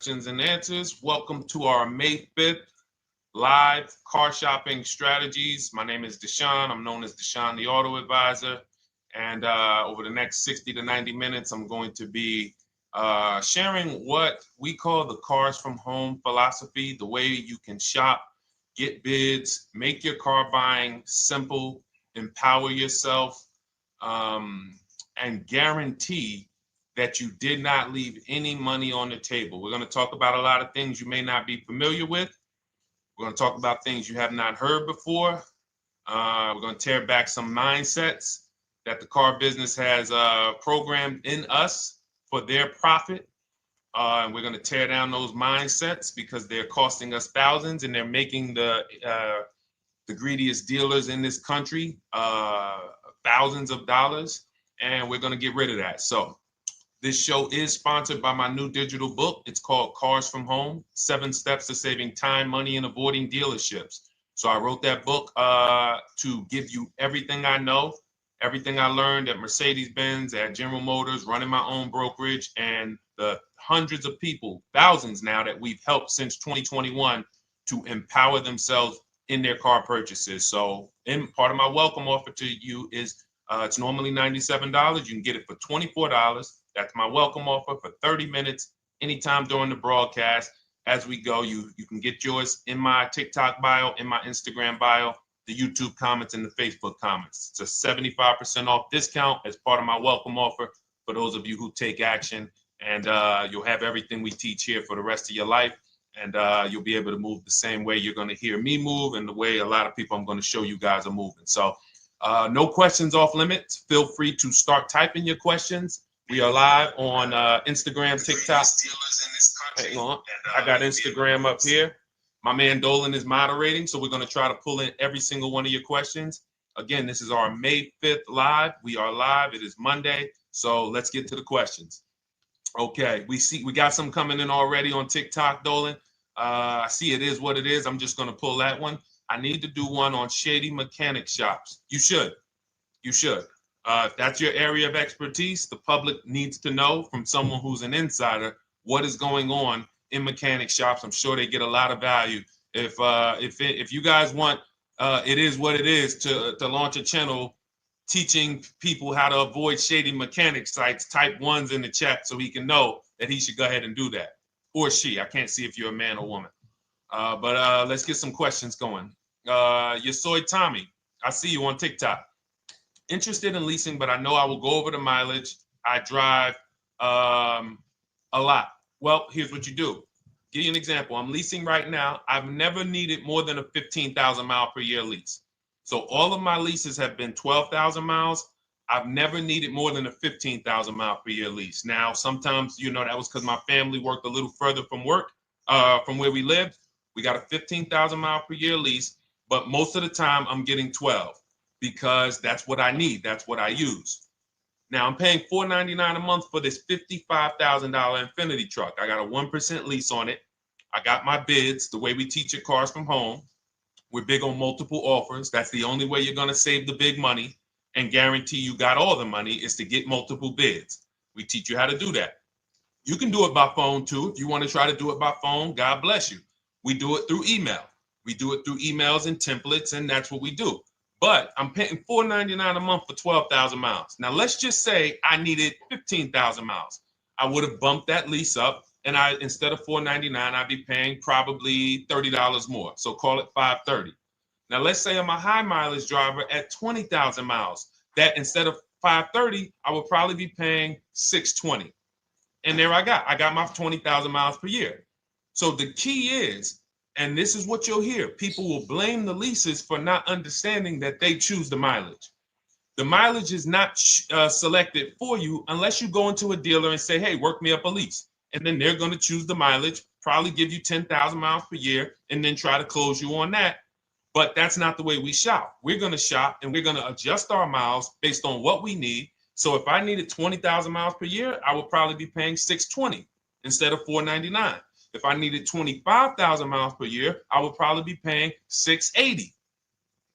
questions and answers. Welcome to our May 5th live car shopping strategies. My name is Deshone. I'm known as Deshone the Auto Advisor. And over the next 60 to 90 minutes, I'm going to be sharing what we call the cars from home philosophy, the way you can shop, get bids, make your car buying simple, empower yourself, and guarantee that you did not leave any money on the table. We're going to talk about a lot of things you may not be familiar with. We're going to talk about things you have not heard before. We're going to tear back some mindsets that the car business has programmed in us for their profit. And we're going to tear down those mindsets because they're costing us thousands and they're making the greediest dealers in this country thousands of dollars. And we're going to get rid of that. So this show is sponsored by my new digital book. It's called Cars from Home, 7 Steps to Saving Time, Money, and Avoiding Dealerships. So I wrote that book to give you everything I know, everything I learned at Mercedes-Benz, at General Motors, running my own brokerage, and the hundreds of people, thousands now, that we've helped since 2021 to empower themselves in their car purchases. So part of my welcome offer to you is it's normally $97. You can get it for $24. That's my welcome offer for 30 minutes, anytime during the broadcast. As we go, you can get yours in my TikTok bio, in my Instagram bio, the YouTube comments, and the Facebook comments. It's a 75% off discount as part of my welcome offer for those of you who take action. And you'll have everything we teach here for the rest of your life. And you'll be able to move the same way you're going to hear me move and the way a lot of people I'm going to show you guys are moving. So no questions off limits. Feel free to start typing your questions. We are live on Instagram, TikTok. Hang on. I got Instagram up here. My man Dolan is moderating, so we're going to try to pull in every single one of your questions. Again, this is our May 5th live. We are live. It is Monday, so let's get to the questions. Okay, we got some coming in already on TikTok, Dolan. I see it is what it is. I'm just going to pull that one. I need to do one on shady mechanic shops. You should. If that's your area of expertise, the public needs to know from someone who's an insider what is going on in mechanic shops. I'm sure they get a lot of value. If you guys want, it is what it is to launch a channel teaching people how to avoid shady mechanic sites, type ones in the chat so he can know that he should go ahead and do that. Or she. I can't see if you're a man or woman. But let's get some questions going. Yosoy Tommy, I see you on TikTok. Interested in leasing, but I know I will go over the mileage. I drive a lot. Well, here's what you do. Give you an example. I'm leasing right now. I've never needed more than a 15,000 mile per year lease. So all of my leases have been 12,000 miles. I've never needed more than a 15,000 mile per year lease. Now, sometimes, that was because my family worked a little further from where we lived. We got a 15,000 mile per year lease, but most of the time I'm getting 12 because that's what I need. That's what I use. Now I'm paying $499 a month for this $55,000 Infinity truck. I got a 1% lease on it. I got my bids, the way we teach at Cars from Home. We're big on multiple offers. That's the only way you're going to save the big money and guarantee you got all the money is to get multiple bids. We teach you how to do that. You can do it by phone too. If you want to try to do it by phone, God bless you. We do it through email. We do it through emails and templates, and that's what we do. But I'm paying $499 a month for 12,000 miles. Now, let's just say I needed 15,000 miles. I would have bumped that lease up, and instead of $499, I'd be paying probably $30 more. So call it $530. Now, let's say I'm a high mileage driver at 20,000 miles. That instead of $530, I would probably be paying $620. And there I got my 20,000 miles per year. So the key is, and this is what you'll hear, people will blame the leases for not understanding that they choose the mileage. The mileage is not selected for you unless you go into a dealer and say, hey, work me up a lease. And then they're going to choose the mileage, probably give you 10,000 miles per year, and then try to close you on that. But that's not the way we shop. We're going to shop and we're going to adjust our miles based on what we need. So if I needed 20,000 miles per year, I would probably be paying $620 instead of $499. If I needed 25,000 miles per year, I would probably be paying $680.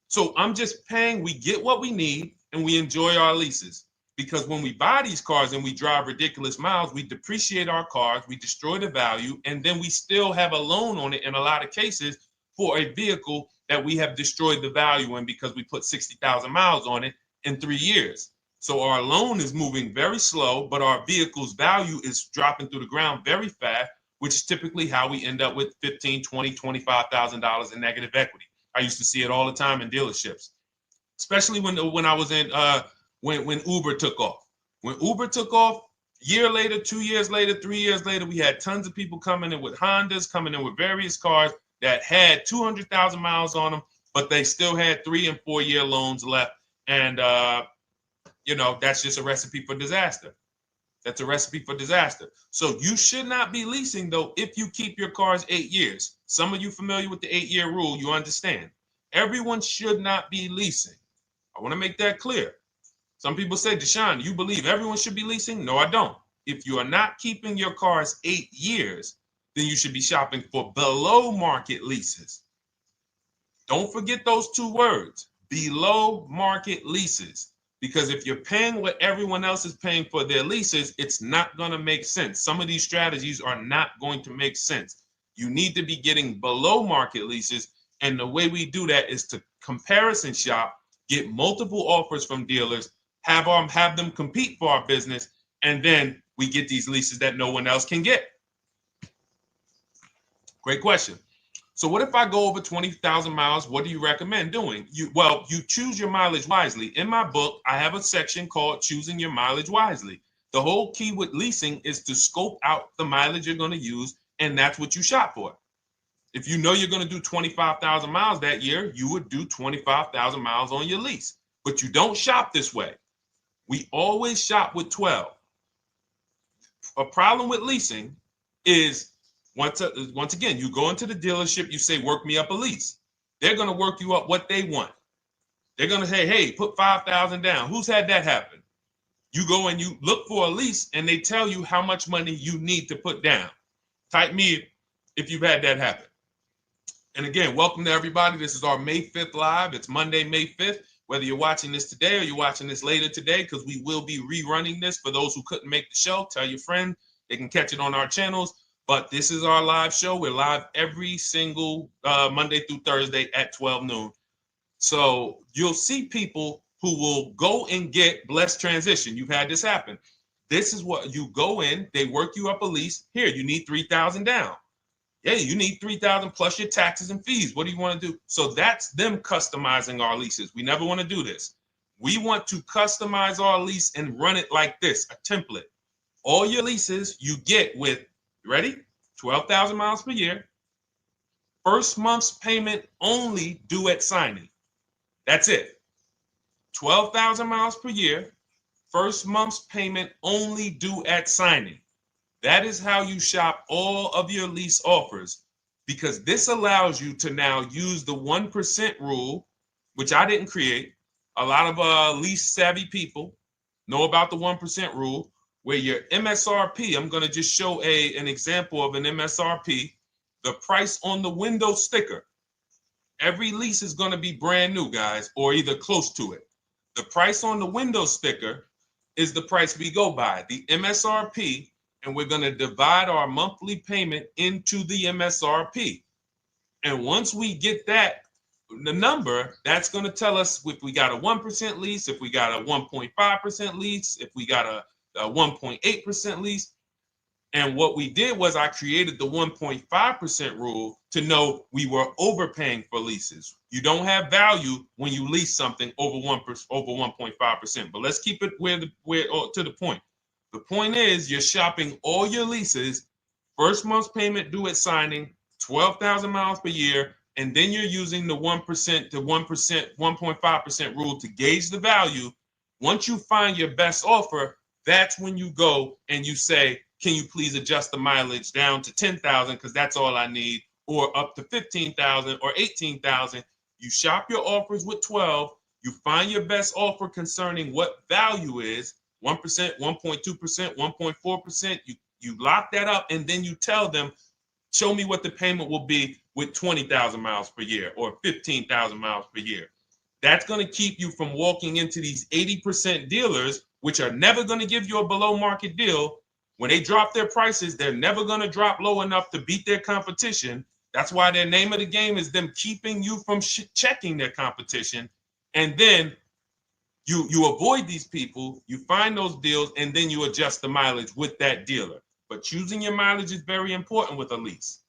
So I'm just paying, we get what we need and we enjoy our leases. because when we buy these cars and we drive ridiculous miles, we depreciate our cars, we destroy the value, and then we still have a loan on it in a lot of cases for a vehicle that we have destroyed the value in because we put 60,000 miles on it in 3 years. So our loan is moving very slow, but our vehicle's value is dropping through the ground very fast, which is typically how we end up with $15,000, $20,000, $25,000 in negative equity. I used to see it all the time in dealerships, especially when I was in when Uber took off. When Uber took off, year later, 2 years later, 3 years later, we had tons of people coming in with Hondas, coming in with various cars that had 200,000 miles on them, but they still had 3 and 4 year loans left. And, that's just a recipe for disaster. That's a recipe for disaster. So you should not be leasing, though, if you keep your cars 8 years. Some of you familiar with the 8-year rule, you understand. Everyone should not be leasing. I want to make that clear. Some people say, Deshone, you believe everyone should be leasing? No, I don't. If you are not keeping your cars 8 years, then you should be shopping for below market leases. Don't forget those 2 words, below market leases. Because if you're paying what everyone else is paying for their leases, it's not going to make sense. Some of these strategies are not going to make sense. You need to be getting below market leases. And the way we do that is to comparison shop, get multiple offers from dealers, have them compete for our business, and then we get these leases that no one else can get. Great question. So what if I go over 20,000 miles? What do you recommend doing? You choose your mileage wisely. In my book, I have a section called Choosing Your Mileage Wisely. The whole key with leasing is to scope out the mileage you're going to use, and that's what you shop for. If you know you're going to do 25,000 miles that year, you would do 25,000 miles on your lease. But you don't shop this way. We always shop with 12. A problem with leasing is once again, you go into the dealership, you say, work me up a lease. They're going to work you up what they want. They're going to say, hey, put 5,000 down. Who's had that happen? You go and you look for a lease and they tell you how much money you need to put down. Type me if you've had that happen. And again, welcome to everybody. This is our May 5th live. It's Monday, May 5th. Whether you're watching this today or you're watching this later today, because we will be rerunning this for those who couldn't make the show. Tell your friend they can catch it on our channels. But this is our live show. We're live every single Monday through Thursday at 12 noon. So you'll see people who will go and get blessed transition. You've had this happen. This is what you go in. They work you up a lease. Here, you need 3,000 down. Yeah, you need 3,000 plus your taxes and fees. What do you want to do? So that's them customizing our leases. We never want to do this. We want to customize our lease and run it like this, a template. All your leases you get with, ready? 12,000 miles per year. First month's payment only due at signing. That's it. 12,000 miles per year. First month's payment only due at signing. That is how you shop all of your lease offers, because this allows you to now use the 1% rule, which I didn't create. A lot of lease savvy people know about the 1% rule, where your MSRP, I'm going to just show an example of an MSRP, the price on the window sticker. Every lease is going to be brand new, guys, or either close to it. The price on the window sticker is the price we go by, the MSRP, and we're going to divide our monthly payment into the MSRP. And once we get that, the number, that's going to tell us if we got a 1% lease, if we got a 1.5% lease, if we got a 1.8% lease. And what we did was I created the 1.5% rule to know we were overpaying for leases. You don't have value when you lease something over 1.5%. But let's keep it to the point. The point is you're shopping all your leases, first month's payment due at signing, 12,000 miles per year, and then you're using the 1% to 1.5% rule to gauge the value. Once you find your best offer, that's when you go and you say, can you please adjust the mileage down to 10,000 because that's all I need, or up to 15,000 or 18,000. You shop your offers with 12. You find your best offer concerning what value is, 1%, 1.2%, 1.4%. You lock that up, and then you tell them, show me what the payment will be with 20,000 miles per year or 15,000 miles per year. That's going to keep you from walking into these 80% dealers which are never going to give you a below market deal, when they drop their prices, they're never going to drop low enough to beat their competition. That's why their name of the game is them keeping you from checking their competition. And then you avoid these people, you find those deals, and then you adjust the mileage with that dealer. But choosing your mileage is very important with a lease.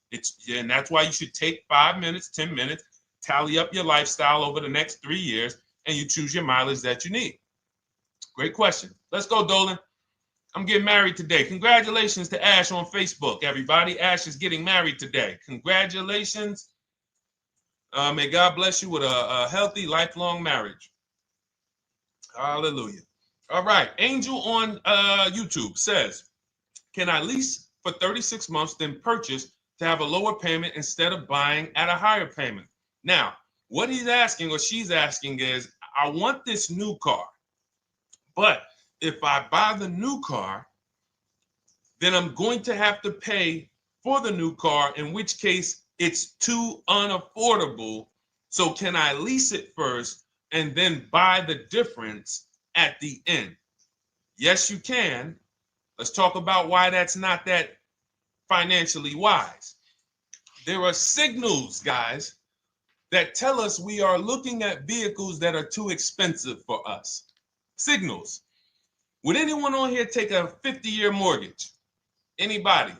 And that's why you should take 5 minutes, 10 minutes, tally up your lifestyle over the next 3 years, and you choose your mileage that you need. Great question. Let's go, Dolan. I'm getting married today. Congratulations to Ash on Facebook, everybody. Ash is getting married today. Congratulations. May God bless you with a healthy, lifelong marriage. Hallelujah. All right. Angel on YouTube says, can I lease for 36 months, then purchase to have a lower payment instead of buying at a higher payment? Now, what he's asking or she's asking is, I want this new car, but if I buy the new car, then I'm going to have to pay for the new car, in which case it's too unaffordable. So can I lease it first and then buy the difference at the end? Yes, you can. Let's talk about why that's not that financially wise. There are signals, guys, that tell us we are looking at vehicles that are too expensive for us. Signals. Would anyone on here take a 50-year mortgage? Anybody?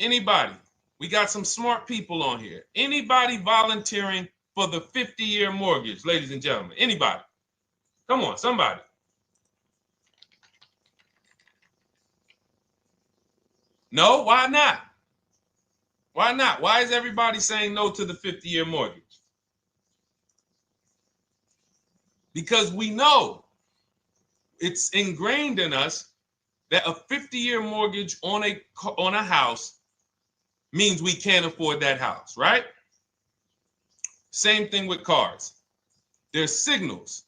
Anybody? We got some smart people on here. Anybody volunteering for the 50-year mortgage, ladies and gentlemen? Anybody? Come on, somebody. No, why not? Why not? Why is everybody saying no to the 50-year mortgage? Because we know it's ingrained in us that a 50-year mortgage on a house means we can't afford that house, right? Same thing with cars. There's signals.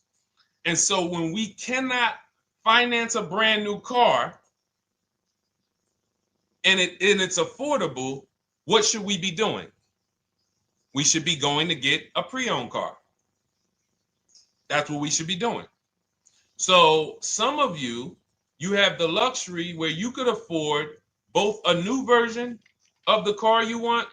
And so when we cannot finance a brand new car and it's affordable, what should we be doing? We should be going to get a pre-owned car. That's what we should be doing. So some of you have the luxury where you could afford both a new version of the car you want,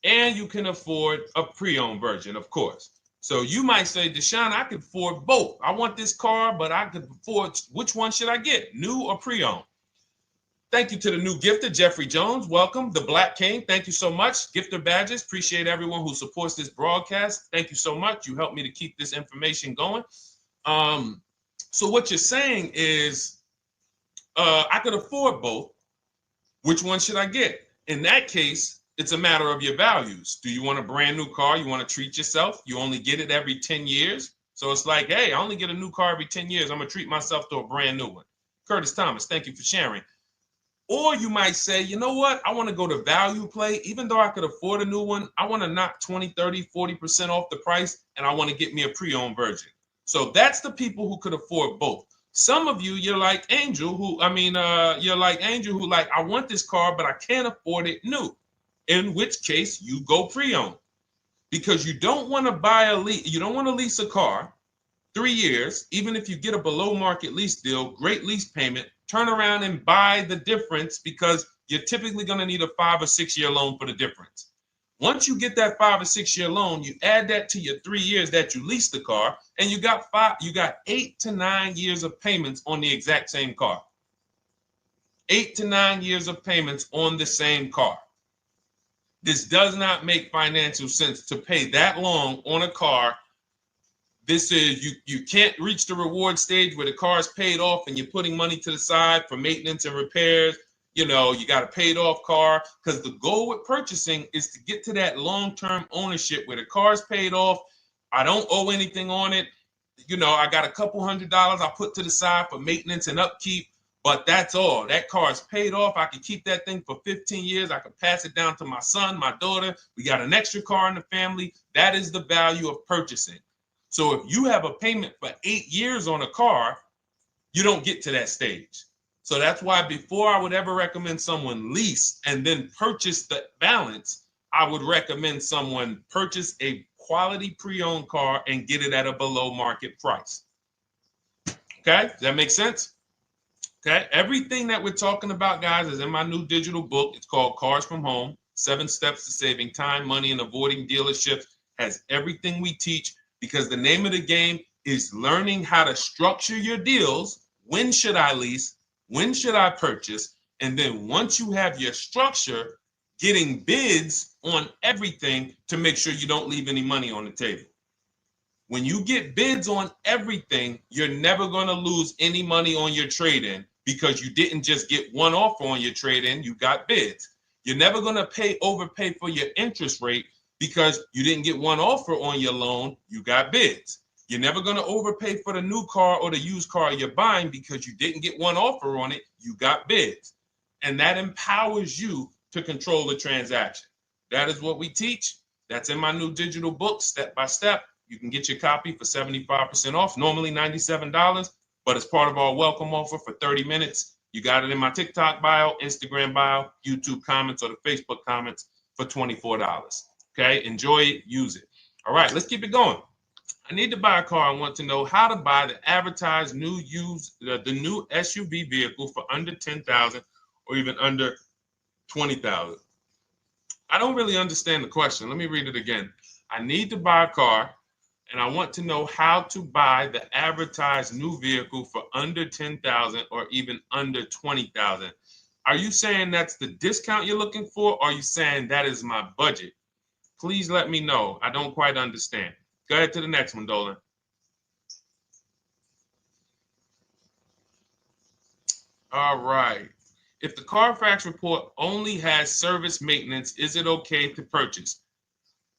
and you can afford a pre-owned version, of course. So you might say, Deshone, I could afford both. I want this car, but I could afford, which one should I get, new or pre-owned? Thank you to the new gifter, Jeffrey Jones. Welcome. The Black King. Thank you so much. Gifter badges. Appreciate everyone who supports this broadcast. Thank you so much. You helped me to keep this information going. So what you're saying is, I could afford both. Which one should I get? In that case, it's a matter of your values. Do you want a brand new car? You want to treat yourself? You only get it every 10 years. So it's like, hey, I only get a new car every 10 years. I'm going to treat myself to a brand new one. Curtis Thomas, thank you for sharing. Or you might say, you know what? I want to go to value play. Even though I could afford a new one, I want to knock 20, 30, 40% off the price, and I want to get me a pre-owned version. So that's the people who could afford both. Some of you, you're like Angel, who like, I want this car, but I can't afford it new. In which case you go pre-owned, because you don't want to lease a car 3 years, even if you get a below market lease deal, great lease payment, turn around and buy the difference, because you're typically going to need a 5 or 6 year loan for the difference. Once you get that 5 or 6 year loan, you add that to your 3 years that you leased the car, and you got 8 to 9 years of payments on the exact same car. 8 to 9 years of payments on the same car. This does not make financial sense to pay that long on a car. This is, you can't reach the reward stage where the car is paid off and you're putting money to the side for maintenance and repairs. You know, you got a paid off car, because the goal with purchasing is to get to that long-term ownership where the car is paid off. I don't owe anything on it. You know, I got a couple $100 I put to the side for maintenance and upkeep, but that's all. That car is paid off. I can keep that thing for 15 years. I can pass it down to my son, my daughter. We got an extra car in the family. That is the value of purchasing. So if you have a payment for 8 years on a car, you don't get to that stage. So that's why before I would ever recommend someone lease and then purchase the balance, I would recommend someone purchase a quality pre-owned car and get it at a below market price. Okay, does that make sense? Okay, everything that we're talking about, guys, is in my new digital book. It's called Cars from Home, 7 Steps to Saving Time, Money, and Avoiding Dealerships. Has everything we teach, because the name of the game is learning how to structure your deals. When should I lease? When should I purchase? And then once you have your structure, getting bids on everything to make sure you don't leave any money on the table. When you get bids on everything, you're never going to lose any money on your trade-in, because you didn't just get one offer on your trade-in, you got bids. You're never going to overpay for your interest rate, because you didn't get one offer on your loan, you got bids. You're never going to overpay for the new car or the used car you're buying, because you didn't get one offer on it, you got bids. And that empowers you to control the transaction. That is what we teach. That's in my new digital book, step by step. You can get your copy for 75% off, normally $97, but it's part of our welcome offer for 30 minutes. You got it in my TikTok bio, Instagram bio, YouTube comments, or the Facebook comments for $24. Okay, enjoy it, use it. All right, let's keep it going. I need to buy a car. I want to know how to buy the advertised new the new SUV vehicle for under $10,000 or even under $20,000. I don't really understand the question. Let me read it again. I need to buy a car, and I want to know how to buy the advertised new vehicle for under $10,000 or even under $20,000. Are you saying that's the discount you're looking for, or are you saying that is my budget? Please let me know. I don't quite understand. Go ahead to the next one, Dolan. All right. If the Carfax report only has service maintenance, is it okay to purchase?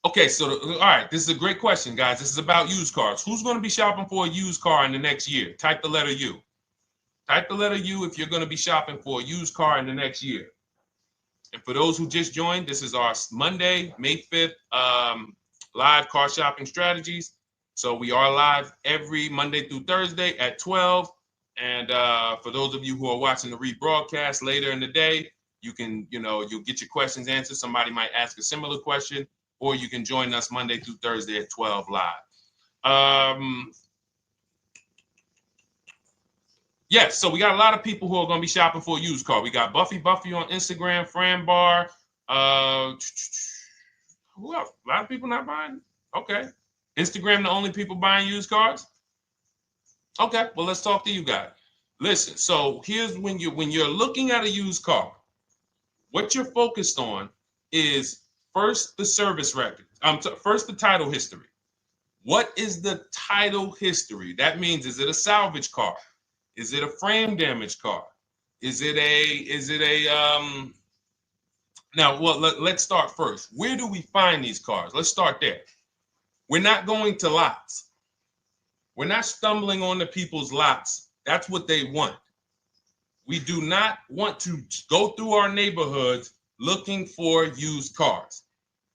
Okay, so all right, this is a great question, guys. This is about used cars. Who's going to be shopping for a used car in the next year? Type the letter U. Type the letter U if you're going to be shopping for a used car in the next year. And for those who just joined, this is our Monday, May 5th, live car shopping strategies. So we are live every Monday through Thursday at 12. And for those of you who are watching the rebroadcast later in the day, you can, you'll get your questions answered. Somebody might ask a similar question, or you can join us Monday through Thursday at 12 live. Yes, so we got a lot of people who are going to be shopping for a used car. We got Buffy on Instagram, Fran Bar. Who else? A lot of people not buying? Okay. Instagram, the only people buying used cars? Okay, well, let's talk to you guys. Listen, so here's when you're looking at a used car, what you're focused on is first the service record. First the title history. What is the title history? That means, is it a salvage car? Is it a frame damage car? Is it a now, well, let's start first. Where do we find these cars? Let's start there. We're not going to lots. We're not stumbling onto people's lots. That's what they want. We do not want to go through our neighborhoods looking for used cars.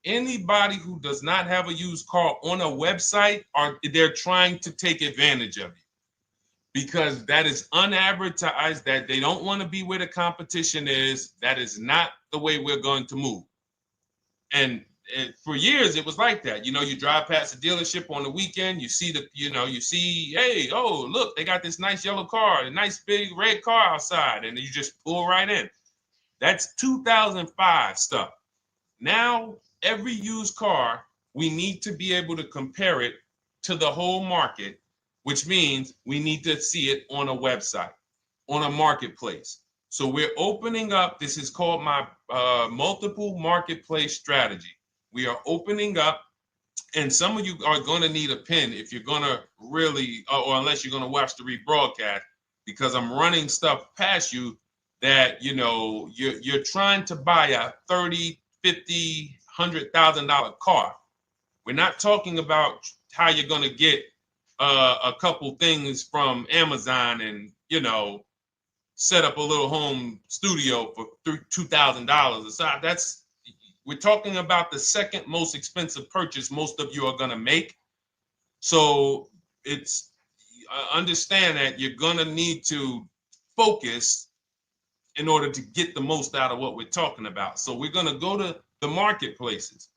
Anybody who does not have a used car on a website, they're trying to take advantage of you, because that is unadvertised, that they don't want to be where the competition is. That is not the way we're going to move. And for years, it was like that. You drive past a dealership on the weekend, you see hey, oh, look, they got this nice yellow car, a nice big red car outside, and you just pull right in. That's 2005 stuff. Now, every used car, we need to be able to compare it to the whole market, which means we need to see it on a website, on a marketplace. So we're opening up, this is called my multiple marketplace strategy. We are opening up, and some of you are going to need a pen if you're going to really, or unless you're going to watch the rebroadcast, because I'm running stuff past you that, you're trying to buy a $30,000, $50,000, $100,000 car. We're not talking about how you're going to get a couple things from Amazon and, set up a little home studio for $2,000. We're talking about the second most expensive purchase most of you are going to make. So it's understand that you're going to need to focus in order to get the most out of what we're talking about. So we're going to go to the marketplaces.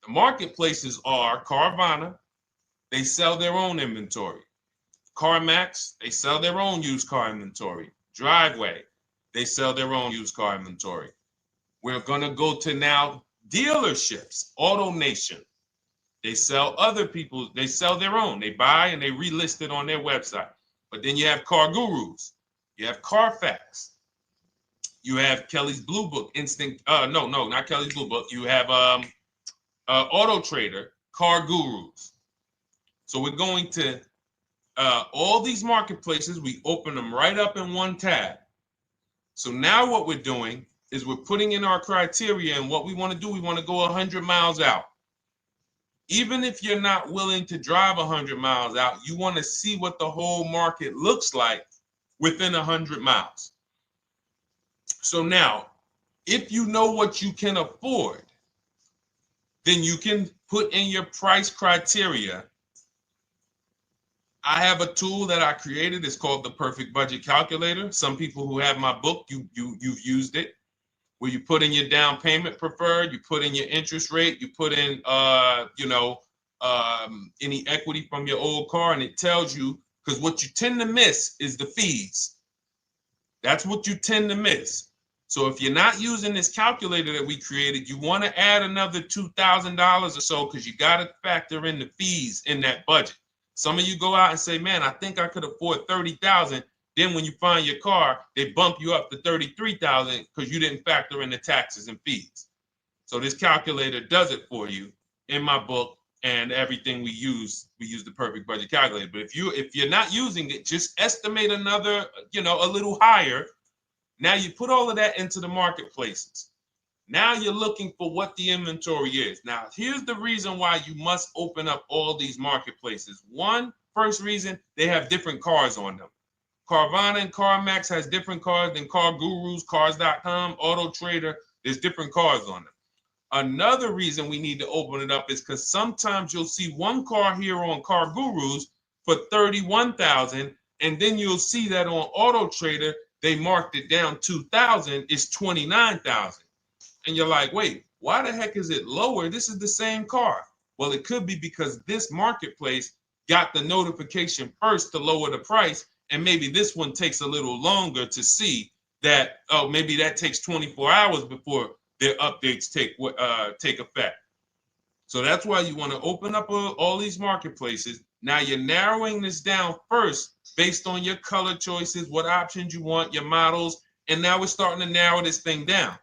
The marketplaces are Carvana. They sell their own inventory. CarMax, they sell their own used car inventory. Driveway, they sell their own used car inventory. We're going to go to now dealerships. AutoNation, they sell other people's, they sell their own. They buy and they relist it on their website. But then you have Car Gurus, you have Carfax, you have Kelly's Blue Book, no, not Kelly's Blue Book. You have Auto Trader, Car Gurus. So we're going to all these marketplaces, we open them right up in one tab. So now what we're doing is we're putting in our criteria, and what we want to do, we want to go 100 miles out. Even if you're not willing to drive 100 miles out, you want to see what the whole market looks like within 100 miles. So now, if you know what you can afford, then you can put in your price criteria. I have a tool that I created. It's called the Perfect Budget Calculator. Some people who have my book, you've used it, where you put in your down payment preferred, you put in your interest rate, you put in any equity from your old car, and it tells you, because what you tend to miss is the fees. That's what you tend to miss. So if you're not using this calculator that we created, you want to add another $2,000 or so, because you got to factor in the fees in that budget. Some of you go out and say, man, I think I could afford $30,000. Then when you find your car, they bump you up to $33,000 because you didn't factor in the taxes and fees. So this calculator does it for you in my book, and everything we use the Perfect Budget Calculator. But if you're not using it, just estimate another, a little higher. Now you put all of that into the marketplaces. Now you're looking for what the inventory is. Now, here's the reason why you must open up all these marketplaces. First reason, they have different cars on them. Carvana and CarMax has different cars than Car Gurus, Cars.com, Auto Trader. There's different cars on them. Another reason we need to open it up is because sometimes you'll see one car here on Car Gurus for $31,000, and then you'll see that on Auto Trader, they marked it down $2,000, it's $29,000. And you're like, wait, why the heck is it lower? This is the same car. Well, it could be because this marketplace got the notification first to lower the price, and maybe this one takes a little longer to see that, oh, maybe that takes 24 hours before their updates take effect. So that's why you want to open up all these marketplaces. Now you're narrowing this down first based on your color choices, what options you want, your models, and now we're starting to narrow this thing down.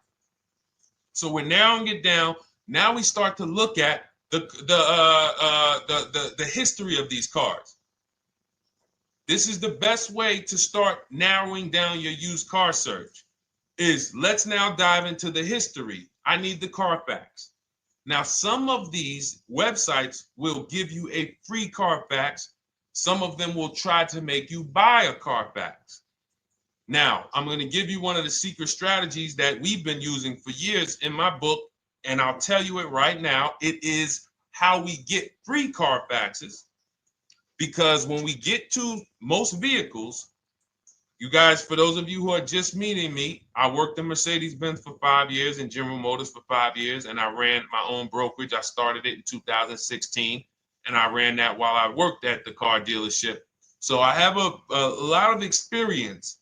So we're narrowing it down. Now we start to look at the history of these cars. This is the best way to start narrowing down your used car search. Let's now dive into the history. I need the Carfax. Now, some of these websites will give you a free Carfax. Some of them will try to make you buy a Carfax. Now, I'm going to give you one of the secret strategies that we've been using for years in my book, and I'll tell you it right now. It is how we get free Carfaxes, because when we get to most vehicles, you guys, for those of you who are just meeting me, I worked in Mercedes-Benz for 5 years and General Motors for 5 years, and I ran my own brokerage. I started it in 2016, and I ran that while I worked at the car dealership. So I have a lot of experience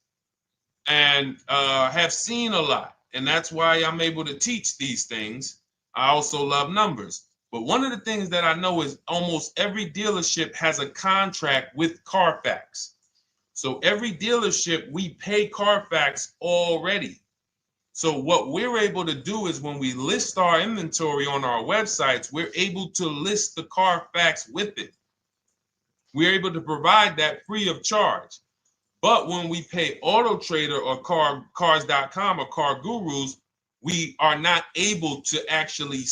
and have seen a lot, and that's why I'm able to teach these things. I also love numbers. But one of the things that I know is almost every dealership has a contract with Carfax. So every dealership, we pay Carfax already. So what we're able to do is when we list our inventory on our websites, we're able to list the Carfax with it. We're able to provide that free of charge. But when we pay Auto Trader or Cars.com or Car Gurus, we are not able to actually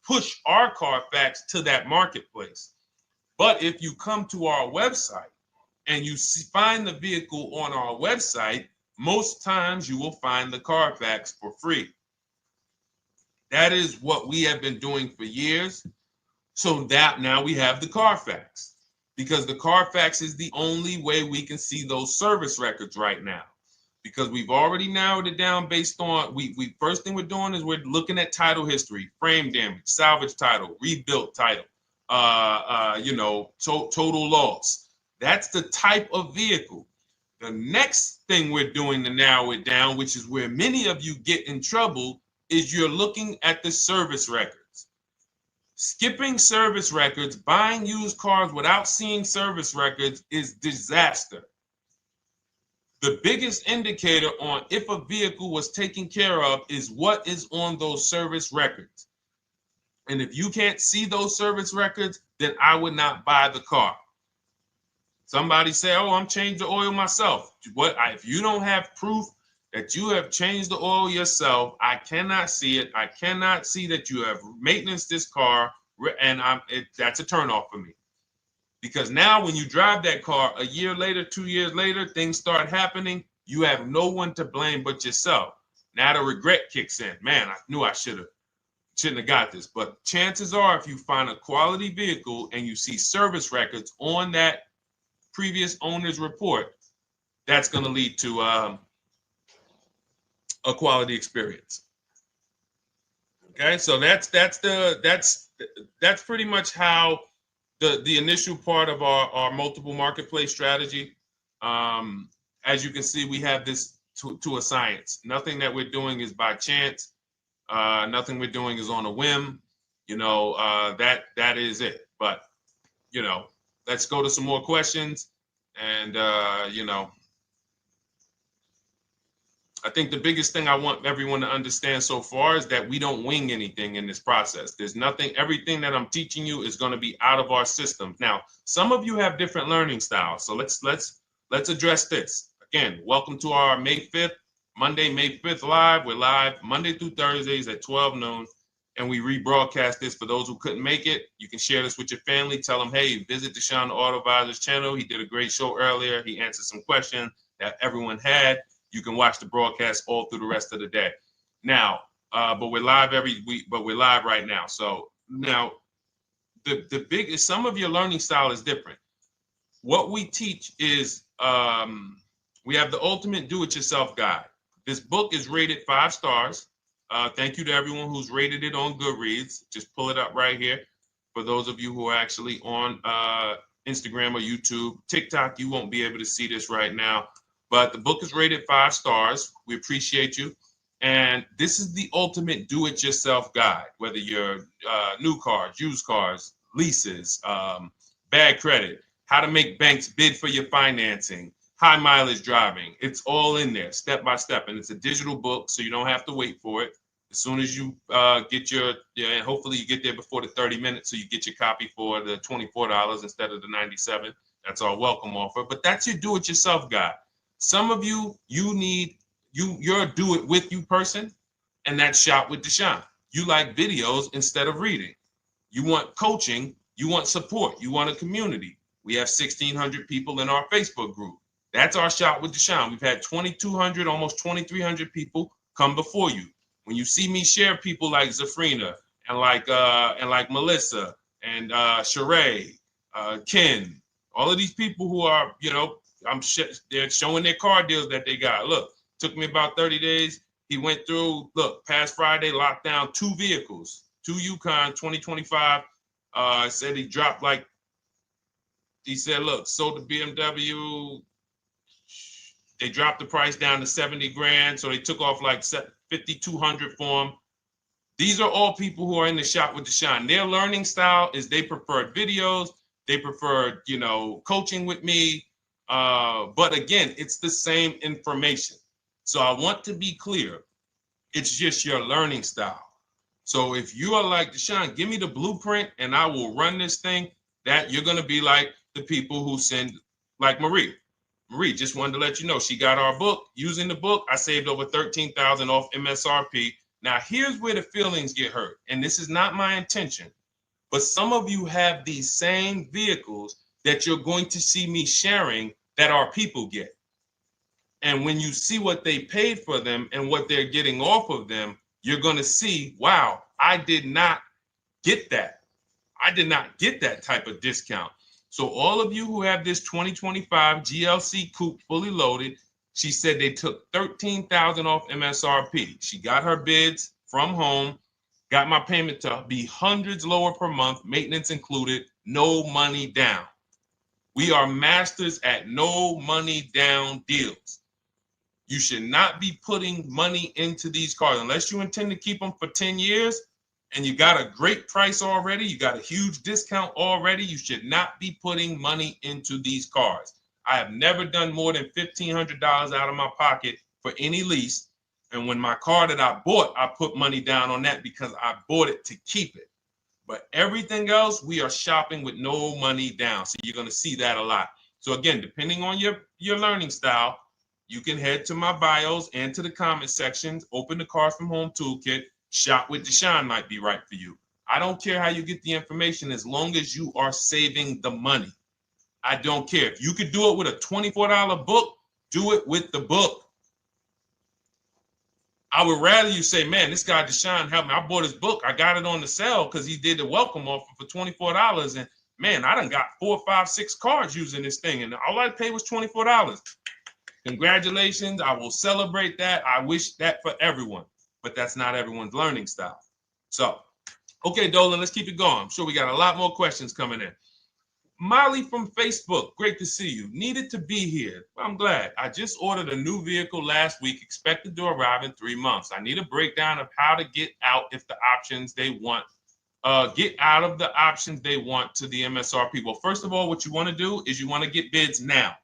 push our Carfax to that marketplace. But if you come to our website and you find the vehicle on our website, most times you will find the Carfax for free. That is what we have been doing for years. So that now we have the Carfax, because the Carfax is the only way we can see those service records right now, because we've already narrowed it down based on, first thing we're doing is we're looking at title history, frame damage, salvage title, rebuilt title, total loss. That's the type of vehicle. The next thing we're doing to narrow it down, which is where many of you get in trouble, is you're looking at the service records. Skipping service records, buying used cars without seeing service records is disaster. The biggest indicator on if a vehicle was taken care of is what is on those service records. And if you can't see those service records, then I would not buy the car. Somebody say, oh, I'm changing the oil myself. If you don't have proof that you have changed the oil yourself, I cannot see it. I cannot see that you have maintenance this car, and that's a turnoff for me. Because now when you drive that car a year later, 2 years later, things start happening. You have no one to blame but yourself. Now the regret kicks in. Man, I knew I shouldn't have got this. But chances are, if you find a quality vehicle and you see service records on that previous owner's report, that's going to lead to a quality experience. Okay, so that's pretty much how the initial part of our multiple marketplace strategy. As you can see, we have this to a science. Nothing that we're doing is by chance. Nothing we're doing is on a whim. That is it. But let's go to some more questions. And I think the biggest thing I want everyone to understand so far is that we don't wing anything in this process. There's nothing, everything that I'm teaching you is going to be out of our systems. Now, some of you have different learning styles. So let's address this. Again, welcome to our May 5th, Monday, May 5th live. We're live Monday through Thursdays at 12 noon. And we rebroadcast this for those who couldn't make it. You can share this with your family. Tell them, hey, visit Deshone the Auto Advisor's channel. He did a great show earlier. He answered some questions that everyone had. You can watch the broadcast all through the rest of the day. Now, but we're live every week, but we're live right now. So now the biggest, some of your learning style is different. What we teach is we have the ultimate do-it-yourself guide. This book is rated 5 stars. Thank you to everyone who's rated it on Goodreads. Just pull it up right here. For those of you who are actually on Instagram or YouTube, TikTok, you won't be able to see this right now. But the book is rated 5 stars. We appreciate you. And this is the ultimate do-it-yourself guide, whether you're new cars, used cars, leases, bad credit, how to make banks bid for your financing, high mileage driving. It's all in there, step by step. And it's a digital book, so you don't have to wait for it. As soon as you get and hopefully you get there before the 30 minutes, so you get your copy for the $24 instead of the $97. That's our welcome offer. But that's your do-it-yourself guide. Some of you, you're a do-it-with-you person, and that's Shop with Deshone. You like videos instead of reading. You want coaching. You want support. You want a community. We have 1,600 people in our Facebook group. That's our Shop with Deshone. We've had 2,200, almost 2,300 people come before you. When you see me share people like Zafrina and like Melissa and Sheree, Ken, all of these people who are, they're showing their car deals that they got. Look, took me about 30 days. He went through, past Friday, locked down 2 vehicles, 2 Yukon 2025. Said he dropped sold the BMW. They dropped the price down to 70 grand. So they took off like 5,200 for him. These are all people who are in the Shop with Deshone. Their learning style is they preferred videos. They preferred, coaching with me. But again, it's the same information. So I want to be clear. It's just your learning style. So if you are like Deshone, give me the blueprint and I will run this thing. That you're going to be like the people who send, like Marie. Marie just wanted to let you know she got our book. Using the book, I saved over $13,000 off MSRP. Now, here's where the feelings get hurt. And this is not my intention. But some of you have these same vehicles that you're going to see me sharing that our people get. And when you see what they paid for them and what they're getting off of them, you're going to see, wow, I did not get that. I did not get that type of discount. So all of you who have this 2025 GLC coupe fully loaded, she said they took $13,000 off MSRP. She got her bids from home, got my payment to be hundreds lower per month, maintenance included, no money down. We are masters at no money down deals. You should not be putting money into these cars unless you intend to keep them for 10 years and you got a great price already. You got a huge discount already. You should not be putting money into these cars. I have never done more than $1,500 out of my pocket for any lease. And when my car that I bought, I put money down on that because I bought it to keep it. But everything else, we are shopping with no money down. So you're going to see that a lot. So again, depending on your learning style, you can head to my bios and to the comment sections, open the Cars from Home Toolkit, Shop with Deshone might be right for you. I don't care how you get the information as long as you are saving the money. I don't care. If you could do it with a $24 book, do it with the book. I would rather you say, man, this guy Deshone helped me. I bought his book. I got it on the sale because he did the welcome offer for $24. And man, I done got 4, 5, 6 cars using this thing. And all I paid was $24. Congratulations. I will celebrate that. I wish that for everyone, but that's not everyone's learning style. So, okay, Dolan, let's keep it going. I'm sure we got a lot more questions coming in. Molly from Facebook, great to see you. Needed to be here. Well, I'm glad. I just ordered a new vehicle last week, expected to arrive in 3 months. I need a breakdown of how to get out if the options they want, get out of the options they want to the MSRP. Well, first of all, what you want to do is you want to get bids now.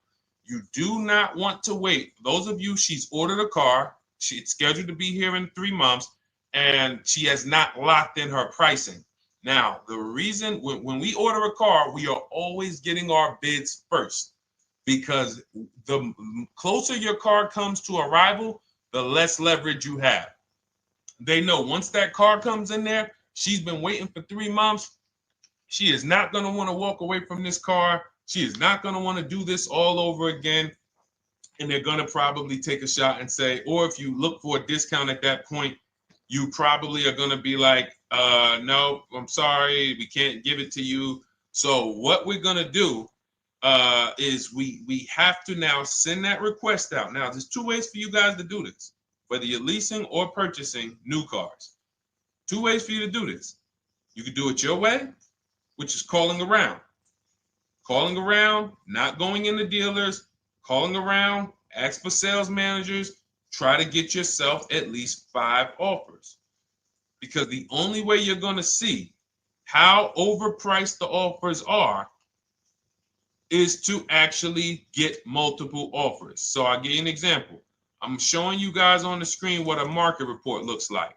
You do not want to wait. For those of you, she's ordered a car. She's scheduled to be here in 3 months, and she has not locked in her pricing. Now, the reason when we order a car, we are always getting our bids first because the closer your car comes to arrival, the less leverage you have. They know once that car comes in there, she's been waiting for 3 months. She is not going to want to walk away from this car. She is not going to want to do this all over again. And they're going to probably take a shot and say, or if you look for a discount at that point, you probably are going to be like, no, I'm sorry, we can't give it to you. So what we're going to do is we have to now send that request out. Now, there's 2 ways for you guys to do this, whether you're leasing or purchasing new cars. 2 ways for you to do this. You can do it your way, which is calling around. Calling around, not going into dealers, calling around, ask for sales managers, try to get yourself at least 5 offers. Because the only way you're going to see how overpriced the offers are is to actually get multiple offers. So I'll give you an example. I'm showing you guys on the screen what a market report looks like.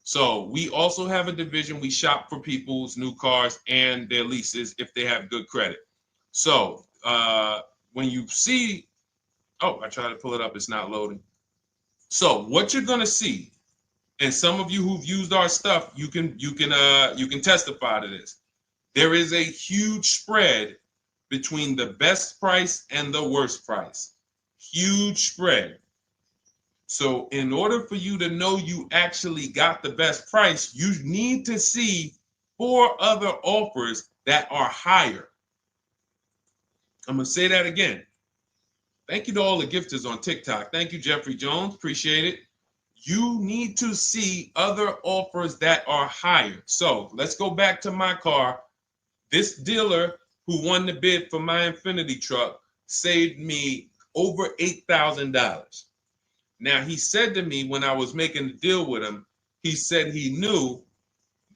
So we also have a division. We shop for people's new cars and their leases if they have good credit. So when you see, oh, I tried to pull it up. It's not loading. So what you're going to see, and some of you who've used our stuff, you can testify to this. There is a huge spread between the best price and the worst price. Huge spread. So in order for you to know you actually got the best price, you need to see 4 other offers that are higher. I'm going to say that again. Thank you to all the gifters on TikTok. Thank you, Jeffrey Jones. Appreciate it. You need to see other offers that are higher. So let's go back to my car. This dealer who won the bid for my Infinity truck saved me over $8,000. Now, he said to me when I was making the deal with him, he said he knew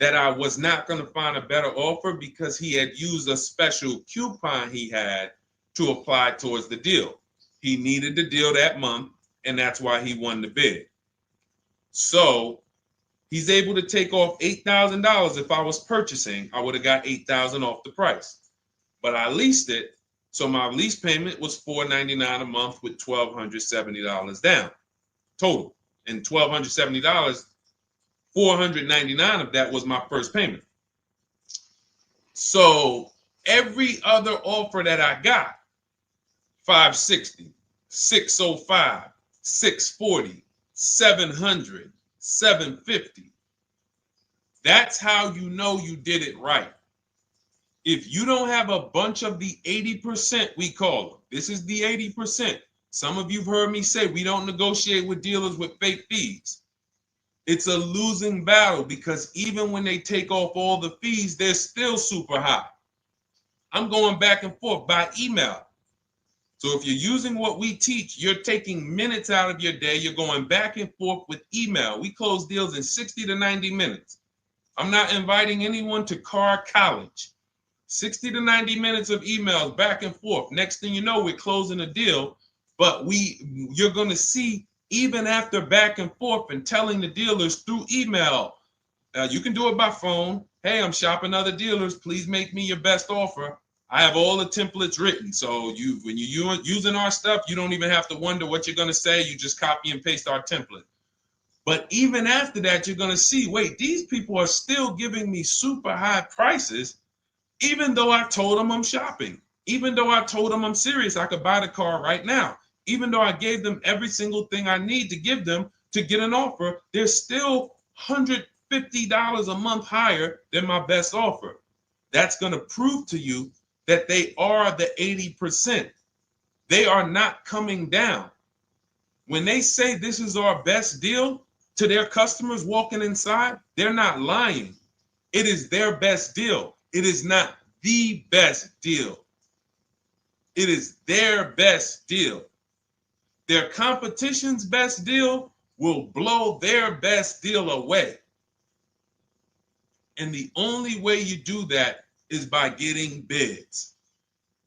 that I was not going to find a better offer because he had used a special coupon he had to apply towards the deal. He needed the deal that month, and that's why he won the bid. So he's able to take off $8,000. If I was purchasing, I would have got $8,000 off the price. But I leased it, so my lease payment was $499 a month with $1,270 down total. And $1,270, $499 of that was my first payment. So every other offer that I got, $560, $605, $640, $700, $750. That's how you know you did it right. If you don't have a bunch of the 80%, we call them. This is the 80%. Some of you've heard me say we don't negotiate with dealers with fake fees. It's a losing battle because even when they take off all the fees, they're still super high. I'm going back and forth by email. So if you're using what we teach, you're taking minutes out of your day. You're going back and forth with email. We close deals in 60 to 90 minutes. I'm not inviting anyone to car college. 60 to 90 minutes of emails back and forth. Next thing you know, we're closing a deal. But you're going to see, even after back and forth and telling the dealers through email, you can do it by phone. Hey, I'm shopping other dealers. Please make me your best offer. I have all the templates written. So when you're using our stuff, you don't even have to wonder what you're going to say. You just copy and paste our template. But even after that, you're going to see, wait, these people are still giving me super high prices, even though I told them I'm shopping, even though I told them I'm serious, I could buy the car right now, even though I gave them every single thing I need to give them to get an offer, they're still $150 a month higher than my best offer. That's going to prove to you that they are the 80%. They are not coming down. When they say this is our best deal to their customers walking inside, they're not lying. It is their best deal. It is not the best deal. It is their best deal. Their competition's best deal will blow their best deal away. And the only way you do that is by getting bids.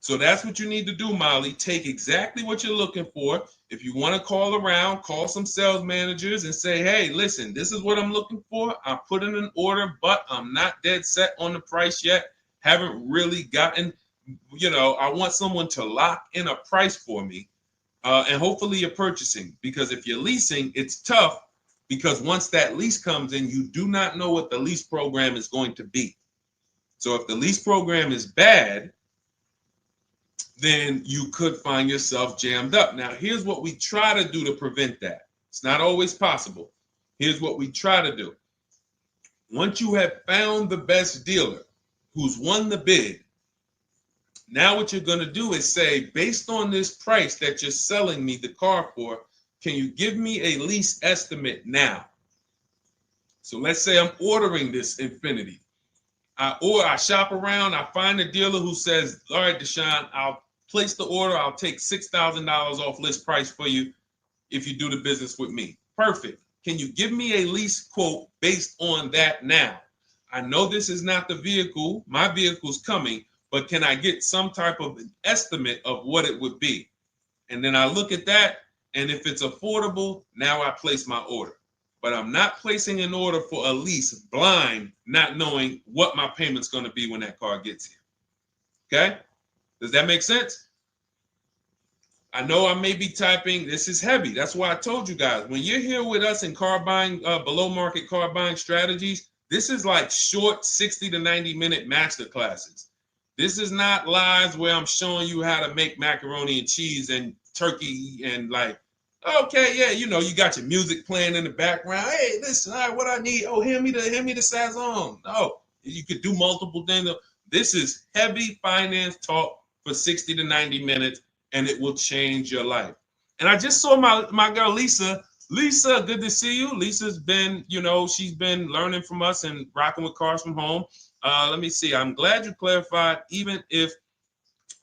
So that's what you need to do, Molly. Take exactly what you're looking for. If you want to call around, call some sales managers and say, hey, listen, this is what I'm looking for. I put in an order, but I'm not dead set on the price yet. Haven't really gotten, I want someone to lock in a price for me. And hopefully you're purchasing, because if you're leasing, it's tough, because once that lease comes in, you do not know what the lease program is going to be. So if the lease program is bad, then you could find yourself jammed up. Now, here's what we try to do to prevent that. It's not always possible. Here's what we try to do. Once you have found the best dealer who's won the bid, now what you're going to do is say, based on this price that you're selling me the car for, can you give me a lease estimate now? So let's say I'm ordering this Infiniti. I shop around, I find a dealer who says, all right, Deshone, I'll place the order. I'll take $6,000 off list price for you if you do the business with me. Perfect. Can you give me a lease quote based on that now? I know this is not the vehicle. My vehicle's coming, but can I get some type of an estimate of what it would be? And then I look at that, and if it's affordable, now I place my order. But I'm not placing an order for a lease blind, not knowing what my payment's going to be when that car gets here. Okay? Does that make sense? I know I may be typing, this is heavy. That's why I told you guys, when you're here with us in car buying, below market car buying strategies, this is like short 60 to 90 minute master classes. This is not lives where I'm showing you how to make macaroni and cheese and turkey and like, okay, yeah, you got your music playing in the background. Hey, listen, all right, what I need? Oh, hand me the Sazon. No, you could do multiple things. This is heavy finance talk for 60 to 90 minutes, and it will change your life. And I just saw my girl, Lisa. Lisa, good to see you. Lisa's been, she's been learning from us and rocking with Cars from Home. Let me see. I'm glad you clarified, even if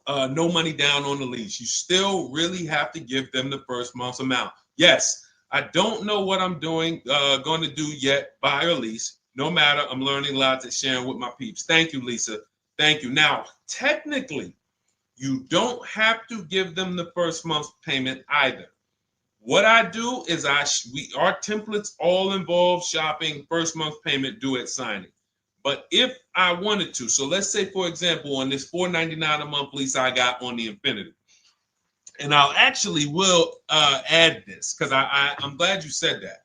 no money down on the lease, you still really have to give them the first month's amount. Yes, I don't know what I'm going to do yet, buy or lease. No matter, I'm learning lots and sharing with my peeps. Thank you, Lisa. Thank you. Now, technically, you don't have to give them the first month's payment either. What I do is our templates all involve shopping, first month payment due at signing. But if I wanted to, so let's say, for example, on this $499 a month lease I got on the Infiniti, and I'll actually will add this because I'm glad you said that.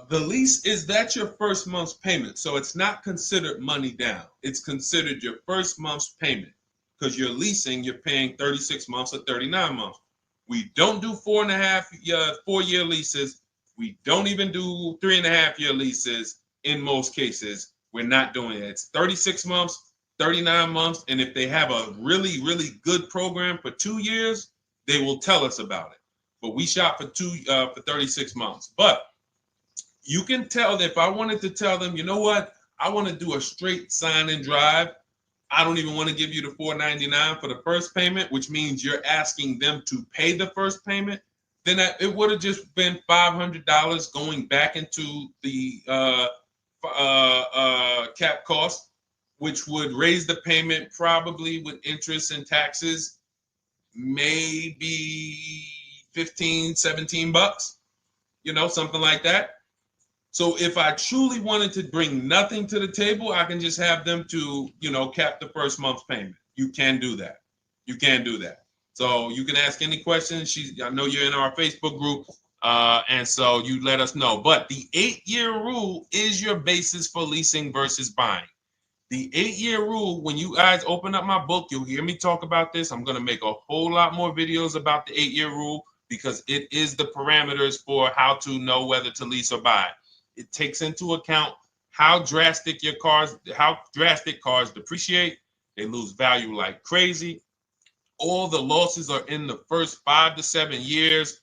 The lease that's your first month's payment, so it's not considered money down. It's considered your first month's payment because you're leasing, you're paying 36 months or 39 months. We don't do 4-year leases. We don't even do 3.5-year leases in most cases. We're not doing it. It's 36 months, 39 months, and if they have a really, really good program for 2 years, they will tell us about it. But we shop for 36 months. But you can tell that if I wanted to tell them, you know what, I want to do a straight sign and drive, I don't even want to give you the $499 for the first payment, which means you're asking them to pay the first payment, then it would have just been $500 going back into the cap cost, which would raise the payment probably with interest and taxes, maybe 15, 17 bucks, something like that. So if I truly wanted to bring nothing to the table, I can just have them to, cap the first month's payment. You can do that. You can do that. So you can ask any questions. I know you're in our Facebook group, and so you let us know. But the 8-year rule is your basis for leasing versus buying. The 8-year rule, when you guys open up my book, you'll hear me talk about this. I'm going to make a whole lot more videos about the 8-year rule because it is the parameters for how to know whether to lease or buy. It takes into account how drastic cars depreciate. They lose value like crazy. All the losses are in the first 5 to 7 years,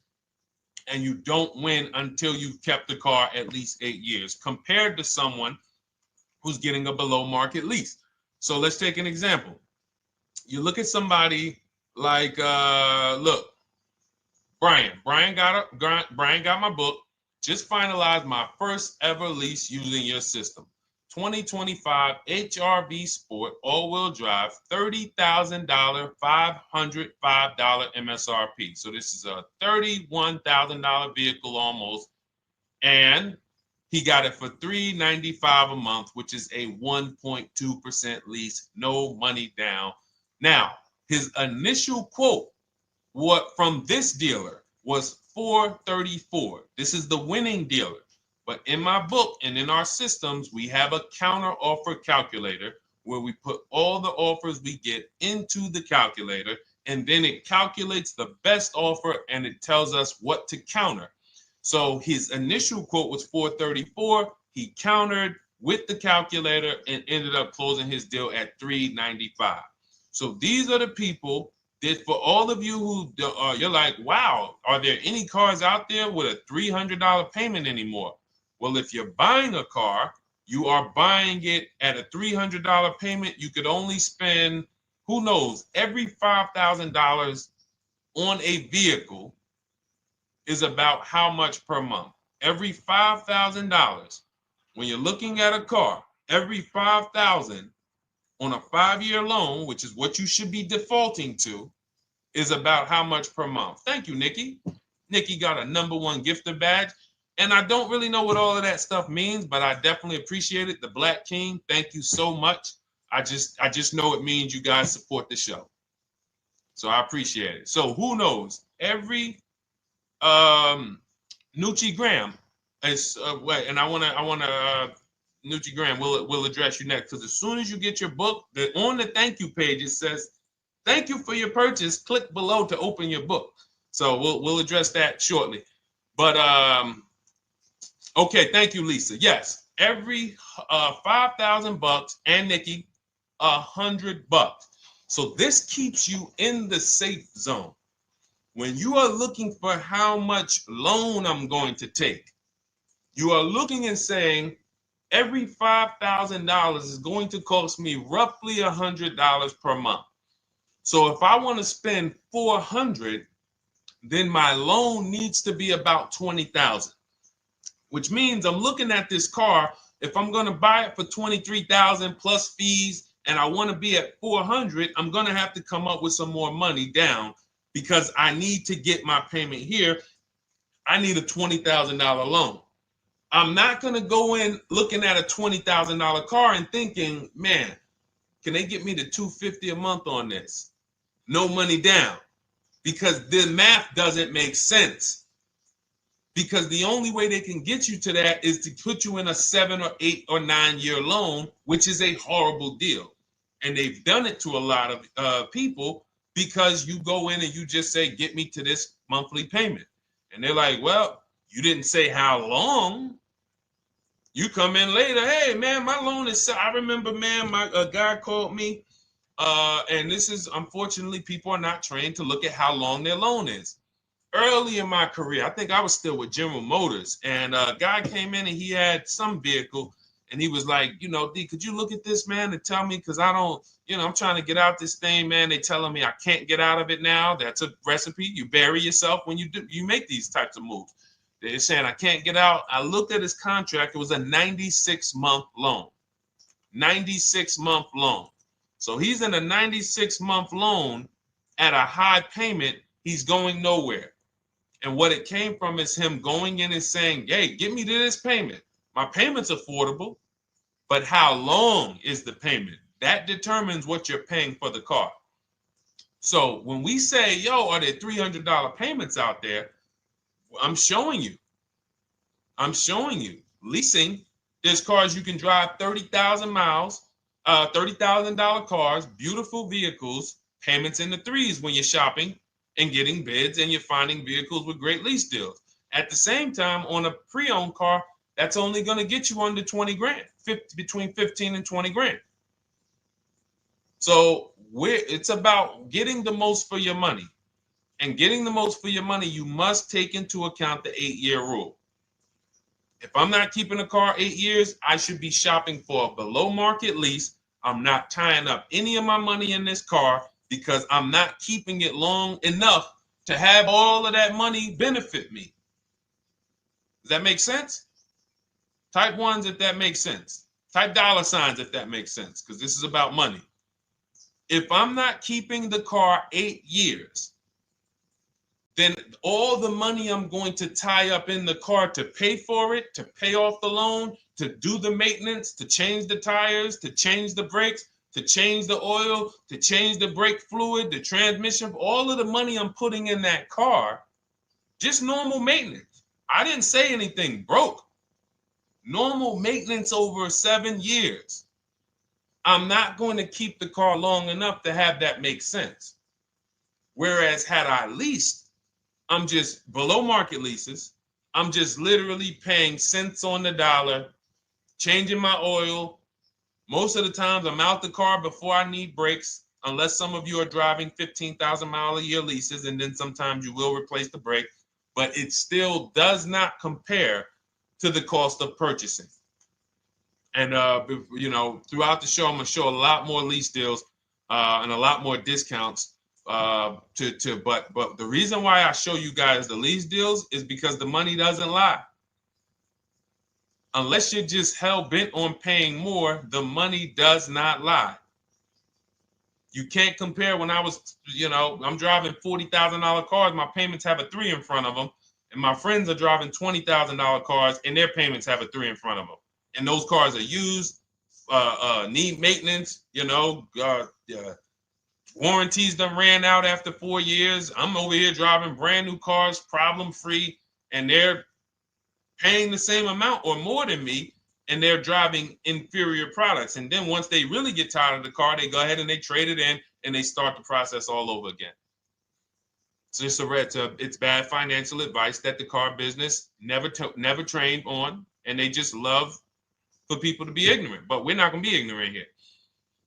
and you don't win until you've kept the car at least 8 years, compared to someone who's getting a below market lease. So let's take an example. You look at somebody like, look, Brian. Brian got my book. Just finalized my first ever lease using your system. 2025 HRV Sport all-wheel drive, $30,000, $505 MSRP. So this is a $31,000 vehicle almost, and he got it for $395 a month, which is a 1.2% lease, no money down. Now, his initial quote from this dealer was $434. This is the winning dealer. But in my book and in our systems, we have a counter offer calculator where we put all the offers we get into the calculator, and then it calculates the best offer and it tells us what to counter. So his initial quote was $434. He countered with the calculator and ended up closing his deal at $395. So these are the people that, for all of you who you're like, wow, are there any cars out there with a $300 payment anymore? Well, if you're buying a car, you are buying it at a $300 payment. You could only spend, who knows, every $5,000 on a vehicle is about how much per month? Every $5,000. When you're looking at a car, every $5,000 on a 5-year loan, which is what you should be defaulting to, is about how much per month. Thank you, Nikki. Nikki got a #1 gifter badge. And I don't really know what all of that stuff means, but I definitely appreciate it. The Black King, thank you so much. I just know it means you guys support the show. So I appreciate it. So who knows? Every Nucci Graham is and I wanna Nucci Graham will address you next, because as soon as you get your book, on the thank you page it says, "Thank you for your purchase. Click below to open your book." So we'll address that shortly. But okay, thank you, Lisa. Yes, every $5,000, and Nikki, $100. So this keeps you in the safe zone. When you are looking for how much loan I'm going to take, you are looking and saying, every $5,000 is going to cost me roughly $100 per month. So if I want to spend $400, then my loan needs to be about $20,000, which means I'm looking at this car. If I'm going to buy it for $23,000 plus fees, and I want to be at $400, I'm going to have to come up with some more money down, because I need to get my payment here. I need a $20,000 loan. I'm not going to go in looking at a $20,000 car and thinking, man, can they get me to $250 a month on this? No money down, because the math doesn't make sense. Because the only way they can get you to that is to put you in a 7 or 8 or 9 year loan, which is a horrible deal. And they've done it to a lot of people, because you go in and you just say, get me to this monthly payment. And they're like, well, you didn't say how long. You come in later, hey, man, my loan is, I remember, man, a guy called me, and this is, unfortunately, people are not trained to look at how long their loan is. Early in my career, I think I was still with General Motors, and a guy came in and he had some vehicle, And he was like, D, could you look at this, man, and tell me, because I don't, I'm trying to get out this thing, man. They telling me I can't get out of it now. That's a recipe. You bury yourself when you make these types of moves. They're saying I can't get out. I looked at his contract. It was a 96-month loan. 96-month loan. So he's in a 96-month loan at a high payment. He's going nowhere. And what it came from is him going in and saying, hey, get me to this payment. My payment's affordable, but how long is the payment? That determines what you're paying for the car. So when we say, yo, are there $300 payments out there? I'm showing you. Leasing, there's cars you can drive 30,000 miles, $30,000 cars, beautiful vehicles, payments in the threes when you're shopping and getting bids, and you're finding vehicles with great lease deals. At the same time, on a pre-owned car, that's only going to get you under 20 grand, between 15 and 20 grand. So it's about getting the most for your money. And getting the most for your money, you must take into account the 8-year rule. If I'm not keeping a car 8 years, I should be shopping for a below market lease. I'm not tying up any of my money in this car because I'm not keeping it long enough to have all of that money benefit me. Does that make sense? Type ones if that makes sense. Type dollar signs if that makes sense, because this is about money. If I'm not keeping the car 8 years, then all the money I'm going to tie up in the car to pay for it, to pay off the loan, to do the maintenance, to change the tires, to change the brakes, to change the oil, to change the brake fluid, the transmission, all of the money I'm putting in that car, just normal maintenance. I didn't say anything broke. Normal maintenance over 7 years. I'm not going to keep the car long enough to have that make sense. Whereas had I leased, I'm just below market leases. I'm just literally paying cents on the dollar, changing my oil. Most of the times I'm out the car before I need brakes, unless some of you are driving 15,000 mile a year leases, and then sometimes you will replace the brake, but it still does not compare to the cost of purchasing. And, throughout the show, I'm going to show a lot more lease deals and a lot more discounts. But the reason why I show you guys the lease deals is because the money doesn't lie. Unless you're just hell bent on paying more, the money does not lie. You can't compare when I was, I'm driving $40,000 cars. My payments have a 3 in front of them. And my friends are driving $20,000 cars and their payments have a 3 in front of them. And those cars are used, need maintenance, warranties done ran out after 4 years. I'm over here driving brand new cars, problem free, and they're paying the same amount or more than me, and they're driving inferior products. And then once they really get tired of the car, they go ahead and they trade it in and they start the process all over again. So it's bad financial advice that the car business never trained on, and they just love for people to be ignorant. But we're not going to be ignorant here.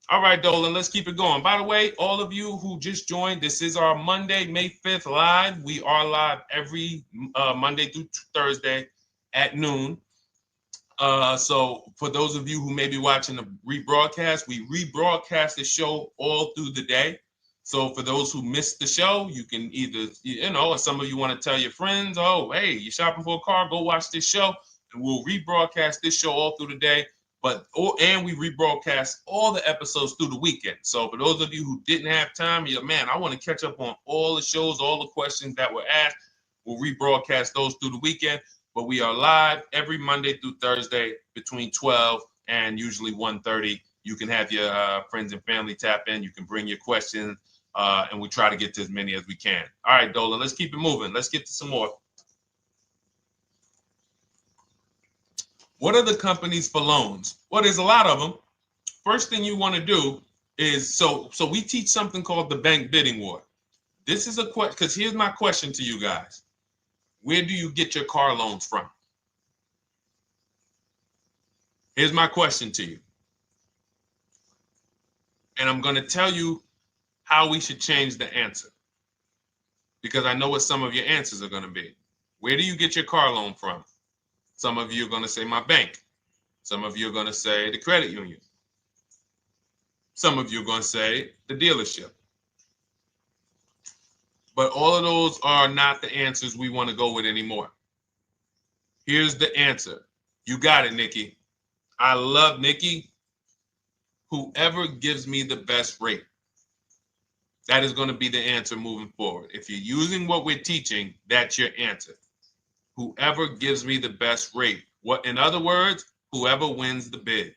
All right, Dolan, let's keep it going. By the way, all of you who just joined, this is our Monday, May 5th live. We are live every Monday through Thursday at noon. So for those of you who may be watching the rebroadcast, we rebroadcast the show all through the day. So for those who missed the show, you can either, or some of you want to tell your friends, oh, hey, you're shopping for a car, go watch this show. And we'll rebroadcast this show all through the day. And we rebroadcast all the episodes through the weekend. So for those of you who didn't have time, you're like, man, I want to catch up on all the shows, all the questions that were asked. We'll rebroadcast those through the weekend. But we are live every Monday through Thursday between 12 and usually 1:30. You can have your friends and family tap in. You can bring your questions, and we try to get to as many as we can. All right, Dolan, let's keep it moving. Let's get to some more. What are the companies for loans? Well, there's a lot of them. First thing you want to do is, so we teach something called the bank bidding war. This is a question, because here's my question to you guys. Where do you get your car loans from? Here's my question to you. And I'm going to tell you how we should change the answer, because I know what some of your answers are going to be. Where do you get your car loan from? Some of you are going to say my bank. Some of you are going to say the credit union. Some of you are going to say the dealership. But all of those are not the answers we want to go with anymore. Here's the answer. You got it, Nikki. I love Nikki. Whoever gives me the best rate. That is going to be the answer moving forward. If you're using what we're teaching, that's your answer. Whoever gives me the best rate. What, in other words, whoever wins the bid.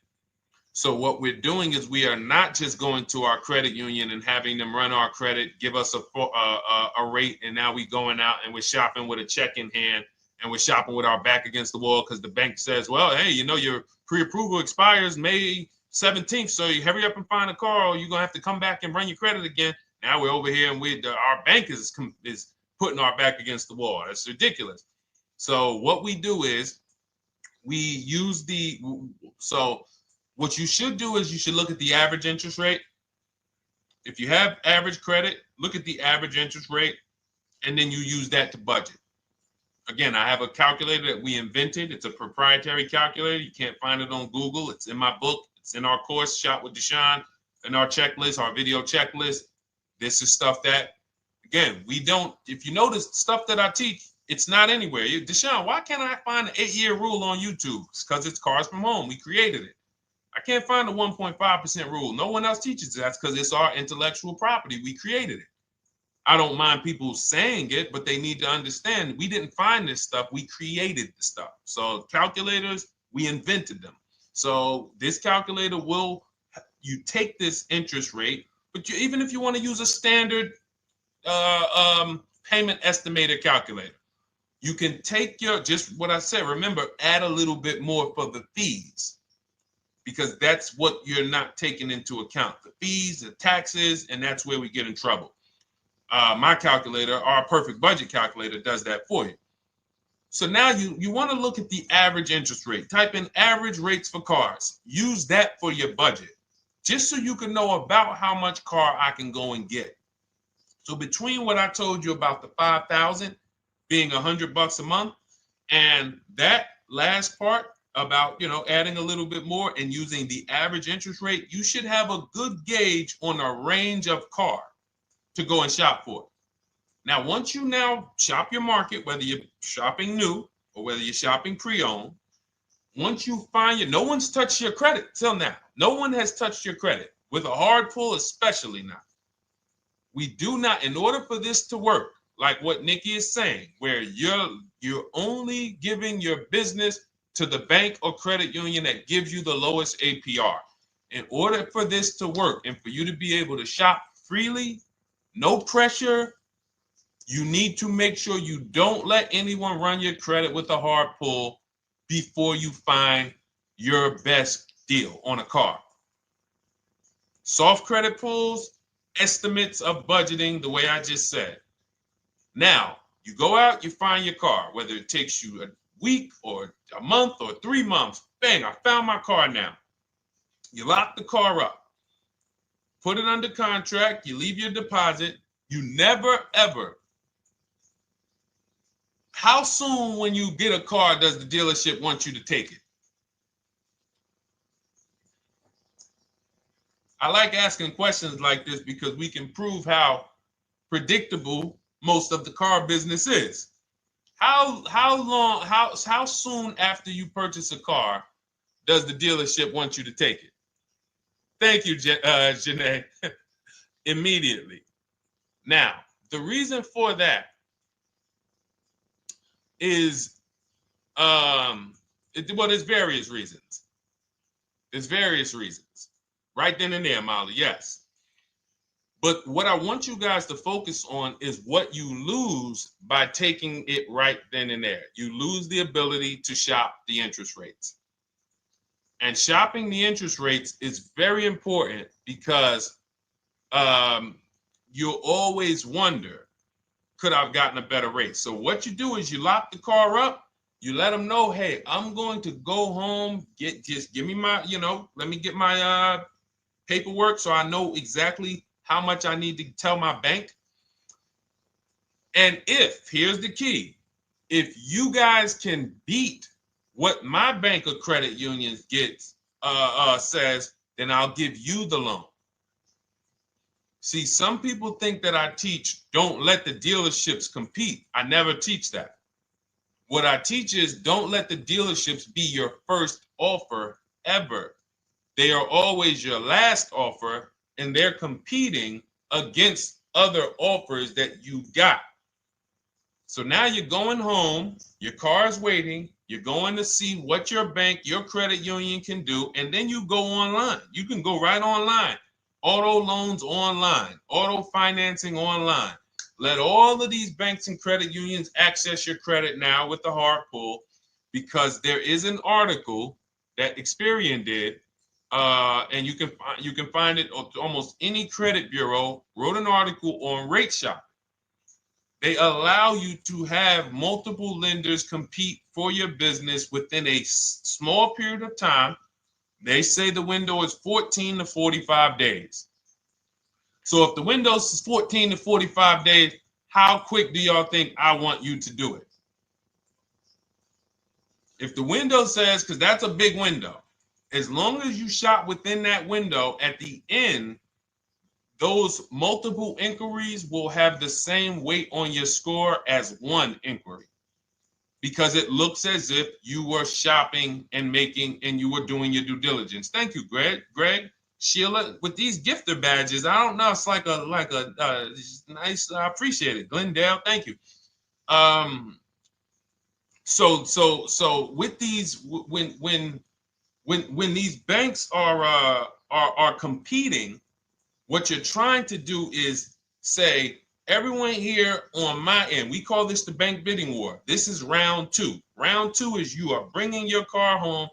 So what we're doing is we are not just going to our credit union and having them run our credit, give us a rate, and now we going out and we're shopping with a check in hand and we're shopping with our back against the wall because the bank says, well, hey, you know, your pre-approval expires May 17th, so you hurry up and find a car or you're going to have to come back and run your credit again. Now we're over here and our bank is putting our back against the wall. That's ridiculous. So what we do is we use what you should do is you should look at the average interest rate. If you have average credit, look at the average interest rate, and then you use that to budget. Again, I have a calculator that we invented. It's a proprietary calculator. You can't find it on Google. It's in my book. It's in our course, Shop with Deshone, in our checklist, our video checklist. This is stuff that, again, we don't, if you notice stuff that I teach, it's not anywhere. Deshone, why can't I find an 8-year rule on YouTube? It's because it's Cars from Home. We created it. I can't find the 1.5% rule. No one else teaches that because it's our intellectual property. We created it. I don't mind people saying it, but they need to understand we didn't find this stuff. We created the stuff. So calculators, we invented them. So this calculator you take this interest rate, but even if you want to use a standard payment estimator calculator, you can take just what I said. Remember, add a little bit more for the fees, because that's what you're not taking into account. The fees, the taxes, and that's where we get in trouble. My calculator, our perfect budget calculator, does that for you. So now you want to look at the average interest rate. Type in average rates for cars. Use that for your budget, just so you can know about how much car I can go and get. So between what I told you about the $5,000 being $100 a month, and that last part about, adding a little bit more and using the average interest rate, you should have a good gauge on a range of car to go and shop for. Now, once you now shop your market, whether you're shopping new or whether you're shopping pre-owned, once you find no one's touched your credit till now. No one has touched your credit with a hard pull, especially not. We do not, in order for this to work, like what Nikki is saying, where you're only giving your business to the bank or credit union that gives you the lowest APR. In order for this to work and for you to be able to shop freely, no pressure, you need to make sure you don't let anyone run your credit with a hard pull before you find your best deal on a car. Soft credit pulls, estimates of budgeting, the way I just said. Now, you go out, you find your car, whether it takes you a week or a month or 3 months. Bang, I found my car now. You lock the car up, put it under contract, you leave your deposit. You never, ever. How soon when you get a car does the dealership want you to take it? I like asking questions like this because we can prove how predictable most of the car business is. How soon after you purchase a car does the dealership want you to take it? Thank you, Janae. Immediately. Now, the reason for that is, there's various reasons. There's various reasons. Right then and there, Molly, yes. But what I want you guys to focus on is what you lose by taking it right then and there. You lose the ability to shop the interest rates. And shopping the interest rates is very important because you'll always wonder, could I have gotten a better rate? So what you do is you lock the car up, you let them know, hey, I'm going to go home, just give me my, let me get my paperwork so I know exactly how much I need to tell my bank. And here's the key, if you guys can beat what my bank or credit union gets says, then I'll give you the loan. See, some people think that I teach don't let the dealerships compete. I never teach that. What I teach is don't let the dealerships be your first offer ever. They are always your last offer, and they're competing against other offers that you got. So now you're going home, your car is waiting, you're going to see what your bank, your credit union can do, and then you go online. You can go right online. Auto loans online, auto financing online. Let all of these banks and credit unions access your credit now with the hard pull, because there is an article that Experian did, and you can find it on almost any credit bureau, wrote an article on rate shopping. They allow you to have multiple lenders compete for your business within a small period of time. They say the window is 14 to 45 days. So if the window is 14 to 45 days, how quick do y'all think I want you to do it? If the window says, because that's a big window, as long as you shop within that window, at the end, those multiple inquiries will have the same weight on your score as one inquiry, because it looks as if you were shopping and you were doing your due diligence. Thank you, Greg, Sheila, with these gifter badges. I don't know. It's like a nice. I appreciate it, Glendale. Thank you. So with these, when these banks are competing, what you're trying to do is say, everyone here on my end, we call this the bank bidding war. This is round two. Round two is you are bringing your car home.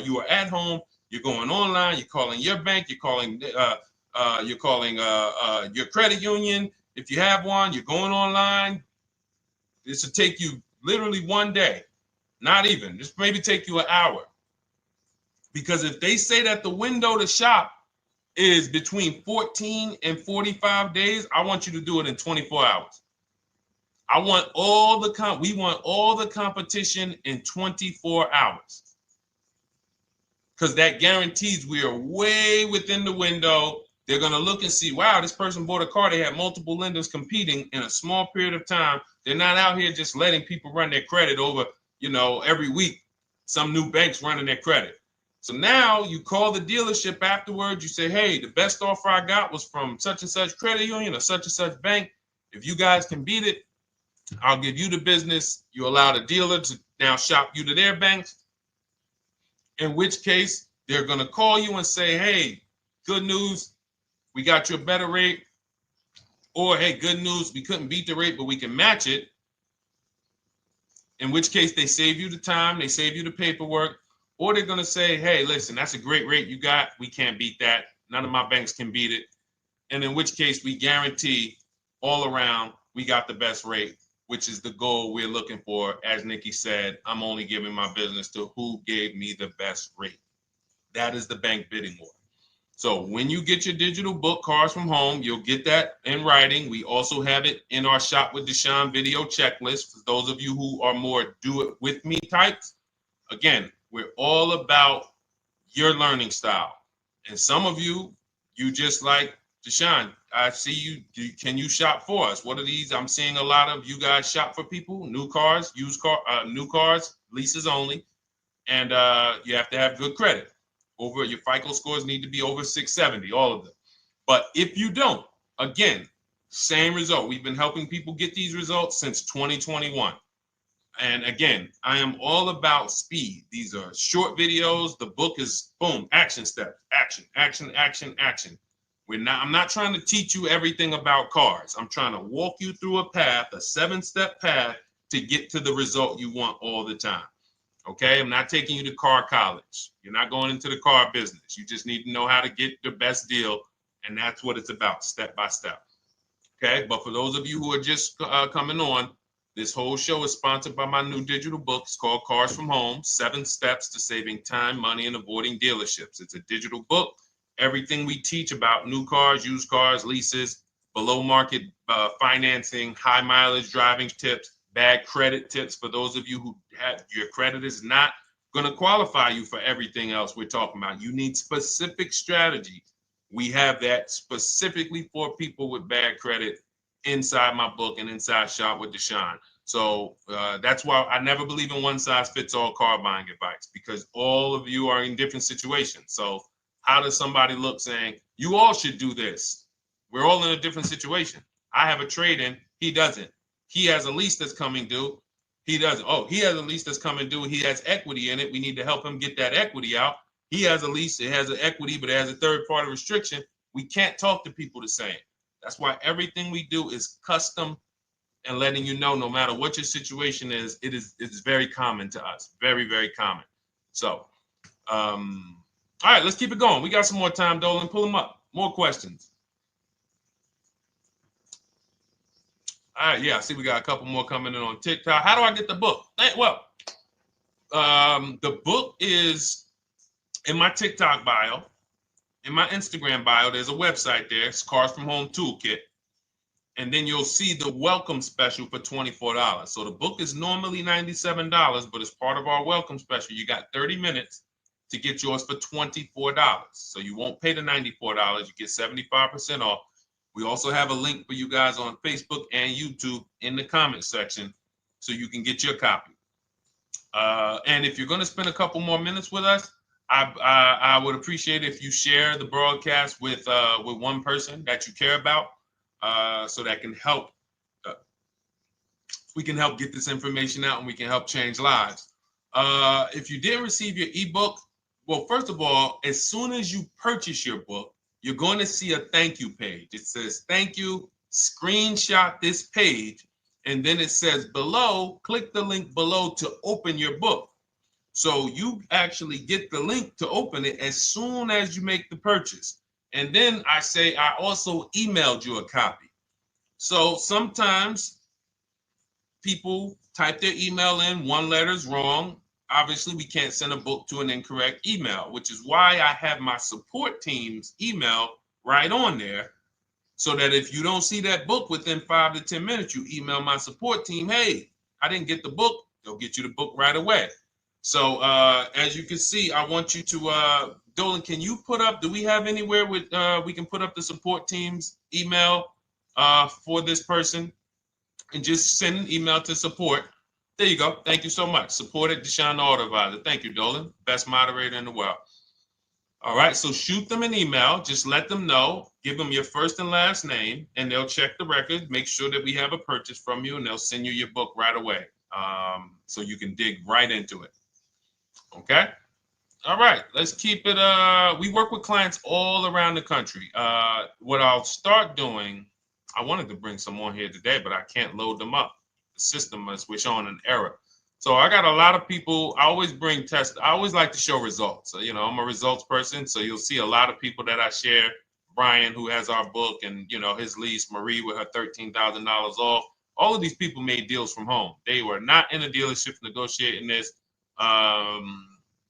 You are at home. You're going online. You're calling your bank. You're calling your credit union. If you have one, you're going online. This will take you literally one day, not even. This maybe take you an hour. Because if they say that the window to shop is between 14 and 45 days, I want you to do it in 24 hours. We want all the competition in 24 hours. Because that guarantees we are way within the window. They're going to look and see, wow, this person bought a car. They had multiple lenders competing in a small period of time. They're not out here just letting people run their credit over, every week. Some new banks running their credit. So now you call the dealership afterwards. You say, hey, the best offer I got was from such and such credit union or such and such bank. If you guys can beat it, I'll give you the business. You allow the dealer to now shop you to their banks. In which case, they're going to call you and say, hey, good news, we got you a better rate. Or, hey, good news, we couldn't beat the rate, but we can match it. In which case, they save you the time, they save you the paperwork. Or they're going to say, hey, listen, that's a great rate you got. We can't beat that. None of my banks can beat it. And in which case, we guarantee all around we got the best rate, which is the goal we're looking for. As Nikki said, I'm only giving my business to who gave me the best rate. That is the bank bidding war. So when you get your digital book, Cars from Home, you'll get that in writing. We also have it in our Shop with Deshone video checklist. For those of you who are more do-it-with-me types, again, we're all about your learning style. And some of you just like, Deshone, I see you. Can you shop for us? What are these? I'm seeing a lot of you guys shop for people, new cars, new cars, leases only. And you have to have good credit. Your FICO scores need to be over 670, all of them. But if you don't, again, same result. We've been helping people get these results since 2021. And again, I am all about speed. These are short videos. The book is boom, action steps, action, action, action, action. I'm not trying to teach you everything about cars. I'm trying to walk you through a path, a 7-step path to get to the result you want all the time. Okay, I'm not taking you to car college. You're not going into the car business. You just need to know how to get the best deal. And that's what it's about, step by step. Okay, but for those of you who are just coming on, this whole show is sponsored by my new digital book. It's called Cars from Home, 7 Steps to Saving Time, Money, and Avoiding Dealerships. It's a digital book. Everything we teach about new cars, used cars, leases, below market financing, high mileage driving tips, bad credit tips for those of you who have your credit is not going to qualify you for everything else we're talking about. You need specific strategy. We have that specifically for people with bad credit inside my book and inside Shop with Deshone. So that's why I never believe in one size fits all car buying advice, because all of you are in different situations. So how does somebody look saying, you all should do this? We're all in a different situation. I have a trade-in. He doesn't. He has a lease that's coming due. He doesn't. Oh, he has a lease that's coming due. He has equity in it. We need to help him get that equity out. He has a lease. It has an equity, but it has a third-party restriction. We can't talk to people the same. That's why everything we do is custom and letting you know, no matter what your situation is, it's very common to us. Very, very common. So, all right, let's keep it going. We got some more time, Dolan. Pull them up. More questions. All right, yeah, I see we got a couple more coming in on TikTok. How do I get the book? Well, the book is in my TikTok bio. In my Instagram bio, there's a website there. It's Cars from Home Toolkit. And then you'll see the welcome special for $24. So the book is normally $97, but as part of our welcome special, you got 30 minutes to get yours for $24. So you won't pay the $94. You get 75% off. We also have a link for you guys on Facebook and YouTube in the comment section so you can get your copy. And if you're going to spend a couple more minutes with us, I would appreciate if you share the broadcast with one person that you care about, so that can help. We can help get this information out, and we can help change lives. If you didn't receive your ebook, well, first of all, as soon as you purchase your book, you're going to see a thank you page. It says thank you. Screenshot this page, and then it says below, click the link below to open your book. So you actually get the link to open it as soon as you make the purchase. And then I say I also emailed you a copy. So sometimes people type their email in, one letter's wrong. Obviously, we can't send a book to an incorrect email, which is why I have my support team's email right on there, so that if you don't see that book within 5 to 10 minutes, you email my support team, hey, I didn't get the book. They'll get you the book right away. So as you can see, I want you to, Dolan, can you put up, do we have anywhere with, we can put up the support team's email for this person, and just send an email to support. There you go. Thank you so much. Support at Deshone the Auto Advisor. Thank you, Dolan. Best moderator in the world. All right, so shoot them an email. Just let them know. Give them your first and last name, and they'll check the record, make sure that we have a purchase from you, and they'll send you your book right away, so you can dig right into it. Okay? All right, let's keep it. We work with clients all around the country. What I'll start doing, I wanted to bring some on here today, but I can't load them up. The system is showing an error. So I got a lot of people. I always bring tests. I always like to show results. So, you know, I'm a results person. So you'll see a lot of people that I share. Brian, who has our book, and, you know, his lease, Marie with her $13,000 off. All of these people made deals from home. They were not in a dealership negotiating this.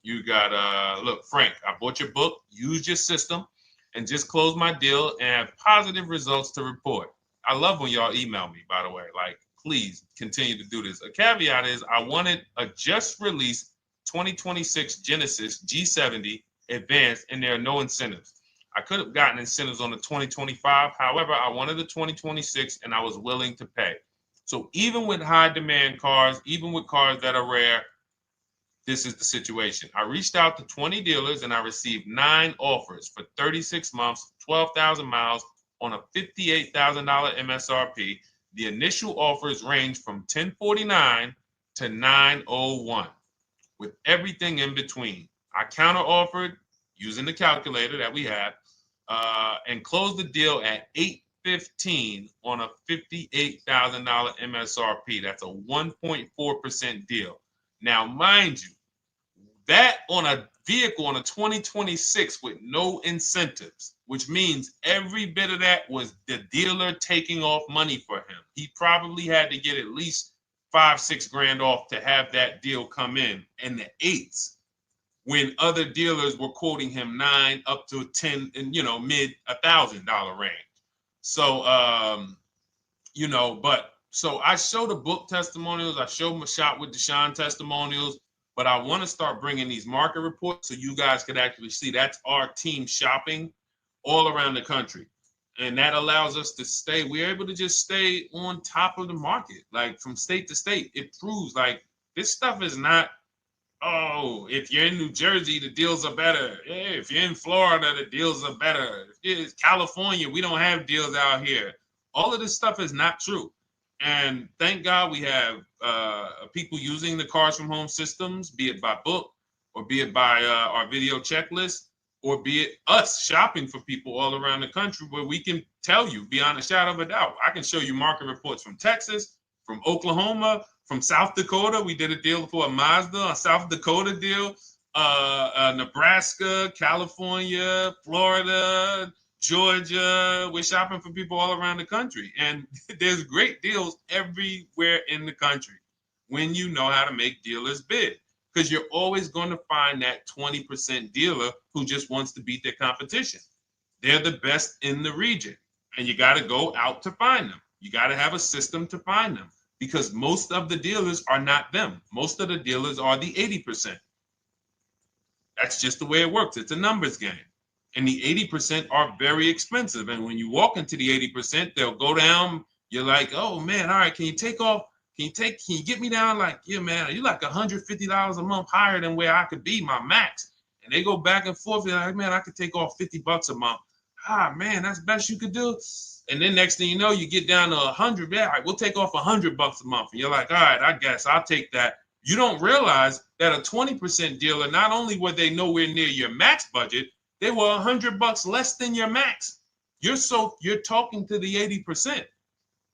You got, look, Frank, I bought your book, used your system, and just closed my deal and have positive results to report. I love when y'all email me, by the way. Like, please continue to do this. A caveat is I wanted a just released 2026 Genesis G70 Advanced, and there are no incentives. I could have gotten incentives on the 2025. However, I wanted the 2026, and I was willing to pay. So even with high demand cars, even with cars that are rare, this is the situation. I reached out to 20 dealers, and I received 9 offers for 36 months, 12,000 miles on a $58,000 MSRP. The initial offers range from $1049 to $901, with everything in between. I counter offered using the calculator that we have, and closed the deal at $815 on a $58,000 MSRP. That's a 1.4% deal. Now, mind you, that on a vehicle on a 2026 with no incentives, which means every bit of that was the dealer taking off money for him. He probably had to get at least $5-6 grand off to have that deal come in the 8s, when other dealers were quoting him 9 up to 10 and, you know, mid $1,000 range. So, you know, but so I show the book testimonials. I show my Shop with Deshone testimonials. But I want to start bringing these market reports so you guys could actually see that's our team shopping all around the country. And that allows us to stay, we're able to just stay on top of the market, like from state to state. It proves like this stuff is not, oh, if you're in New Jersey, the deals are better. Yeah, if you're in Florida, the deals are better. If it's California, we don't have deals out here. All of this stuff is not true. And thank God we have people using the Cars from Home systems, be it by book or be it by our video checklist, or be it us shopping for people all around the country where we can tell you beyond a shadow of a doubt. I can show you market reports from Texas, from Oklahoma, from South Dakota. We did a deal for a Mazda, a South Dakota deal, Nebraska, California, Florida, Georgia. We're shopping for people all around the country. And there's great deals everywhere in the country when you know how to make dealers bid. Because you're always going to find that 20% dealer who just wants to beat their competition. They're the best in the region. And you got to go out to find them. You got to have a system to find them. Because most of the dealers are not them. Most of the dealers are the 80%. That's just the way it works. It's a numbers game. And the 80% are very expensive. And when you walk into the 80%, they'll go down. You're like, oh, man, all right, can you take off? Can you get me down like, yeah, man, you're like $150 a month higher than where I could be, my max. And they go back and forth. They're like, man, I could take off $50 a month. Ah, man, that's the best you could do. And then next thing you know, you get down to 100. Yeah, all right, we'll take off $100 a month. And you're like, all right, I guess I'll take that. You don't realize that a 20% dealer, not only were they nowhere near your max budget, they were $100 less than your max. You're talking to the 80%.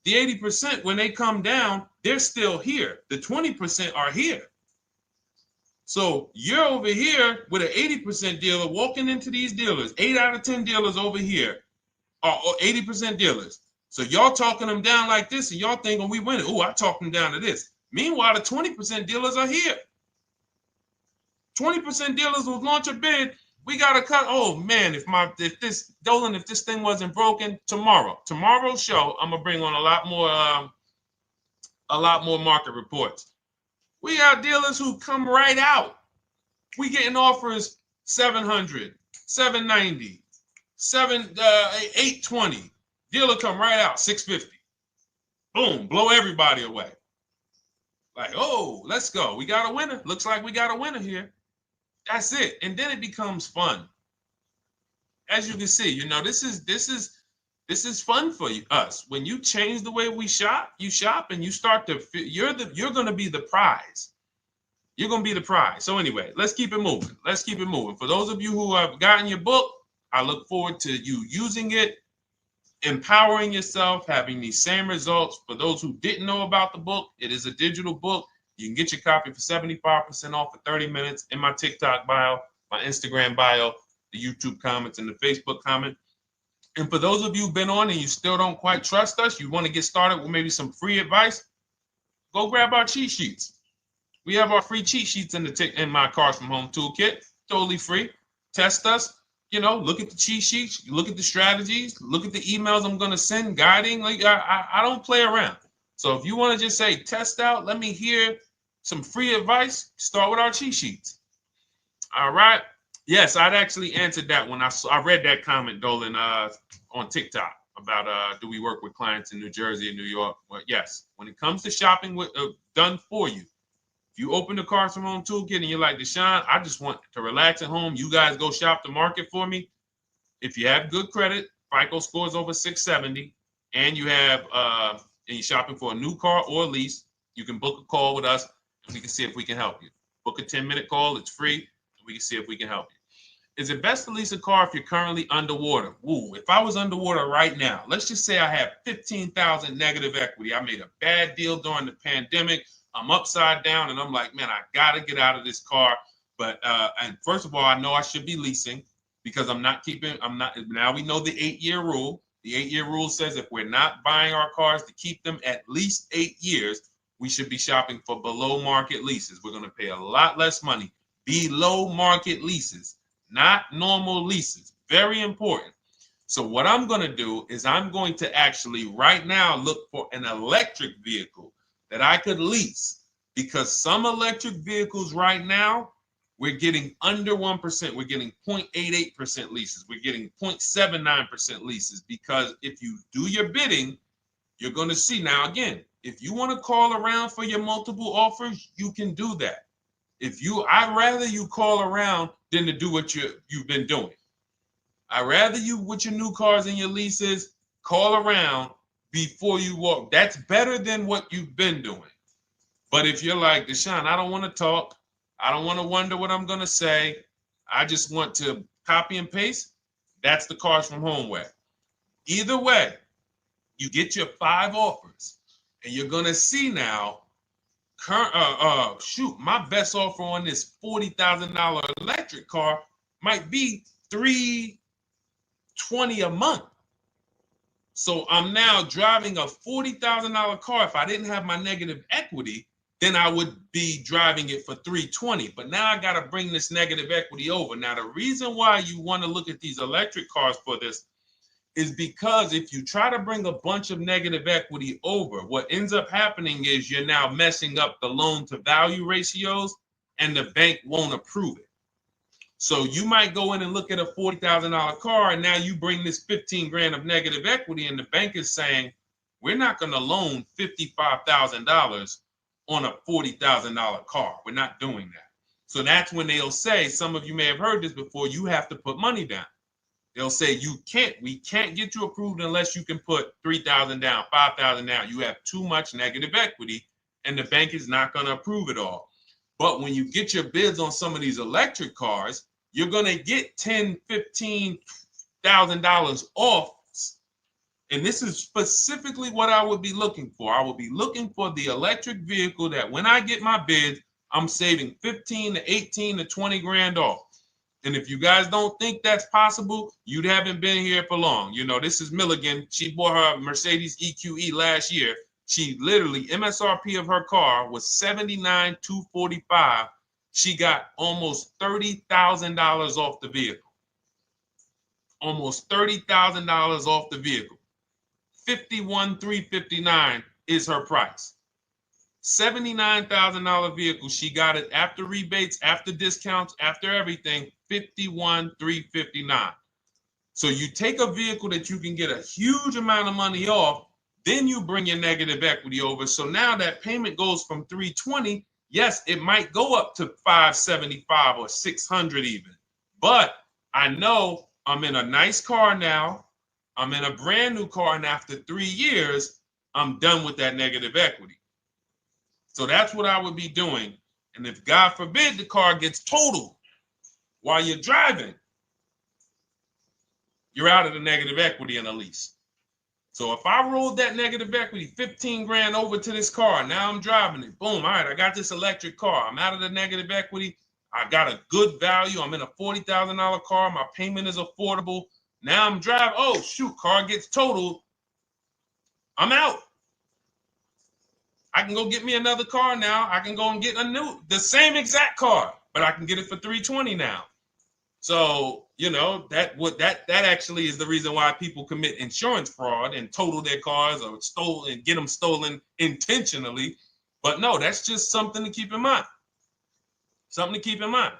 The 80%, when they come down, they're still here. The 20% are here. So you're over here with an 80% dealer walking into these dealers. 8 out of 10 dealers over here are 80% dealers. So y'all talking them down like this, and y'all thinking we winning. Oh, I talked them down to this. Meanwhile, the 20% dealers are here. 20% dealers will launch a bid. We gotta cut. Oh man, if this thing wasn't broken, tomorrow's show, I'm gonna bring on a lot more market reports. We got dealers who come right out. We getting offers 700, 790, 820. Dealer come right out 650. Boom, blow everybody away. Like, oh, let's go. We got a winner. Looks like we got a winner here. That's it. And then it becomes fun. As you can see, this is fun for us. When you change the way we shop, you shop and you start to you're going to be the prize. You're going to be the prize. So anyway, let's keep it moving. For those of you who have gotten your book, I look forward to you using it, empowering yourself, having these same results. For those who didn't know about the book, it is a digital book. You can get your copy for 75% off for 30 minutes in my TikTok bio, my Instagram bio, the YouTube comments, and the Facebook comment. And for those of you who've been on and you still don't quite trust us, you want to get started with maybe some free advice, go grab our cheat sheets. We have our free cheat sheets in my Cars from Home toolkit, totally free. Test us, look at the cheat sheets, look at the strategies, look at the emails I'm going to send, guiding. Like I don't play around. So if you want to just say, test out, let me hear some free advice, start with our cheat sheets. All right. Yes, I'd actually answered that when I read that comment, Dolan, on TikTok about do we work with clients in New Jersey and New York? Well, yes. When it comes to shopping done for you, if you open the Cars from Home toolkit and you're like, Deshone, I just want to relax at home. You guys go shop the market for me. If you have good credit, FICO scores over 670, and you have and you're shopping for a new car or a lease, you can book a call with us. We can see if we can help you. Book a 10-minute call. It's free. And we can see if we can help you. Is it best to lease a car if you're currently underwater? Ooh, if I was underwater right now, let's just say I have 15,000 negative equity. I made a bad deal during the pandemic. I'm upside down and I'm like, man, I got to get out of this car. But and first of all, I know I should be leasing because now we know the 8-year rule. The 8-year rule says if we're not buying our cars to keep them at least 8 years, we should be shopping for below market leases. We're going to pay a lot less money. Below market leases, not normal leases. Very important. So what I'm going to do is I'm going to actually right now look for an electric vehicle that I could lease because some electric vehicles right now, we're getting under 1%. We're getting 0.88% leases. We're getting 0.79% leases, because if you do your bidding, you're going to see. Now, again, if you want to call around for your multiple offers, you can do that. I'd rather you call around than to do what you've been doing. I'd rather you, with your new cars and your leases, call around before you walk. That's better than what you've been doing. But if you're like, Deshone, I don't want to talk. I don't want to wonder what I'm going to say. I just want to copy and paste. That's the Cars from Home way. Either way, you get your 5 offers, and you're going to see now, my best offer on this $40,000 electric car might be $320 a month. So I'm now driving a $40,000 car. If I didn't have my negative equity, then I would be driving it for $320. But now I got to bring this negative equity over. Now, the reason why you want to look at these electric cars for this is because if you try to bring a bunch of negative equity over, what ends up happening is you're now messing up the loan to value ratios, and the bank won't approve it. So you might go in and look at a $40,000 car, and now you bring this 15 grand of negative equity, and the bank is saying, we're not going to loan $55,000 on a $40,000 car. We're not doing that. So that's when they'll say, some of you may have heard this before, you have to put money down. They'll say, we can't get you approved unless you can put $3,000 down, $5,000 down. You have too much negative equity, and the bank is not going to approve it all. But when you get your bids on some of these electric cars, you're going to get $10,000, $15,000 off. And this is specifically what I would be looking for. I would be looking for the electric vehicle that when I get my bids, I'm saving 15 to 18 to 20 grand off. And if you guys don't think that's possible, you haven't been here for long. You know, this is Milligan. She bought her Mercedes EQE last year. She literally, MSRP of her car was $79,245. She got almost $30,000 off the vehicle. Almost $30,000 off the vehicle. $51,359 is her price. $79,000 vehicle. She got it after rebates, after discounts, after everything. $51,359. So you take a vehicle that you can get a huge amount of money off, then you bring your negative equity over. So now that payment goes from $320. Yes, it might go up to $575 or $600 even. But I know I'm in a nice car now. I'm in a brand new car, and after 3 years, I'm done with that negative equity. So that's what I would be doing. And if God forbid the car gets totaled while you're driving, you're out of the negative equity in a lease. So if I rolled that negative equity, 15 grand over to this car, now I'm driving it. Boom. All right, I got this electric car. I'm out of the negative equity. I got a good value. I'm in a $40,000 car. My payment is affordable. Now I'm driving. Oh, shoot, car gets totaled. I'm out. I can go get me another car now. I can go and get the same exact car, but I can get it for $320 now. So, you know, that actually is the reason why people commit insurance fraud and total their cars or get them stolen intentionally. But no, that's just something to keep in mind. Something to keep in mind.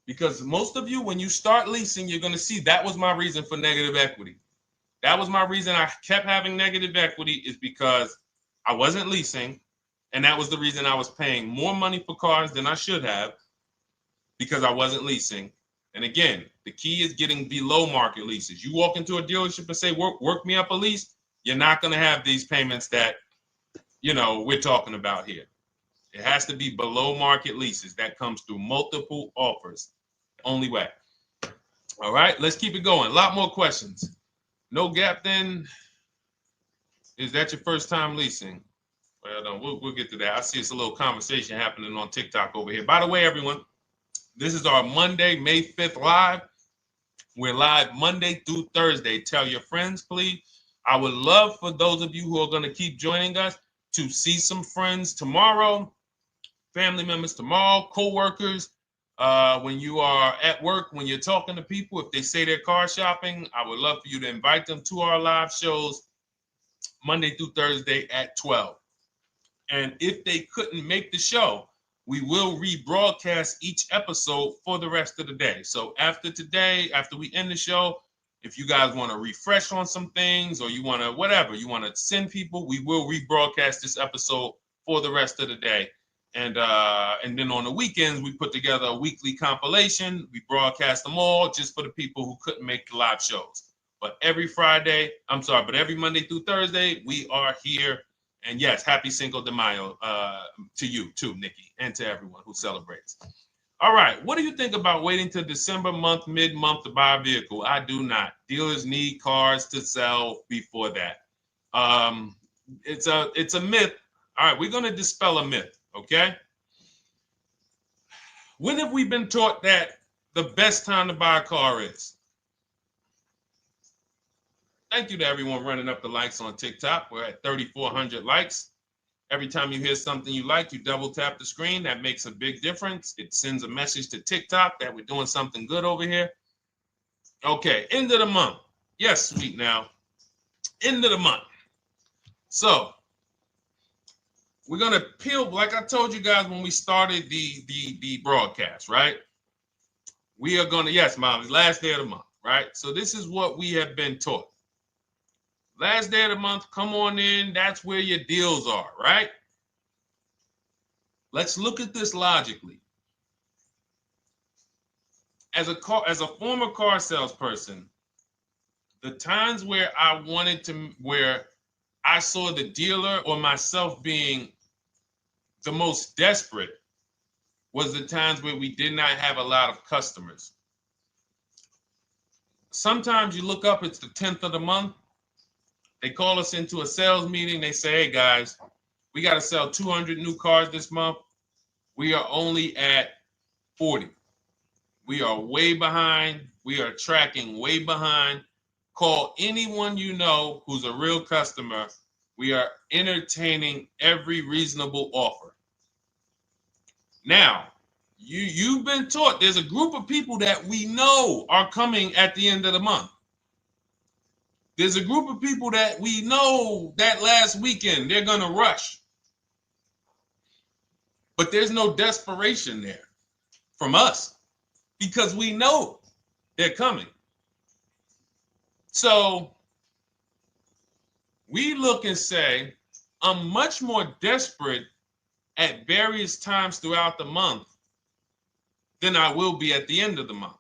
Because most of you, when you start leasing, you're going to see that was my reason for negative equity. That was my reason I kept having negative equity, is because I wasn't leasing. And that was the reason I was paying more money for cars than I should have, because I wasn't leasing. And again, the key is getting below market leases. You walk into a dealership and say, work me up a lease, you're not going to have these payments that, you know, we're talking about here. It has to be below market leases. That comes through multiple offers. Only way. All right, let's keep it going. A lot more questions. No gap then. Is that your first time leasing? Well, no, we'll get to that. I see it's a little conversation happening on TikTok over here. By the way, everyone, this is our Monday, May 5th live. We're live Monday through Thursday. Tell your friends, please. I would love for those of you who are going to keep joining us to see some friends tomorrow, family members tomorrow, co-workers. When you are at work, when you're talking to people, if they say they're car shopping, I would love for you to invite them to our live shows Monday through Thursday at 12. And if they couldn't make the show, we will rebroadcast each episode for the rest of the day. So after today, after we end the show, if you guys want to refresh on some things or you want to whatever, you want to send people, we will rebroadcast this episode for the rest of the day. And then on the weekends, we put together a weekly compilation. We broadcast them all just for the people who couldn't make the live shows. But every Monday through Thursday, we are here. And yes, happy Cinco de Mayo to you too, Nikki, and to everyone who celebrates. All right, what do you think about waiting till December month, mid-month to buy a vehicle? I do not. Dealers need cars to sell before that. It's a myth. All right, we're going to dispel a myth, okay? When have we been taught that the best time to buy a car is? Thank you to everyone running up the likes on TikTok. We're at 3,400 likes. Every time you hear something you like, you double tap the screen. That makes a big difference. It sends a message to TikTok that we're doing something good over here. Okay, end of the month. Yes, sweet now. End of the month. So we're gonna peel, like I told you guys when we started the broadcast, right? We are gonna, yes, Molly, last day of the month, right? So this is what we have been taught. Last day of the month, come on in. That's where your deals are, right? Let's look at this logically. As a former car salesperson, the times where where I saw the dealer or myself being the most desperate was the times where we did not have a lot of customers. Sometimes you look up, it's the 10th of the month. They call us into a sales meeting. They say, hey, guys, we got to sell 200 new cars this month. We are only at 40. We are way behind. We are tracking way behind. Call anyone you know who's a real customer. We are entertaining every reasonable offer. Now, you've been taught there's a group of people that we know are coming at the end of the month. There's a group of people that we know that last weekend they're going to rush. But there's no desperation there from us because we know they're coming. So we look and say, I'm much more desperate at various times throughout the month than I will be at the end of the month.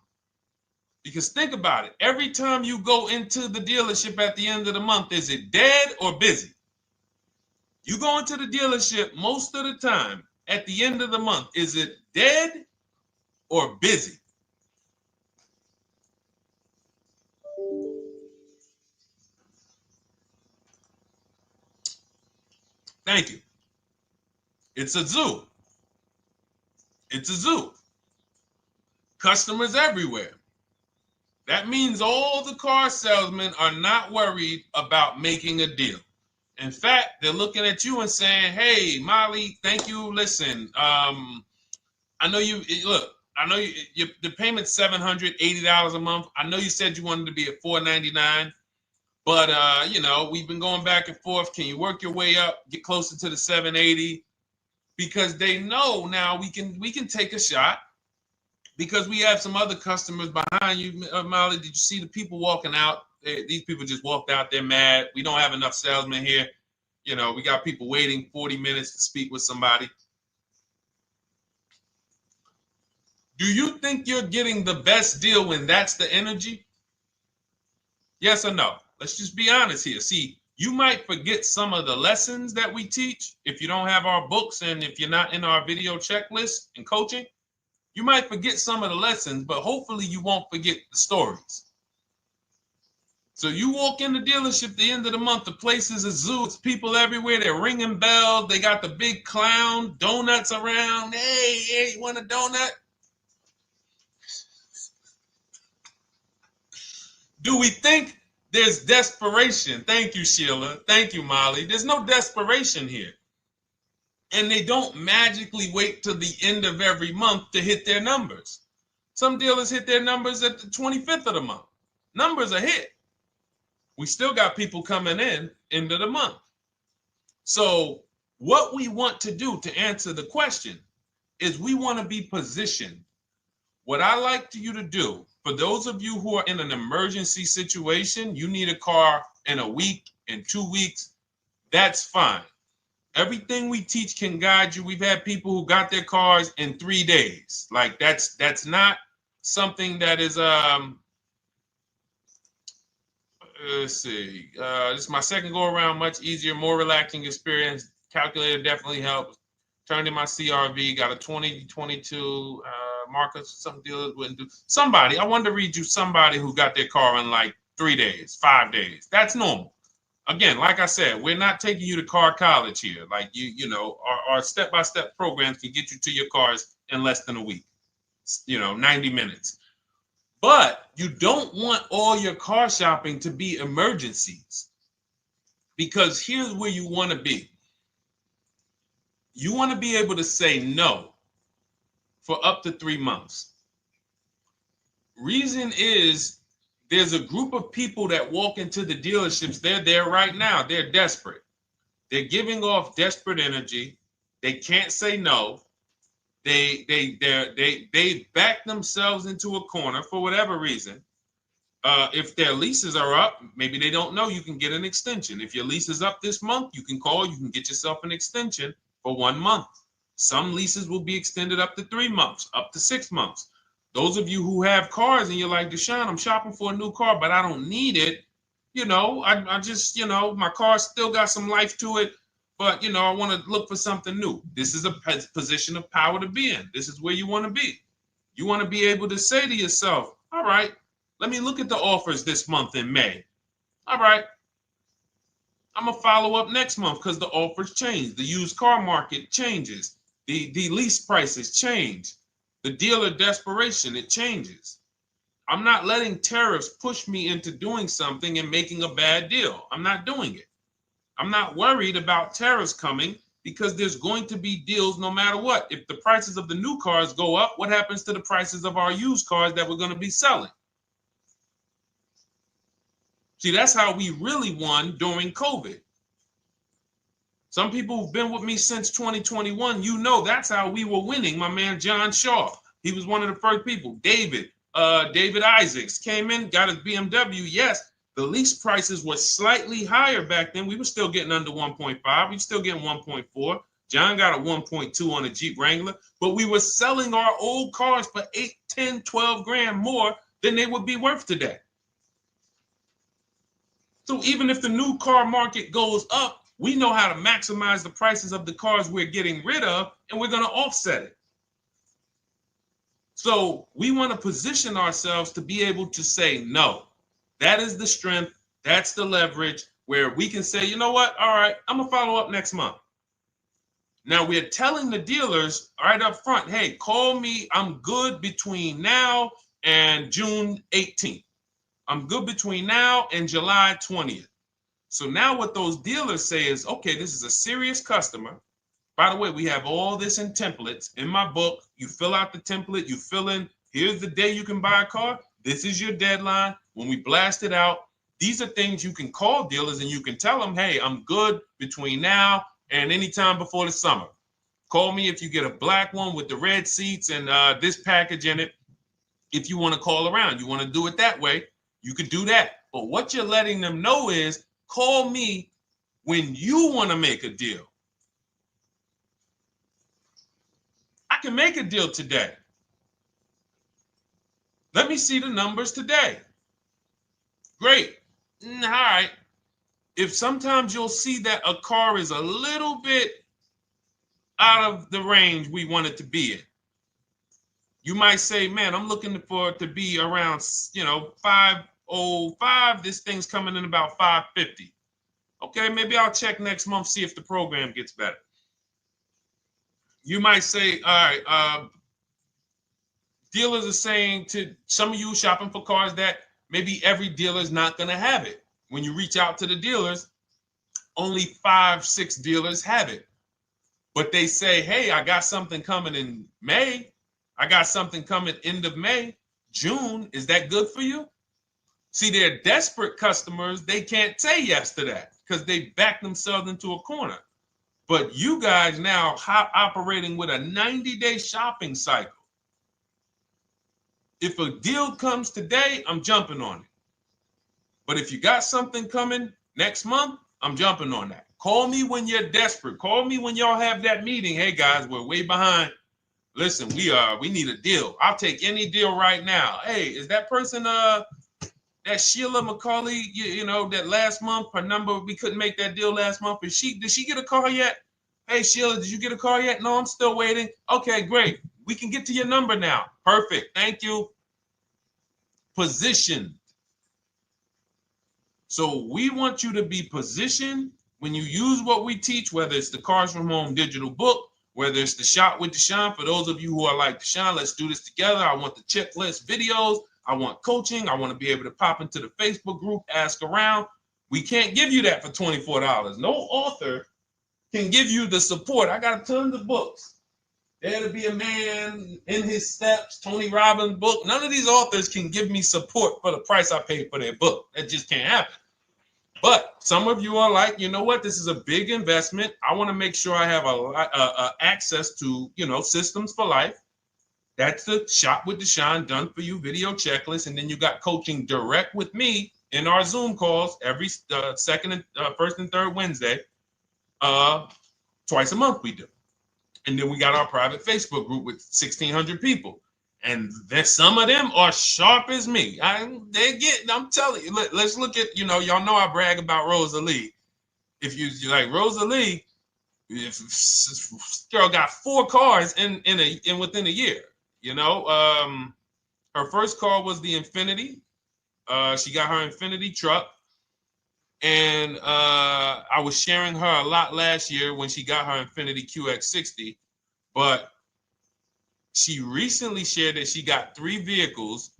Because think about it. Every time you go into the dealership at the end of the month, is it dead or busy? You go into the dealership most of the time at the end of the month, is it dead or busy? Thank you. It's a zoo. It's a zoo. Customers everywhere. That means all the car salesmen are not worried about making a deal. In fact, they're looking at you and saying, hey, Molly, thank you. Listen, I know the payment's $780 a month. I know you said you wanted to be at $499, but we've been going back and forth. Can you work your way up, get closer to the $780? Because they know now we can take a shot. Because we have some other customers behind you, Molly. Did you see the people walking out? These people just walked out. They're mad. We don't have enough salesmen here. We got people waiting 40 minutes to speak with somebody. Do you think you're getting the best deal when that's the energy? Yes or no? Let's just be honest here. See, you might forget some of the lessons that we teach if you don't have our books and if you're not in our video checklist and coaching. You might forget some of the lessons, but hopefully you won't forget the stories. So you walk in the dealership at the end of the month, the place is a zoo. It's people everywhere. They're ringing bells. They got the big clown, donuts around. Hey, you want a donut? Do we think there's desperation? Thank you, Sheila. Thank you, Molly. There's no desperation here. And they don't magically wait till the end of every month to hit their numbers. Some dealers hit their numbers at the 25th of the month. Numbers are hit. We still got people coming in end of the month. So What we want to do to answer the question is we want to be positioned. What I like you to do, for those of you who are in an emergency situation, you need a car in a week, in 2 weeks, that's fine. Everything we teach can guide you. We've had people who got their cars in 3 days. Like that's not something that is let's see. This is my second go around, much easier, more relaxing experience. Calculator definitely helps. Turned in my CRV, got a 2022 Marcus, some dealers wouldn't do. Somebody, I wanted to read you somebody who got their car in like 3 days, 5 days. That's normal. Again, like I said, we're not taking you to car college here. Like you know, our step-by-step programs can get you to your cars in less than a week, 90 minutes. But you don't want all your car shopping to be emergencies, because here's where you want to be. You want to be able to say no for up to 3 months. Reason is, there's a group of people that walk into the dealerships. They're there right now. They're desperate. They're giving off desperate energy. They can't say no. They back themselves into a corner for whatever reason. If their leases are up, maybe they don't know you can get an extension. If your lease is up this month, you can call. You can get yourself an extension for 1 month. Some leases will be extended up to 3 months, up to 6 months. Those of you who have cars and you're like, Deshone, I'm shopping for a new car, but I don't need it. I just, my car still got some life to it, but, I want to look for something new. This is a position of power to be in. This is where you want to be. You want to be able to say to yourself, all right, let me look at the offers this month in May. All right, I'm going to follow up next month because the offers change. The used car market changes. The lease prices change. The dealer desperation, it changes. I'm not letting tariffs push me into doing something and making a bad deal. I'm not doing it. I'm not worried about tariffs coming, because there's going to be deals no matter what. If the prices of the new cars go up, what happens to the prices of our used cars that we're going to be selling? See, that's how we really won during COVID. Some people who've been with me since 2021, that's how we were winning. My man John Shaw, he was one of the first people. David Isaacs came in, got his BMW. Yes, the lease prices were slightly higher back then. We were still getting under 1.5. We were still getting 1.4. John got a 1.2 on a Jeep Wrangler, but we were selling our old cars for 8, 10, 12 grand more than they would be worth today. So even if the new car market goes up, we know how to maximize the prices of the cars we're getting rid of, and we're going to offset it. So we want to position ourselves to be able to say no. That is the strength. That's the leverage where we can say, you know what? All right, I'm going to follow up next month. Now we're telling the dealers right up front, hey, call me. I'm good between now and June 18th. I'm good between now and July 20th. So now what those dealers say is, okay, this is a serious customer. By the way, we have all this in templates. In my book, you fill out the template, you fill in, here's the day you can buy a car. This is your deadline. When we blast it out, these are things you can call dealers and you can tell them, hey, I'm good between now and anytime before the summer. Call me if you get a black one with the red seats and this package in it. If you want to call around, you want to do it that way, you could do that. But what you're letting them know is, call me when you want to make a deal. I can make a deal today. Let me see the numbers today. Great. All right. If sometimes you'll see that a car is a little bit out of the range we want it to be in, you might say, man, I'm looking for it to be around, 505. This thing's coming in about 550. Okay, maybe I'll check next month, see if the program gets better. You might say, all right, dealers are saying to some of you shopping for cars that maybe every dealer is not going to have it. When you reach out to the dealers, only 5, 6 dealers have it. But they say, hey, I got something coming in May. I got something coming end of May, June. Is that good for you? See, they're desperate customers. They can't say yes to that because they back themselves into a corner. But you guys now operating with a 90-day shopping cycle. If a deal comes today, I'm jumping on it. But if you got something coming next month, I'm jumping on that. Call me when you're desperate. Call me when y'all have that meeting. Hey guys, we're way behind. Listen, we need a deal. I'll take any deal right now. Hey, is that person that Sheila McCauley, you know, that last month, her number, we couldn't make that deal last month. Did she get a call yet? Hey Sheila, did you get a call yet? No, I'm still waiting. Okay, great. We can get to your number now. Perfect. Thank you. Positioned. So we want you to be positioned when you use what we teach, whether it's the Cars from Home digital book, whether it's the Shop with Deshone. For those of you who are like, Deshone, let's do this together. I want the checklist videos. I want coaching. I want to be able to pop into the Facebook group, ask around. We can't give you that for $24. No author can give you the support. I got tons of books. There to Be a Man, In His Steps, Tony Robbins' book. None of these authors can give me support for the price I paid for their book. That just can't happen. But some of you are like, you know what? This is a big investment. I want to make sure I have a access to, you know, systems for life. That's the Shop with Deshone done for you video checklist. And then you got coaching direct with me in our Zoom calls every first and third Wednesday. Twice a month we do. And then we got our private Facebook group with 1,600 people. And then some of them are sharp as me. I'm telling you, let's look at, you know, y'all know I brag about Rosalie. If you like Rosalie, if girl got 4 cars in within a year, you know. Her first car was the Infinity. She got her Infinity truck. And I was sharing her a lot last year when she got her Infinity QX60, but she recently shared that she got 3 vehicles.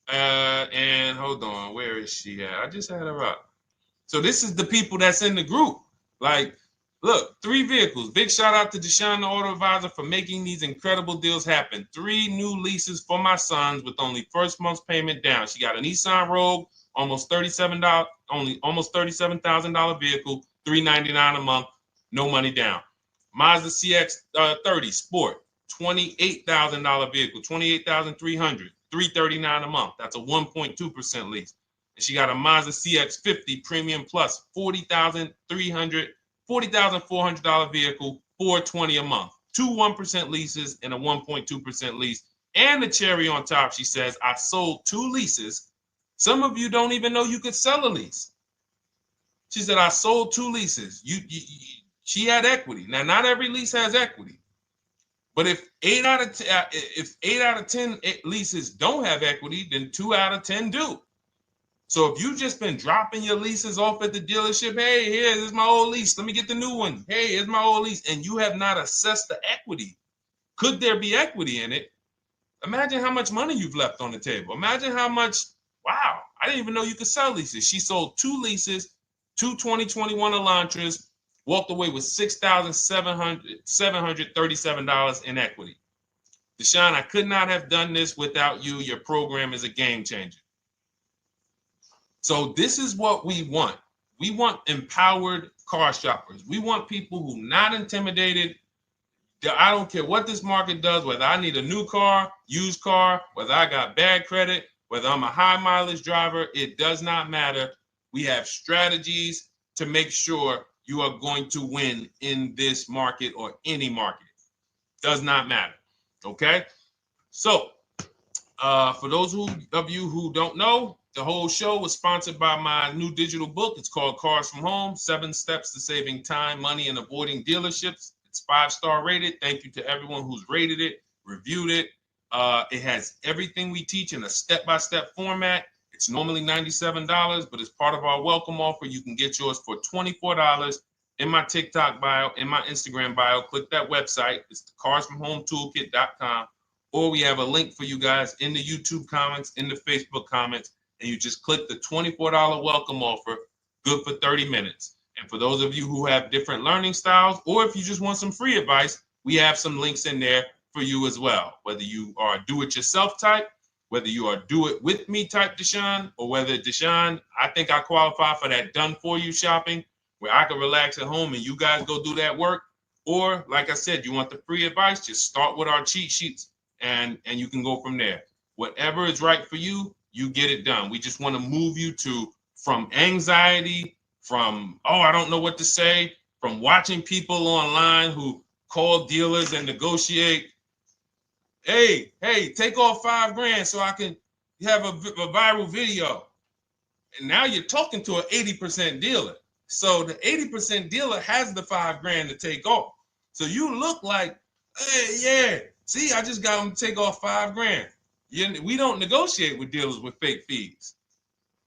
And hold on, where is she at? I just had her up. So this is the people that's in the group. Like, look, 3 vehicles. Big shout out to Deshone the Auto Advisor for making these incredible deals happen. 3 new leases for my sons with only first month's payment down. She got a Nissan Rogue, almost $37,000 vehicle, $399 a month, no money down. Mazda CX-30 Sport, $28,000 vehicle, $28,300, $339 a month. That's a 1.2% lease. And she got a Mazda CX-50 Premium Plus, $40,400 vehicle, $420 a month. 2 1% leases and a 1.2% lease. And the cherry on top, she says, I sold 2 leases. Some of you don't even know you could sell a lease. She said, I sold 2 leases. She had equity. Now, not every lease has equity. But if 8 out of 10 leases don't have equity, then 2 out of 10 do. So if you've just been dropping your leases off at the dealership, hey, here's my old lease. Let me get the new one. Hey, here's my old lease. And you have not assessed the equity. Could there be equity in it? Imagine how much money you've left on the table. Imagine how much, wow, I didn't even know you could sell leases. She sold 2 leases, 2 2021 Elantras, walked away with $6,737 in equity. Deshone, I could not have done this without you. Your program is a game changer. So this is what we want. We want empowered car shoppers. We want people who are not intimidated. I don't care what this market does, whether I need a new car, used car, whether I got bad credit, whether I'm a high mileage driver, it does not matter. We have strategies to make sure you are going to win in this market or any market. Does not matter. Okay? So, for those of you who don't know, the whole show was sponsored by my new digital book. It's called Cars from Home, 7 Steps to Saving Time, Money, and Avoiding Dealerships. It's 5-star rated. Thank you to everyone who's rated it, reviewed it. It has everything we teach in a step-by-step format. It's normally $97, but as part of our welcome offer, you can get yours for $24 in my TikTok bio, in my Instagram bio. Click that website. It's the carsfromhometoolkit.com. Or we have a link for you guys in the YouTube comments, in the Facebook comments, and you just click the $24 welcome offer, good for 30 minutes. And for those of you who have different learning styles, or if you just want some free advice, we have some links in there for you as well. Whether you are a do-it-yourself type, whether you are do-it-with-me type Deshone, or whether Deshone, I think I qualify for that done-for-you shopping, where I can relax at home and you guys go do that work. Or like I said, you want the free advice, just start with our cheat sheets and you can go from there. Whatever is right for you, you get it done. We just want to move you from anxiety, from, oh, I don't know what to say, from watching people online who call dealers and negotiate. Hey, take off $5,000 so I can have a viral video. And now you're talking to an 80% dealer. So the 80% dealer has the $5,000 to take off. So you look like, hey, yeah, see, I just got them to take off $5,000. We don't negotiate with dealers with fake fees.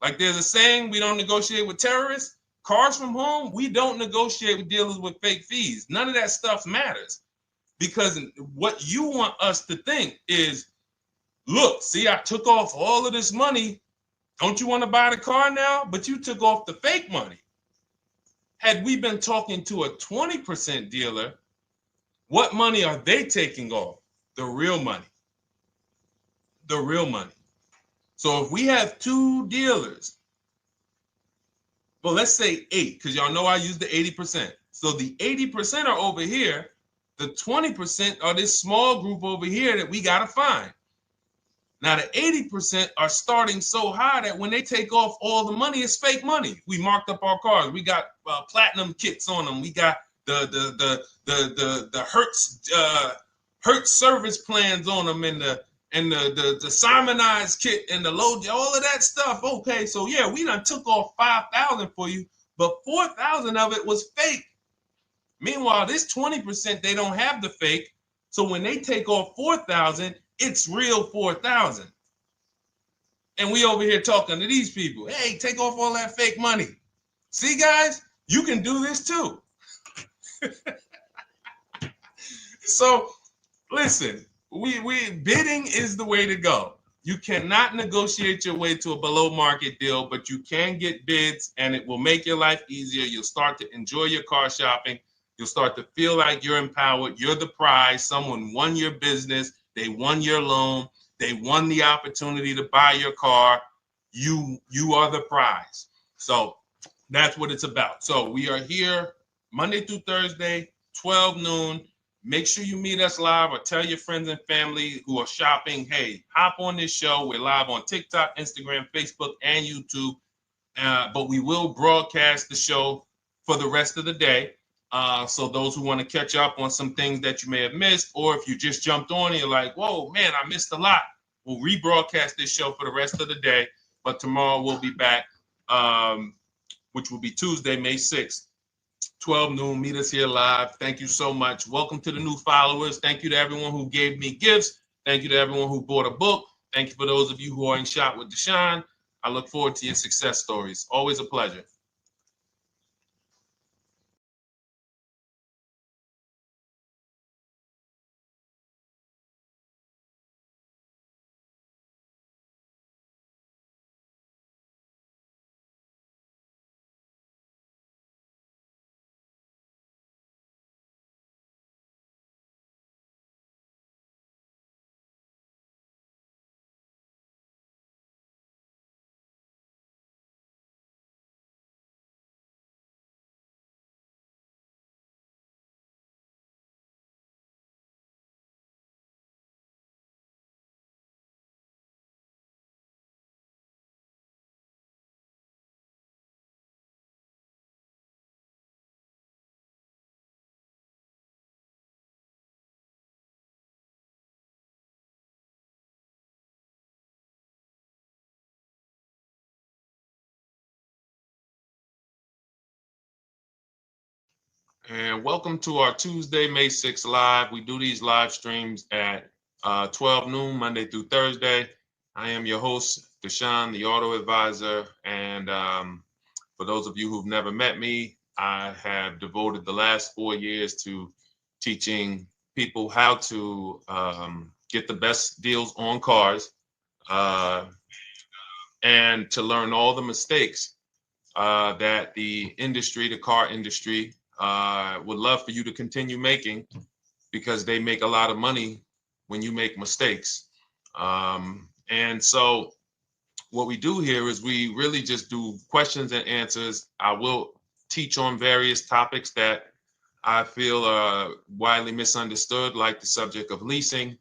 Like there's a saying, we don't negotiate with terrorists. Cars from home, we don't negotiate with dealers with fake fees. None of that stuff matters. Because what you want us to think is, look, see, I took off all of this money. Don't you want to buy the car now? But you took off the fake money. Had we been talking to a 20% dealer, what money are they taking off? The real money. The real money. So if we have 2 dealers, well, let's say 8, because y'all know I use the 80%. So the 80% are over here. The 20% are this small group over here that we got to find. Now, the 80% are starting so high that when they take off all the money, it's fake money. We marked up our cars. We got platinum kits on them. We got the Hertz service plans on them, and the Simonized kit and the low, all of that stuff. Okay, so yeah, we done took off 5,000 for you, but 4,000 of it was fake. Meanwhile, this 20%, they don't have the fake. So when they take off 4,000, it's real 4,000. And we over here talking to these people. Hey, take off all that fake money. See, guys, you can do this too. So listen, we bidding is the way to go. You cannot negotiate your way to a below market deal, but you can get bids and it will make your life easier. You'll start to enjoy your car shopping. You'll start to feel like you're empowered. You're the prize. Someone won your business. They won your loan. They won the opportunity to buy your car. You are the prize. So that's what it's about. So we are here Monday through Thursday, 12 noon. Make sure you meet us live or tell your friends and family who are shopping, hey, hop on this show. We're live on TikTok, Instagram, Facebook, and YouTube. But we will broadcast the show for the rest of the day. So those who want to catch up on some things that you may have missed, or if you just jumped on and you're like, whoa, man, I missed a lot. We'll rebroadcast this show for the rest of the day. But tomorrow we'll be back, which will be Tuesday, May 6th. 12 noon, meet us here live. Thank you so much. Welcome to the new followers. Thank you to everyone who gave me gifts. Thank you to everyone who bought a book. Thank you for those of you who are in Shop with Deshone. I look forward to your success stories. Always a pleasure. And welcome to our Tuesday, May 6th live. We do these live streams at 12 noon, Monday through Thursday. I am your host, Deshone the Auto Advisor. And for those of you who've never met me, I have devoted the last 4 years to teaching people how to get the best deals on cars and to learn all the mistakes that the industry, the car industry, would love for you to continue making, because they make a lot of money when you make mistakes. And so what we do here is we really just do questions and answers. I will teach on various topics that I feel are widely misunderstood, like the subject of leasing.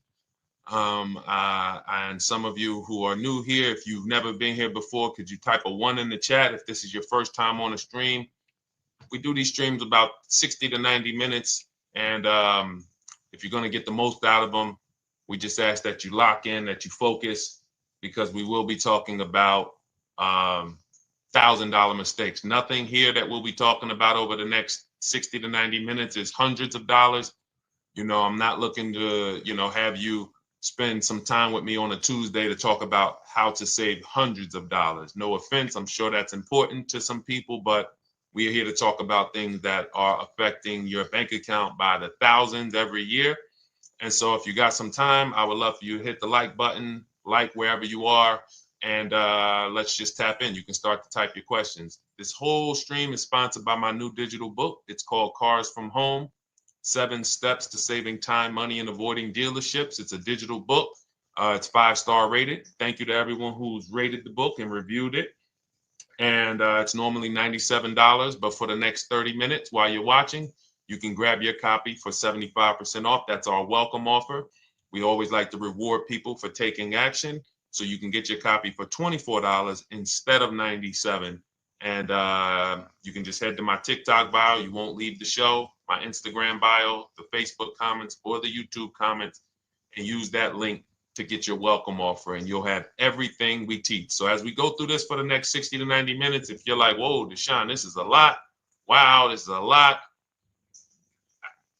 And some of you who are new here, if you've never been here before, could you type a 1 in the chat if this is your first time on a stream? We do these streams about 60 to 90 minutes. And if you're going to get the most out of them, we just ask that you lock in, that you focus, because we will be talking about $1,000 mistakes. Nothing here that we'll be talking about over the next 60 to 90 minutes is hundreds of dollars. You know, I'm not looking to, have you spend some time with me on a Tuesday to talk about how to save hundreds of dollars. No offense, I'm sure that's important to some people, but we are here to talk about things that are affecting your bank account by the thousands every year. And so if you got some time, I would love for you to hit the like button, like wherever you are, and let's just tap in. You can start to type your questions. This whole stream is sponsored by my new digital book. It's called Cars from Home, 7 Steps to Saving Time, Money, and Avoiding Dealerships. It's a digital book. It's 5-star rated. Thank you to everyone who's rated the book and reviewed it. And it's normally $97, but for the next 30 minutes while you're watching, you can grab your copy for 75% off. That's our welcome offer. We always like to reward people for taking action. So you can get your copy for $24 instead of $97. And you can just head to my TikTok bio. You won't leave the show, my Instagram bio, the Facebook comments, or the YouTube comments, and use that link to get your welcome offer, and you'll have everything we teach. So as we go through this for the next 60 to 90 minutes, if you're like, whoa, Deshone, this is a lot. Wow, this is a lot.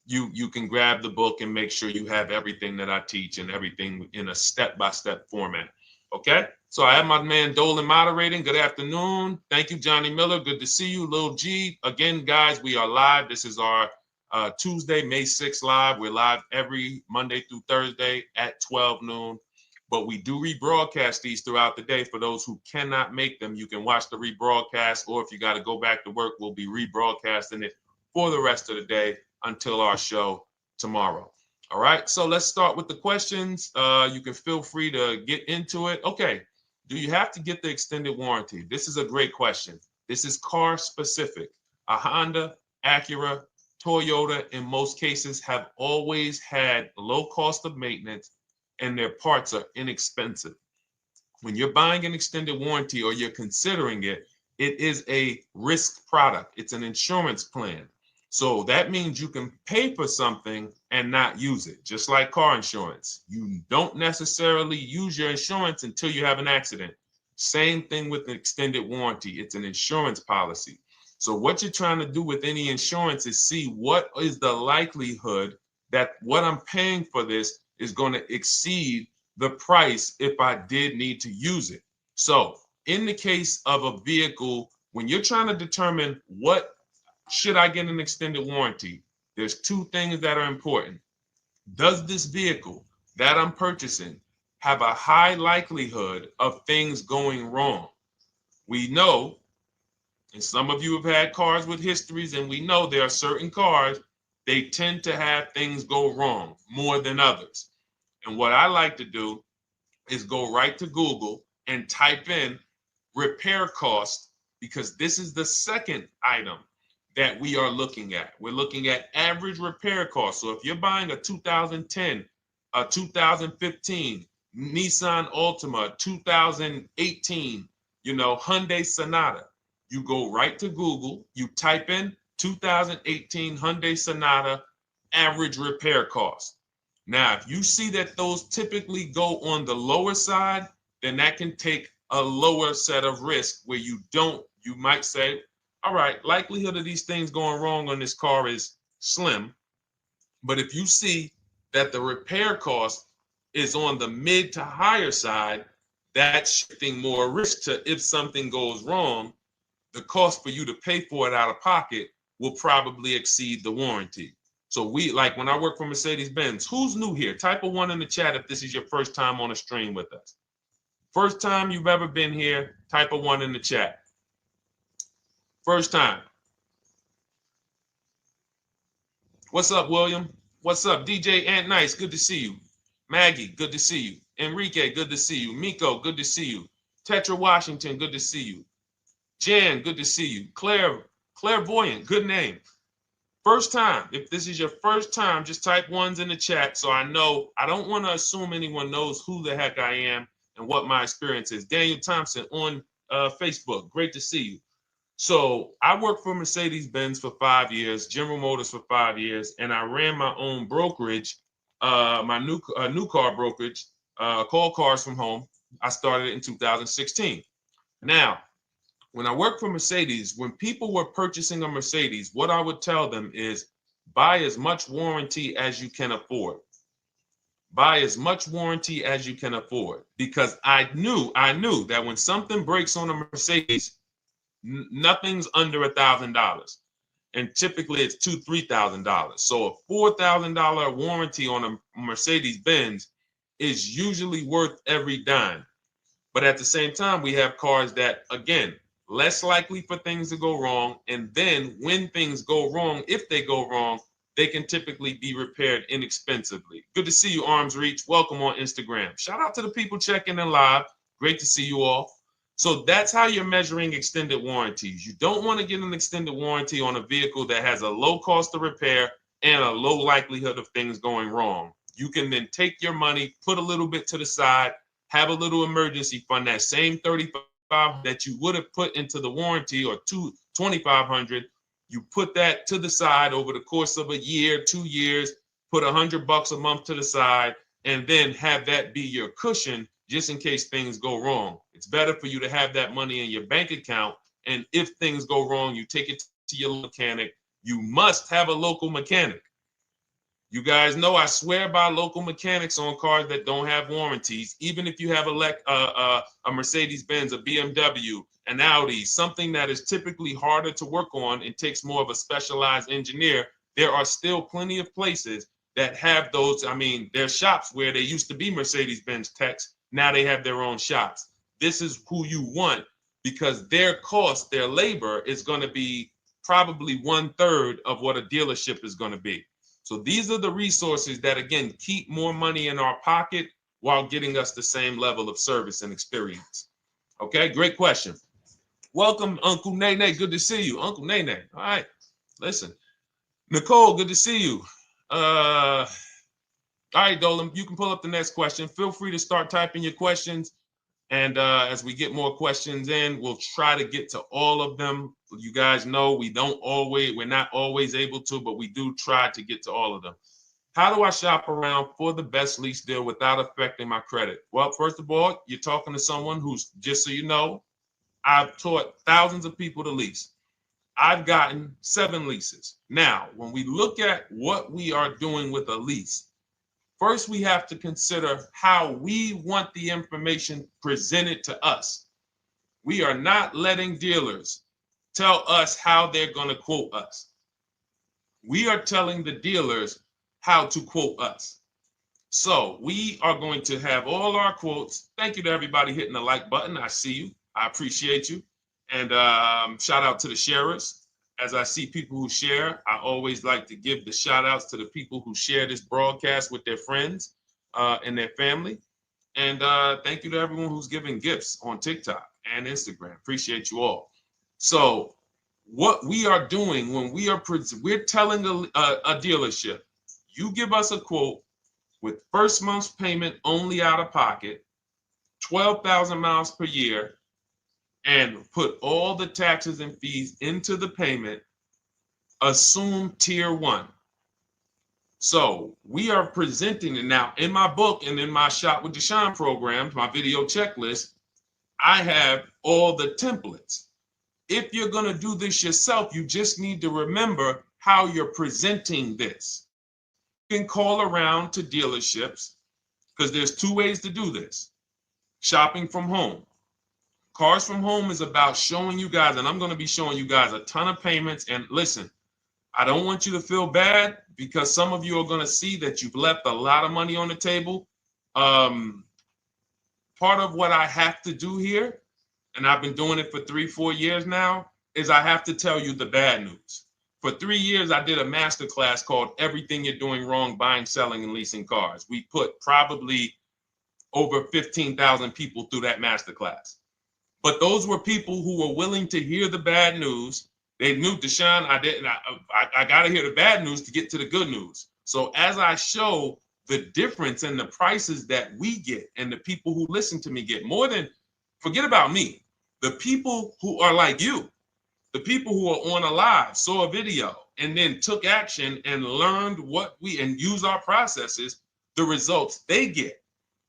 You can grab the book and make sure you have everything that I teach and everything in a step-by-step format. Okay? So I have my man Dolan moderating. Good afternoon. Thank you, Johnny Miller. Good to see you, Lil G. Again, guys, we are live. This is our Tuesday, May 6th live. We're live every Monday through Thursday at 12 noon. But we do rebroadcast these throughout the day. For those who cannot make them, you can watch the rebroadcast, or if you got to go back to work, we'll be rebroadcasting it for the rest of the day until our show tomorrow. All right, so let's start with the questions. You can feel free to get into it. Okay, do you have to get the extended warranty? This is a great question. This is car specific. A Honda, Acura, Toyota, in most cases, have always had low cost of maintenance and their parts are inexpensive. When you're buying an extended warranty or you're considering it, it is a risk product. It's an insurance plan. So that means you can pay for something and not use it, just like car insurance. You don't necessarily use your insurance until you have an accident. Same thing with an extended warranty. It's an insurance policy. So what you're trying to do with any insurance is see what is the likelihood that what I'm paying for this is going to exceed the price if I did need to use it. So in the case of a vehicle, when you're trying to determine what should I get an extended warranty, there's 2 things that are important. Does this vehicle that I'm purchasing have a high likelihood of things going wrong? We know, and some of you have had cars with histories, and we know there are certain cars, they tend to have things go wrong more than others. And what I like to do is go right to Google and type in repair cost, because this is the second item that we are looking at. We're looking at average repair cost. So if you're buying a 2010, a 2015 Nissan Altima, 2018, Hyundai Sonata, you go right to Google, you type in 2018 Hyundai Sonata average repair cost. Now, if you see that those typically go on the lower side, then that can take a lower set of risk where you might say, all right, likelihood of these things going wrong on this car is slim. But if you see that the repair cost is on the mid to higher side, that's shifting more risk to if something goes wrong, the cost for you to pay for it out of pocket will probably exceed the warranty. So like when I work for Mercedes-Benz, who's new here? Type a 1 in the chat if this is your first time on a stream with us. First time you've ever been here, type a 1 in the chat. First time. What's up, William? What's up, DJ Ant Nice? Good to see you. Maggie, good to see you. Enrique, good to see you. Miko, good to see you. Tetra Washington, good to see you. Jan, good to see you. Claire Clairvoyant, good name. First time, if this is your first time, just type ones in the chat so I know. I don't want to assume anyone knows who the heck I am and what my experience is. Daniel Thompson on Facebook, great to see you. So I worked for Mercedes-Benz for 5 years, General Motors for 5 years, and I ran my own brokerage, my new car brokerage, called Cars from Home. I started it in 2016. Now, when I worked for Mercedes, when people were purchasing a Mercedes, what I would tell them is buy as much warranty as you can afford. Buy as much warranty as you can afford, because I knew that when something breaks on a Mercedes, nothing's under $1,000, and typically it's $2,000-$3,000. So a $4,000 warranty on a Mercedes-Benz is usually worth every dime. But at the same time, we have cars that, again, less likely for things to go wrong. And then when things go wrong, if they go wrong, they can typically be repaired inexpensively. Good to see you, Arms Reach. Welcome on Instagram. Shout out to the people checking in live. Great to see you all. So that's how you're measuring extended warranties. You don't want to get an extended warranty on a vehicle that has a low cost of repair and a low likelihood of things going wrong. You can then take your money, put a little bit to the side, have a little emergency fund, that same $3,500 that you would have put into the warranty, or $2,500, you put that to the side over the course of a year, 2 years, put $100 a month to the side, and then have that be your cushion just in case things go wrong. It's better for you to have that money in your bank account, and if things go wrong, you take it to your mechanic. You must have a local mechanic. You guys know I swear by local mechanics on cars that don't have warranties. Even if you have a Mercedes-Benz, a BMW, an Audi, something that is typically harder to work on and takes more of a specialized engineer, there are still plenty of places that have those. I mean, there's shops where they used to be Mercedes-Benz techs. Now they have their own shops. This is who you want, because their cost, their labor is going to be probably 1/3 of what a dealership is going to be. So these are the resources that, again, keep more money in our pocket while getting us the same level of service and experience. Okay, great question. Welcome, Uncle Nene. Good to see you. Uncle Nene. All right, listen. Nicole, good to see you. All right, Dolan, you can pull up the next question. Feel free to start typing your questions. And as we get more questions in, we'll try to get to all of them. You guys know we're not always able to, but we do try to get to all of them. How do I shop around for the best lease deal without affecting my credit? Well, first of all, you're talking to someone who's, just so you know, I've taught thousands of people to lease. I've gotten 7 leases. Now, when we look at what we are doing with a lease, first, we have to consider how we want the information presented to us. We are not letting dealers tell us how they're going to quote us. We are telling the dealers how to quote us. So we are going to have all our quotes. Thank you to everybody hitting the like button. I see you. I appreciate you. And shout out to the sharers. As I see people who share, I always like to give the shout outs to the people who share this broadcast with their friends and their family. And thank you to everyone who's giving gifts on TikTok and Instagram. Appreciate you all. So what we are doing when we're telling a dealership, you give us a quote with first month's payment only out of pocket, 12,000 miles per year, and put all the taxes and fees into the payment, assume tier 1. So we are presenting it now in my book and in my Shop with Deshone programs, my video checklist. I have all the templates. If you're going to do this yourself, you just need to remember how you're presenting this. You can call around to dealerships, because there's 2 ways to do this. Shopping from home. Cars from Home is about showing you guys, and I'm going to be showing you guys a ton of payments. And listen, I don't want you to feel bad, because some of you are going to see that you've left a lot of money on the table. Part of what I have to do here, and I've been doing it for 3-4 years now, is I have to tell you the bad news. For 3 years, I did a masterclass called Everything You're Doing Wrong Buying, Selling, and Leasing Cars. We put probably over 15,000 people through that masterclass. But those were people who were willing to hear the bad news They knew, Deshone, I got to hear the bad news to get to the good news. So as I show the difference in the prices that we get and the people who listen to me get, more than, forget about me, the people who are like you, the people who are on a live, saw a video, and then took action and learned and use our processes, the results they get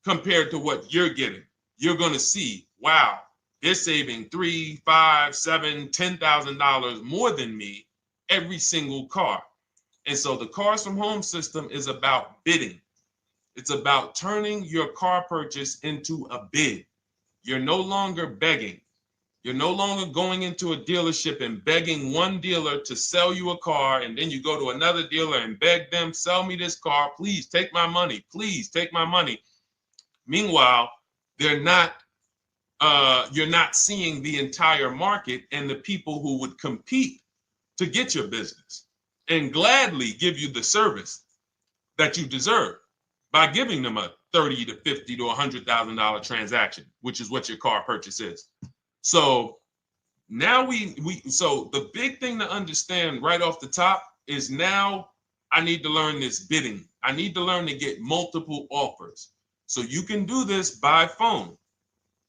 compared to what you're getting. You're going to see, wow, they're saving $3,000, $5,000, $7,000, $10,000 more than me every single car. And so the Cars from Home system is about bidding. It's about turning your car purchase into a bid. You're no longer begging. You're no longer going into a dealership and begging one dealer to sell you a car, and then you go to another dealer and beg them, sell me this car, please take my money, please take my money. Meanwhile, you're not seeing the entire market and the people who would compete to get your business and gladly give you the service that you deserve by giving them a $30,000 to $50,000 to $100,000 transaction, which is what your car purchase is. So now so the big thing to understand right off the top is, now I need to learn this bidding. I need to learn to get multiple offers. So you can do this by phone.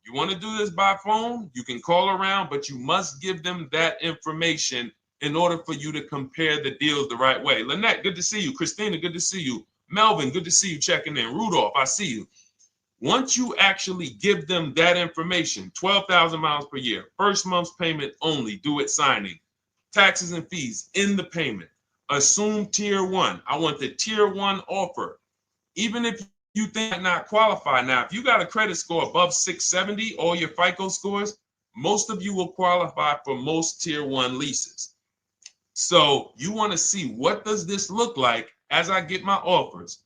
You want to do this by phone, you can call around, but you must give them that information in order for you to compare the deals the right way. Lynette, good to see you. Christina, good to see you. Melvin, good to see you checking in. Rudolph, I see you. Once you actually give them that information, 12,000 miles per year, first month's payment only, due at signing, taxes and fees in the payment, assume tier one. I want the tier one offer. Even if you think I not qualify. Now, if you got a credit score above 670, all your FICO scores, most of you will qualify for most tier one leases. So you want to see, what does this look like as I get my offers?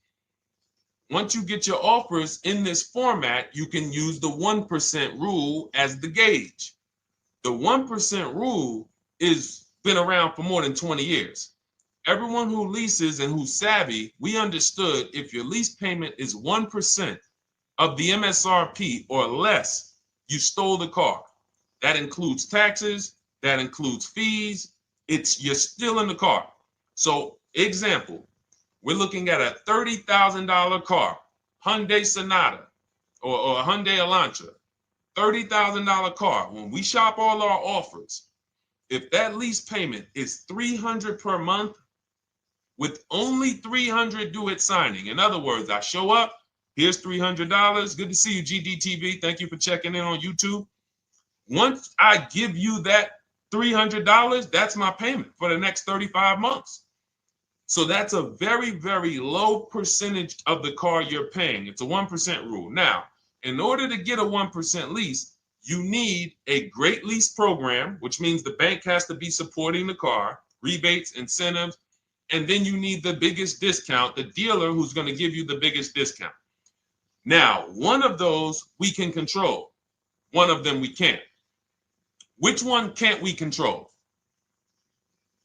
Once you get your offers in this format, you can use the 1% rule as the gauge. The 1% rule is been around for more than 20 years. Everyone who leases and who's savvy, we understood if your lease payment is 1% of the MSRP or less, you stole the car. That includes taxes, that includes fees. You're still in the car. So example, we're looking at a $30,000 car, Hyundai Sonata or a Hyundai Elantra, $30,000 car. When we shop all our offers, if that lease payment is $300 per month, with only $300 due at signing. In other words, I show up, here's $300. Good to see you, GDTV. Thank you for checking in on YouTube. Once I give you that $300, that's my payment for the next 35 months. So that's a very, very low percentage of the car you're paying. It's a 1% rule. Now, in order to get a 1% lease, you need a great lease program, which means the bank has to be supporting the car, rebates, incentives, and then you need the biggest discount, the dealer who's going to give you the biggest discount. Now, one of those we can control. One of them we can't. Which one can't we control?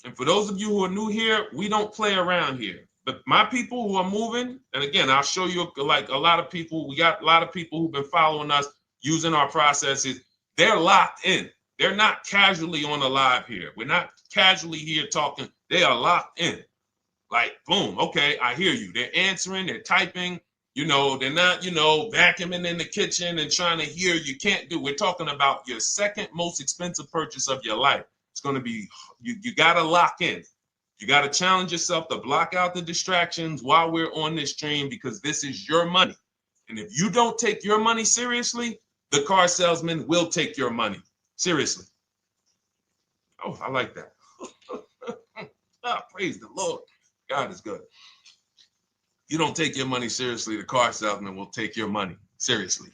And for those of you who are new here, we don't play around here. But my people who are moving, and again, I'll show you, like a lot of people, we got a lot of people who've been following us, using our processes. They're locked in. They're not casually on a live here. We're not casually here talking. They are locked in. Like, boom, okay, I hear you. They're answering, they're typing, they're not, vacuuming in the kitchen and trying to hear. You can't do. We're talking about your second most expensive purchase of your life. It's going to be, you got to lock in. You got to challenge yourself to block out the distractions while we're on this stream, because this is your money. And if you don't take your money seriously, the car salesman will take your money seriously. Oh, I like that. Praise the Lord. God is good. You don't take your money seriously, the car salesman will take your money seriously.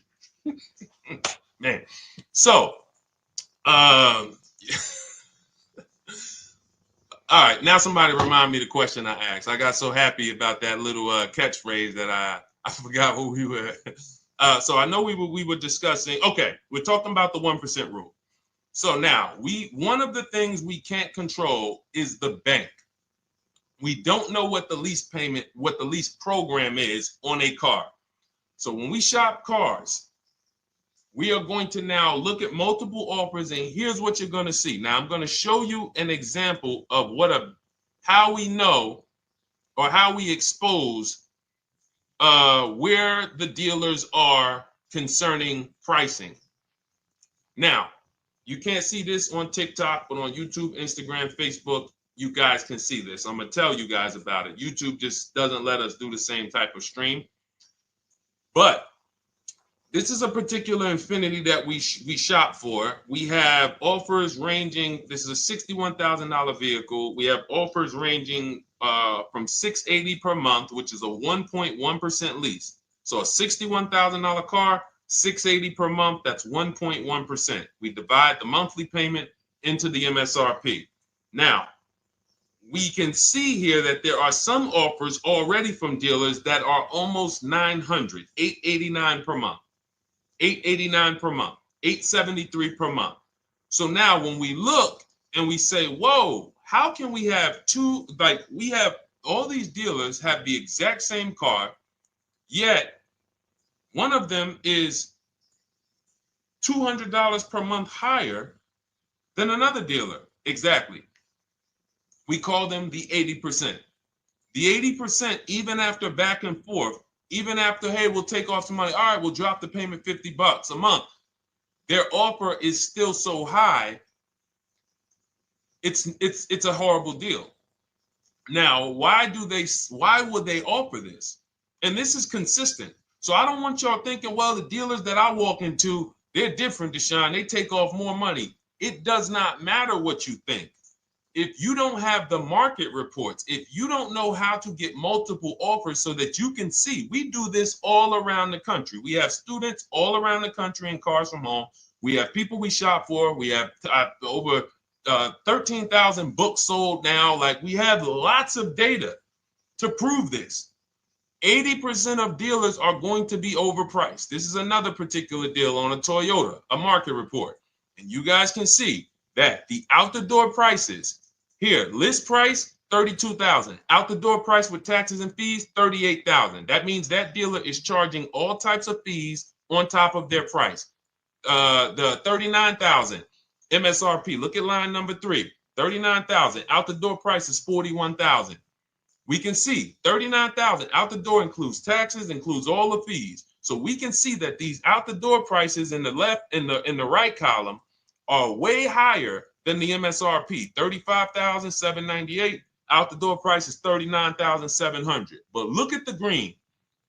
Man. So, all right, now somebody remind me the question I asked. I got so happy about that little catchphrase that I forgot who we were. So I know we were discussing, okay, we're talking about the 1% rule. So now one of the things we can't control is the bank. We don't know what the lease payment, what the lease program is on a car. So when we shop cars, we are going to now look at multiple offers, and here's what you're going to see. Now, I'm going to show you an example of how we know or how we expose where the dealers are concerning pricing. Now, you can't see this on TikTok, but on YouTube, Instagram, Facebook, you guys can see this. I'm going to tell you guys about it. YouTube just doesn't let us do the same type of stream. But this is a particular Infiniti that we shop for. We have offers ranging, this is a $61,000 vehicle. We have offers ranging from $680 per month, which is a 1.1% lease. So a $61,000 car, $680 per month, that's 1.1%. We divide the monthly payment into the MSRP. Now, we can see here that there are some offers already from dealers that are almost $900, $889 per month. $889 per month, $873 per month. So now when we look and we say, whoa, how can we have we have all these dealers have the exact same car, yet one of them is $200 per month higher than another dealer. Exactly. We call them the 80%. The 80%, even after back and forth, even after, hey, we'll take off some money. All right, we'll drop the payment $50 a month. Their offer is still so high. It's a horrible deal. Now, why would they offer this? And this is consistent. So I don't want y'all thinking, well, the dealers that I walk into, they're different, Deshone. They take off more money. It does not matter what you think. If you don't have the market reports, if you don't know how to get multiple offers so that you can see, we do this all around the country. We have students all around the country in Cars from Home. We have people we shop for. We have over 13,000 books sold now. Like, we have lots of data to prove this. 80% of dealers are going to be overpriced. This is another particular deal on a Toyota, a market report. And you guys can see that the out-the-door prices here, list price, $32,000. Out the door price with taxes and fees, $38,000. That means that dealer is charging all types of fees on top of their price. The $39,000 MSRP. Look at line number 3. $39,000. Out the door price is $41,000. We can see $39,000 out the door includes taxes, includes all the fees. So we can see that these out the door prices in the left, in the right column, are way higher than the MSRP. $35,798. Out the door price is $39,700. But look at the green.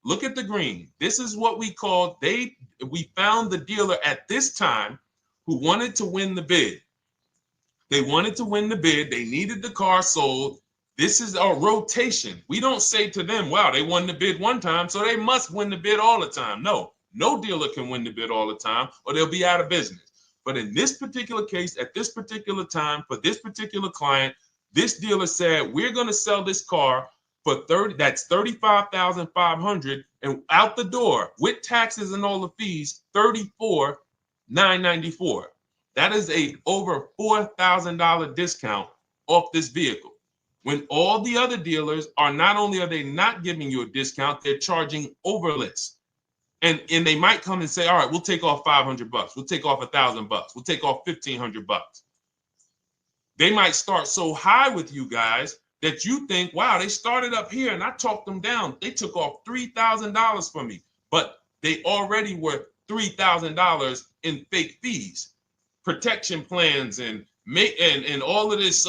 Look at the green. This is what we call, we found the dealer at this time who wanted to win the bid. They wanted to win the bid. They needed the car sold. This is a rotation. We don't say to them, wow, they won the bid one time, so they must win the bid all the time. No dealer can win the bid all the time, or they'll be out of business. But in this particular case, at this particular time, for this particular client, this dealer said, we're going to sell this car for $35,500, and out the door with taxes and all the fees, $34,994. That is a over $4,000 discount off this vehicle. When all the other dealers are, not only are they not giving you a discount, they're charging over list. And they might come and say, all right, we'll take off $500. We'll take off $1,000. We'll take off $1,500. They might start so high with you guys that you think, wow, they started up here and I talked them down. They took off $3,000 from me, but they already were $3,000 in fake fees, protection plans, and all of this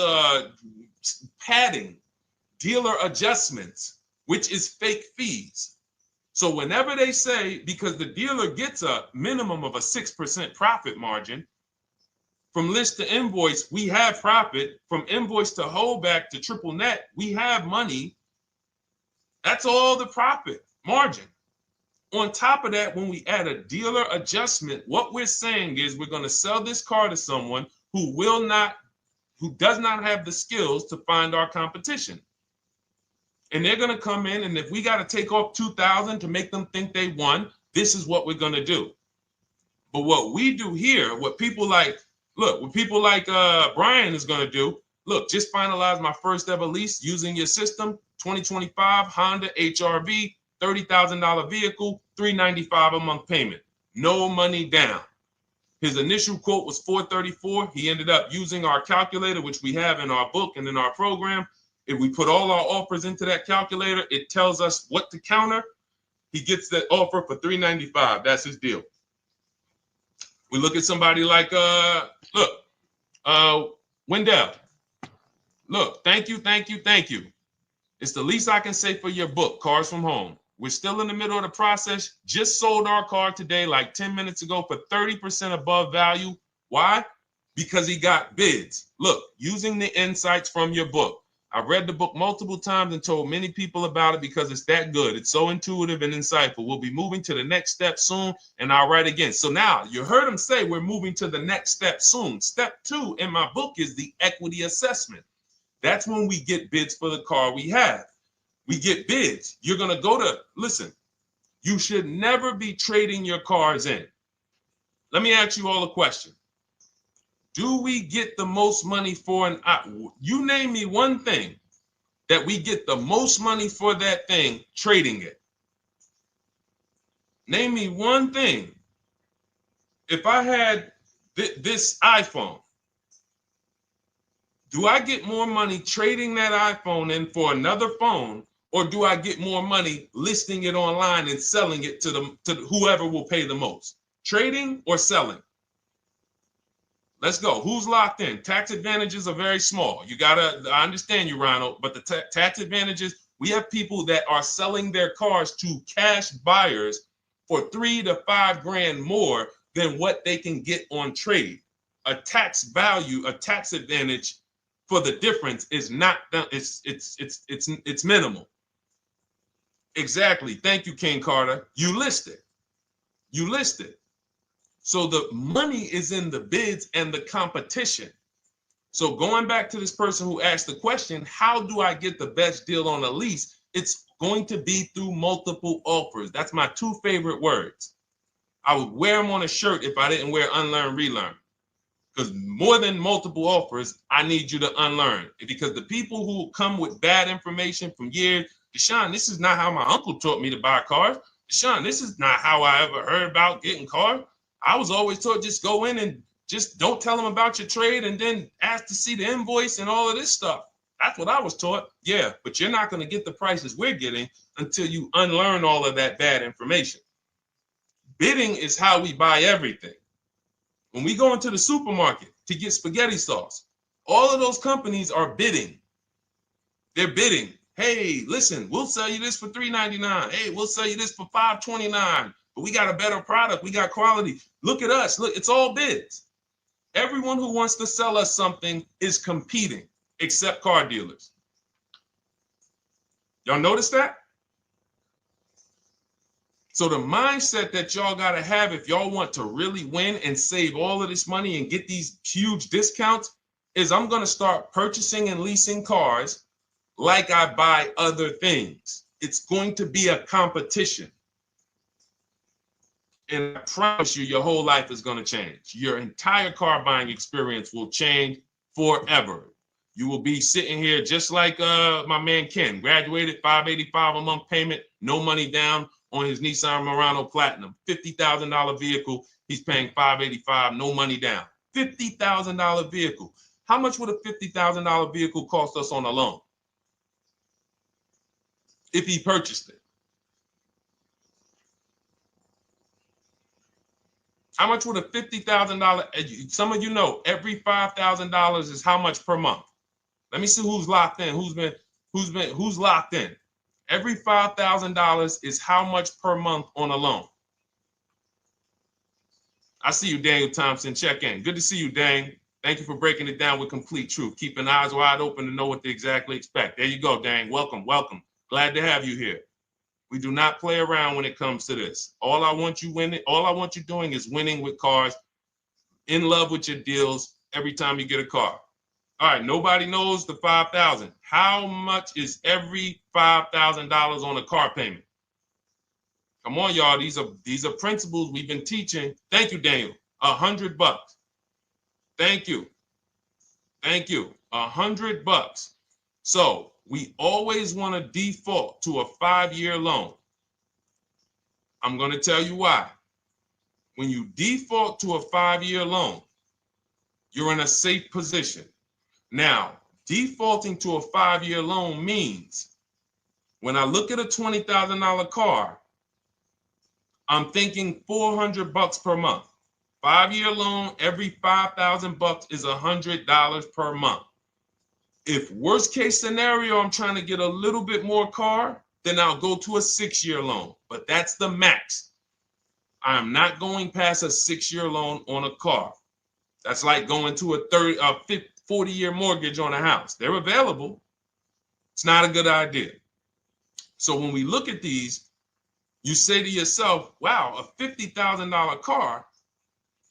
padding, dealer adjustments, which is fake fees. So whenever they say, because the dealer gets a minimum of a 6% profit margin, from list to invoice, we have profit. From invoice to holdback to triple net, we have money. That's all the profit margin. On top of that, when we add a dealer adjustment, what we're saying is we're going to sell this car to someone who does not have the skills to find our competition. And they're going to come in, and if we got to take off $2,000 to make them think they won, this is what we're going to do. But what we do here, what people like Brian is going to do, look, just finalize my first ever lease using your system, 2025 Honda HRV, $30,000 vehicle, $395 a month payment. no money down. His initial quote was $434. He ended up using our calculator, which we have in our book and in our program. If we put all our offers into that calculator, it tells us what to counter. He gets that offer for $395. That's his deal. We look at somebody like Wendell. Look, thank you. It's the least I can say for your book, Cars from Home. We're still in the middle of the process. Just sold our car today, like 10 minutes ago, for 30% above value. Why? Because he got bids. Look, using the insights from your book. I've read the book multiple times and told many people about it because it's that good. It's so intuitive and insightful. We'll be moving to the next step soon, and I'll write again. So now you heard him say we're moving to the next step soon. Step 2 in my book is the equity assessment. That's when we get bids for the car we have. We get bids. You're going to go to, listen, you should never be trading your cars in. Let me ask you all a question. Do we get the most money for you name me one thing that we get the most money for that thing trading it. Name me one thing. If I had this iPhone, do I get more money trading that iPhone in for another phone, or do I get more money listing it online and selling it to whoever will pay the most? Trading or selling? Let's go. Who's locked in? Tax advantages are very small. I understand you, Ronald, but the tax advantages, we have people that are selling their cars to cash buyers for $3 to $5 grand more than what they can get on trade. A tax advantage for the difference is not, it's minimal. Exactly. Thank you, King Carter. You listed. So the money is in the bids and the competition. So going back to this person who asked the question, how do I get the best deal on a lease? It's going to be through multiple offers. That's my 2 favorite words. I would wear them on a shirt if I didn't wear unlearn, relearn. Because more than multiple offers, I need you to unlearn. Because the people who come with bad information from years, Deshone, this is not how my uncle taught me to buy cars. Deshone, this is not how I ever heard about getting cars. I was always taught just go in and just don't tell them about your trade and then ask to see the invoice and all of this stuff. That's what I was taught. Yeah, but you're not going to get the prices we're getting until you unlearn all of that bad information. Bidding is how we buy everything. When we go into the supermarket to get spaghetti sauce, all of those companies are bidding. They're bidding. Hey, listen, we'll sell you this for $3.99. Hey, we'll sell you this for $5.29. But we got a better product. We got quality. Look at us. Look, it's all bids. Everyone who wants to sell us something is competing, except car dealers. Y'all notice that? So the mindset that y'all got to have if y'all want to really win and save all of this money and get these huge discounts is I'm going to start purchasing and leasing cars like I buy other things. It's going to be a competition. And I promise you, your whole life is going to change. Your entire car buying experience will change forever. You will be sitting here just like my man Ken, graduated, $585 a month payment, no money down on his Nissan Murano Platinum, $50,000 vehicle. He's paying $585, no money down. $50,000 vehicle. How much would a $50,000 vehicle cost us on a loan if he purchased it? How much would a $50,000? Some of you know every $5,000 is how much per month. Let me see who's locked in. Who's locked in? Every $5,000 is how much per month on a loan. I see you, Daniel Thompson. Check in. Good to see you, Dane. Thank you for breaking it down with complete truth. Keeping eyes wide open to know what to exactly expect. There you go, Dane. Welcome. Glad to have you here. We do not play around when it comes to this. All I want you doing is winning with cars, in love with your deals every time you get a car. All right, nobody knows the 5,000. How much is every $5,000 on a car payment? Come on, y'all. These are principles we've been teaching. Thank you, Daniel. $100. Thank you. $100. So we always want to default to a 5-year loan. I'm going to tell you why. when you default to a 5-year loan, you're in a safe position. Now, defaulting to a 5-year loan means when I look at a $20,000 car, I'm thinking $400 per month. 5-year loan, every $5,000 is $100 per month. If worst case scenario, I'm trying to get a little bit more car, then I'll go to a 6-year loan, but that's the max. I'm not going past a 6-year loan on a car. That's like going to a 40-year mortgage on a house. They're available. It's not a good idea. So when we look at these, you say to yourself, wow, a $50,000 car,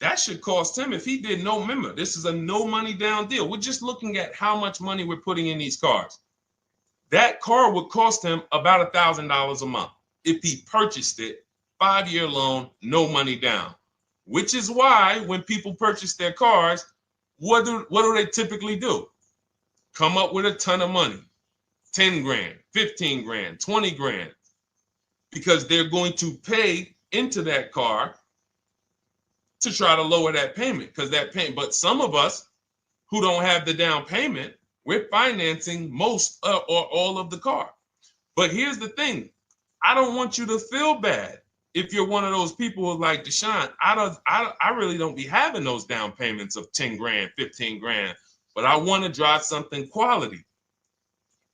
that should cost him, if he did no, remember, this is a no money down deal. We're just looking at how much money we're putting in these cars. That car would cost him about $1,000 a month if he purchased it, 5-year loan, no money down. Which is why when people purchase their cars, what do they typically do? Come up with a ton of money, 10 grand, 15 grand, 20 grand, because they're going to pay into that car to try to lower that payment, because that payment. But some of us who don't have the down payment, we're financing most or all of the car. But here's the thing. I don't want you to feel bad if you're one of those people who like Deshone. I really don't be having those down payments of 10 grand, 15 grand, but I want to drive something quality.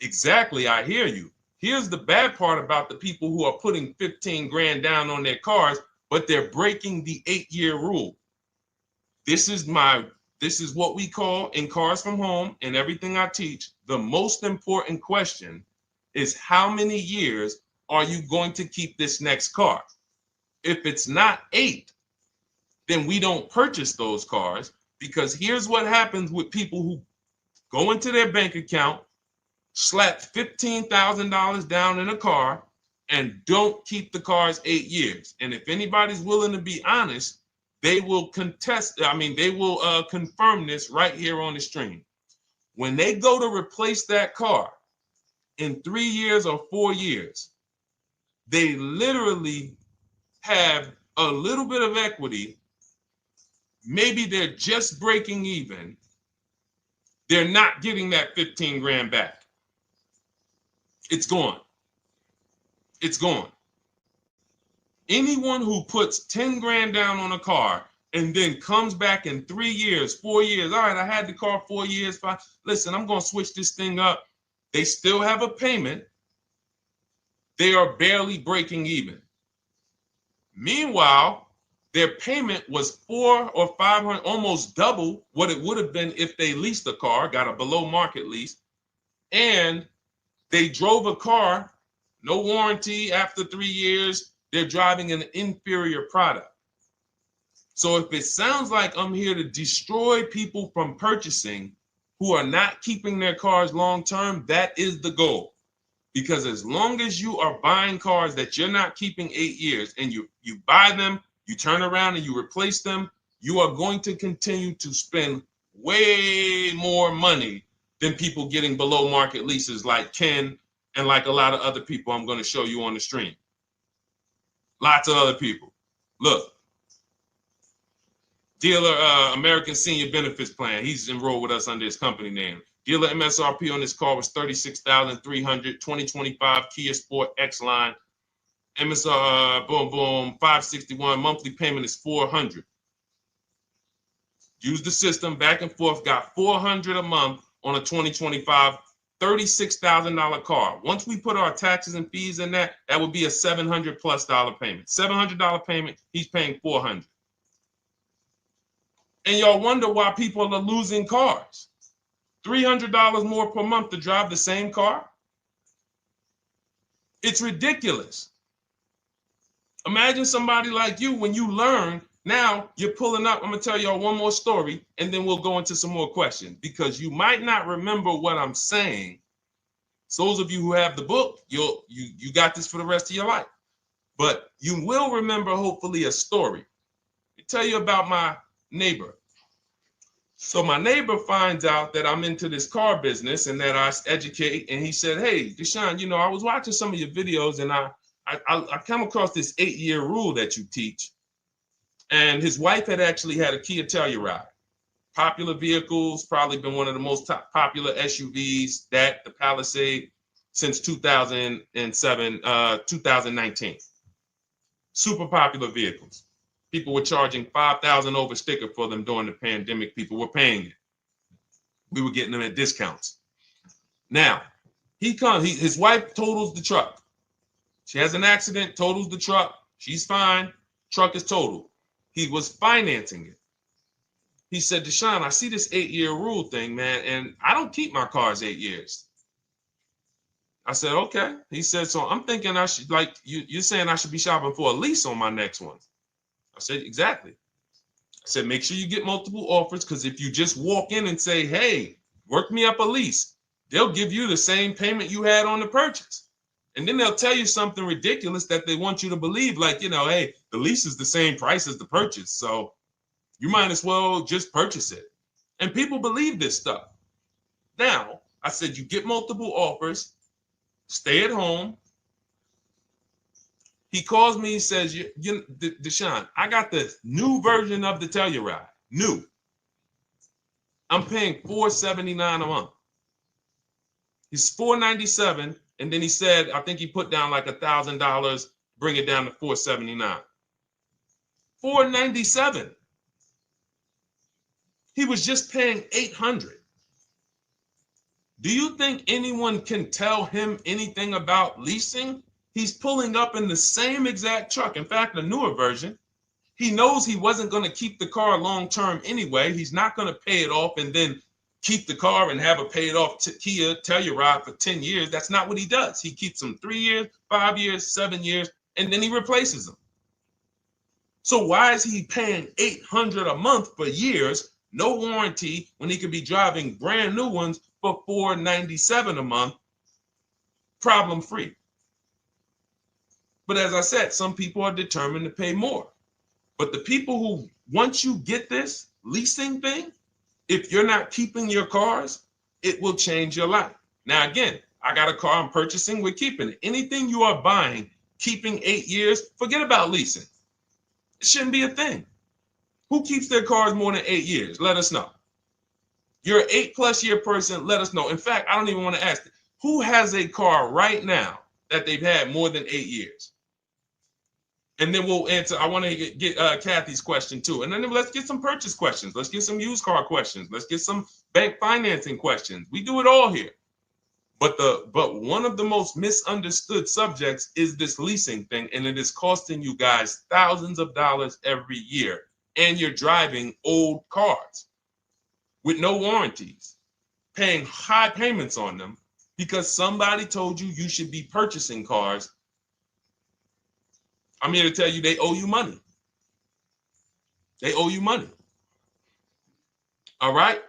Exactly, I hear you. Here's the bad part about the people who are putting 15 grand down on their cars, but they're breaking the 8-year rule. This is what we call in Cars from Home and everything I teach. The most important question is how many years are you going to keep this next car? If it's not 8, then we don't purchase those cars, because here's what happens with people who go into their bank account, slap $15,000 down in a car, and don't keep the cars 8 years. And if anybody's willing to be honest, they will confirm this right here on the stream. When they go to replace that car in 3 years or 4 years, they literally have a little bit of equity. Maybe they're just breaking even. They're not getting that 15 grand back. It's gone. It's gone. Anyone who puts 10 grand down on a car and then comes back in 3 years, 4 years, all right, I had the car 4 years, 5, listen, I'm going to switch this thing up. They still have a payment. They are barely breaking even. Meanwhile, their payment was 400 or 500, almost double what it would have been if they leased a car, got a below market lease, and they drove a car, no warranty after 3 years. They're driving an inferior product. So if it sounds like I'm here to destroy people from purchasing who are not keeping their cars long term, that is the goal. Because as long as you are buying cars that you're not keeping 8 years, and you buy them, you turn around and you replace them, you are going to continue to spend way more money than people getting below market leases like Ken and like a lot of other people I'm going to show you on the stream. Lots of other people. Look, dealer American Senior Benefits Plan. He's enrolled with us under his company name. Dealer MSRP on this car was $36,300. 2025 Kia Sport X line. MSR boom 561. Monthly payment is $400. Use the system back and forth. Got $400 a month on a 2025 $36,000 car. Once we put our taxes and fees in that would be a $700+ payment. $700 payment. He's paying $400. And y'all wonder why people are losing cars. $300 more per month to drive the same car? It's ridiculous. Imagine somebody like you, when you learn, now you're pulling up. I'm going to tell y'all one more story, and then we'll go into some more questions, because you might not remember what I'm saying. So those of you who have the book, you got this for the rest of your life. But you will remember, hopefully, a story. I'll tell you about my neighbor. So my neighbor finds out that I'm into this car business and that I educate. And he said, hey, Deshone, I was watching some of your videos, and I come across this 8-year rule that you teach. And his wife had actually had a Kia Telluride. Popular vehicles, probably been one of the most popular SUVs, that the Palisade, since 2007, 2019. Super popular vehicles. People were charging $5,000 over sticker for them during the pandemic. People were paying it. We were getting them at discounts. Now, his wife totals the truck. She has an accident, totals the truck. She's fine. Truck is totaled. He was financing it. He said, Deshone, I see this 8-year rule thing, man, and I don't keep my cars 8 years. I said, okay. He said, so I'm thinking I should, like, you're saying I should be shopping for a lease on my next one. I said, exactly. I said, make sure you get multiple offers, because if you just walk in and say, hey, work me up a lease, they'll give you the same payment you had on the purchase. And then they'll tell you something ridiculous that they want you to believe, like, hey, the lease is the same price as the purchase, so you might as well just purchase it. And people believe this stuff. Now, I said, you get multiple offers, stay at home. He calls me, he says, Deshone, I got the new version of the Telluride, new. I'm paying $479 a month. He's $497, and then he said, I think he put down like $1,000, bring it down to $479. $497. He was just paying $800. Do you think anyone can tell him anything about leasing? He's pulling up in the same exact truck. In fact, the newer version. He knows he wasn't going to keep the car long term anyway. He's not going to pay it off and then keep the car and have a paid off Kia Telluride for 10 years. That's not what he does. He keeps them 3 years, 5 years, 7 years, and then he replaces them. So why is he paying $800 a month for years, no warranty, when he could be driving brand new ones for $497 a month, problem free? But as I said, some people are determined to pay more. But the people who, once you get this leasing thing, if you're not keeping your cars, it will change your life. Now, again, I got a car I'm purchasing, we're keeping it. Anything you are buying, keeping 8 years, forget about leasing. It shouldn't be a thing. Who keeps their cars more than 8 years? Let us know. You're an 8+ year person, let us know. In fact, I don't even want to ask, who has a car right now that they've had more than 8 years? And then we'll answer. I want to get Kathy's question too. And then let's get some purchase questions. Let's get some used car questions. Let's get some bank financing questions. We do it all here. But one of the most misunderstood subjects is this leasing thing, and it is costing you guys thousands of dollars every year. And you're driving old cars with no warranties, paying high payments on them because somebody told you you should be purchasing cars. I'm here to tell you they owe you money. They owe you money. All right?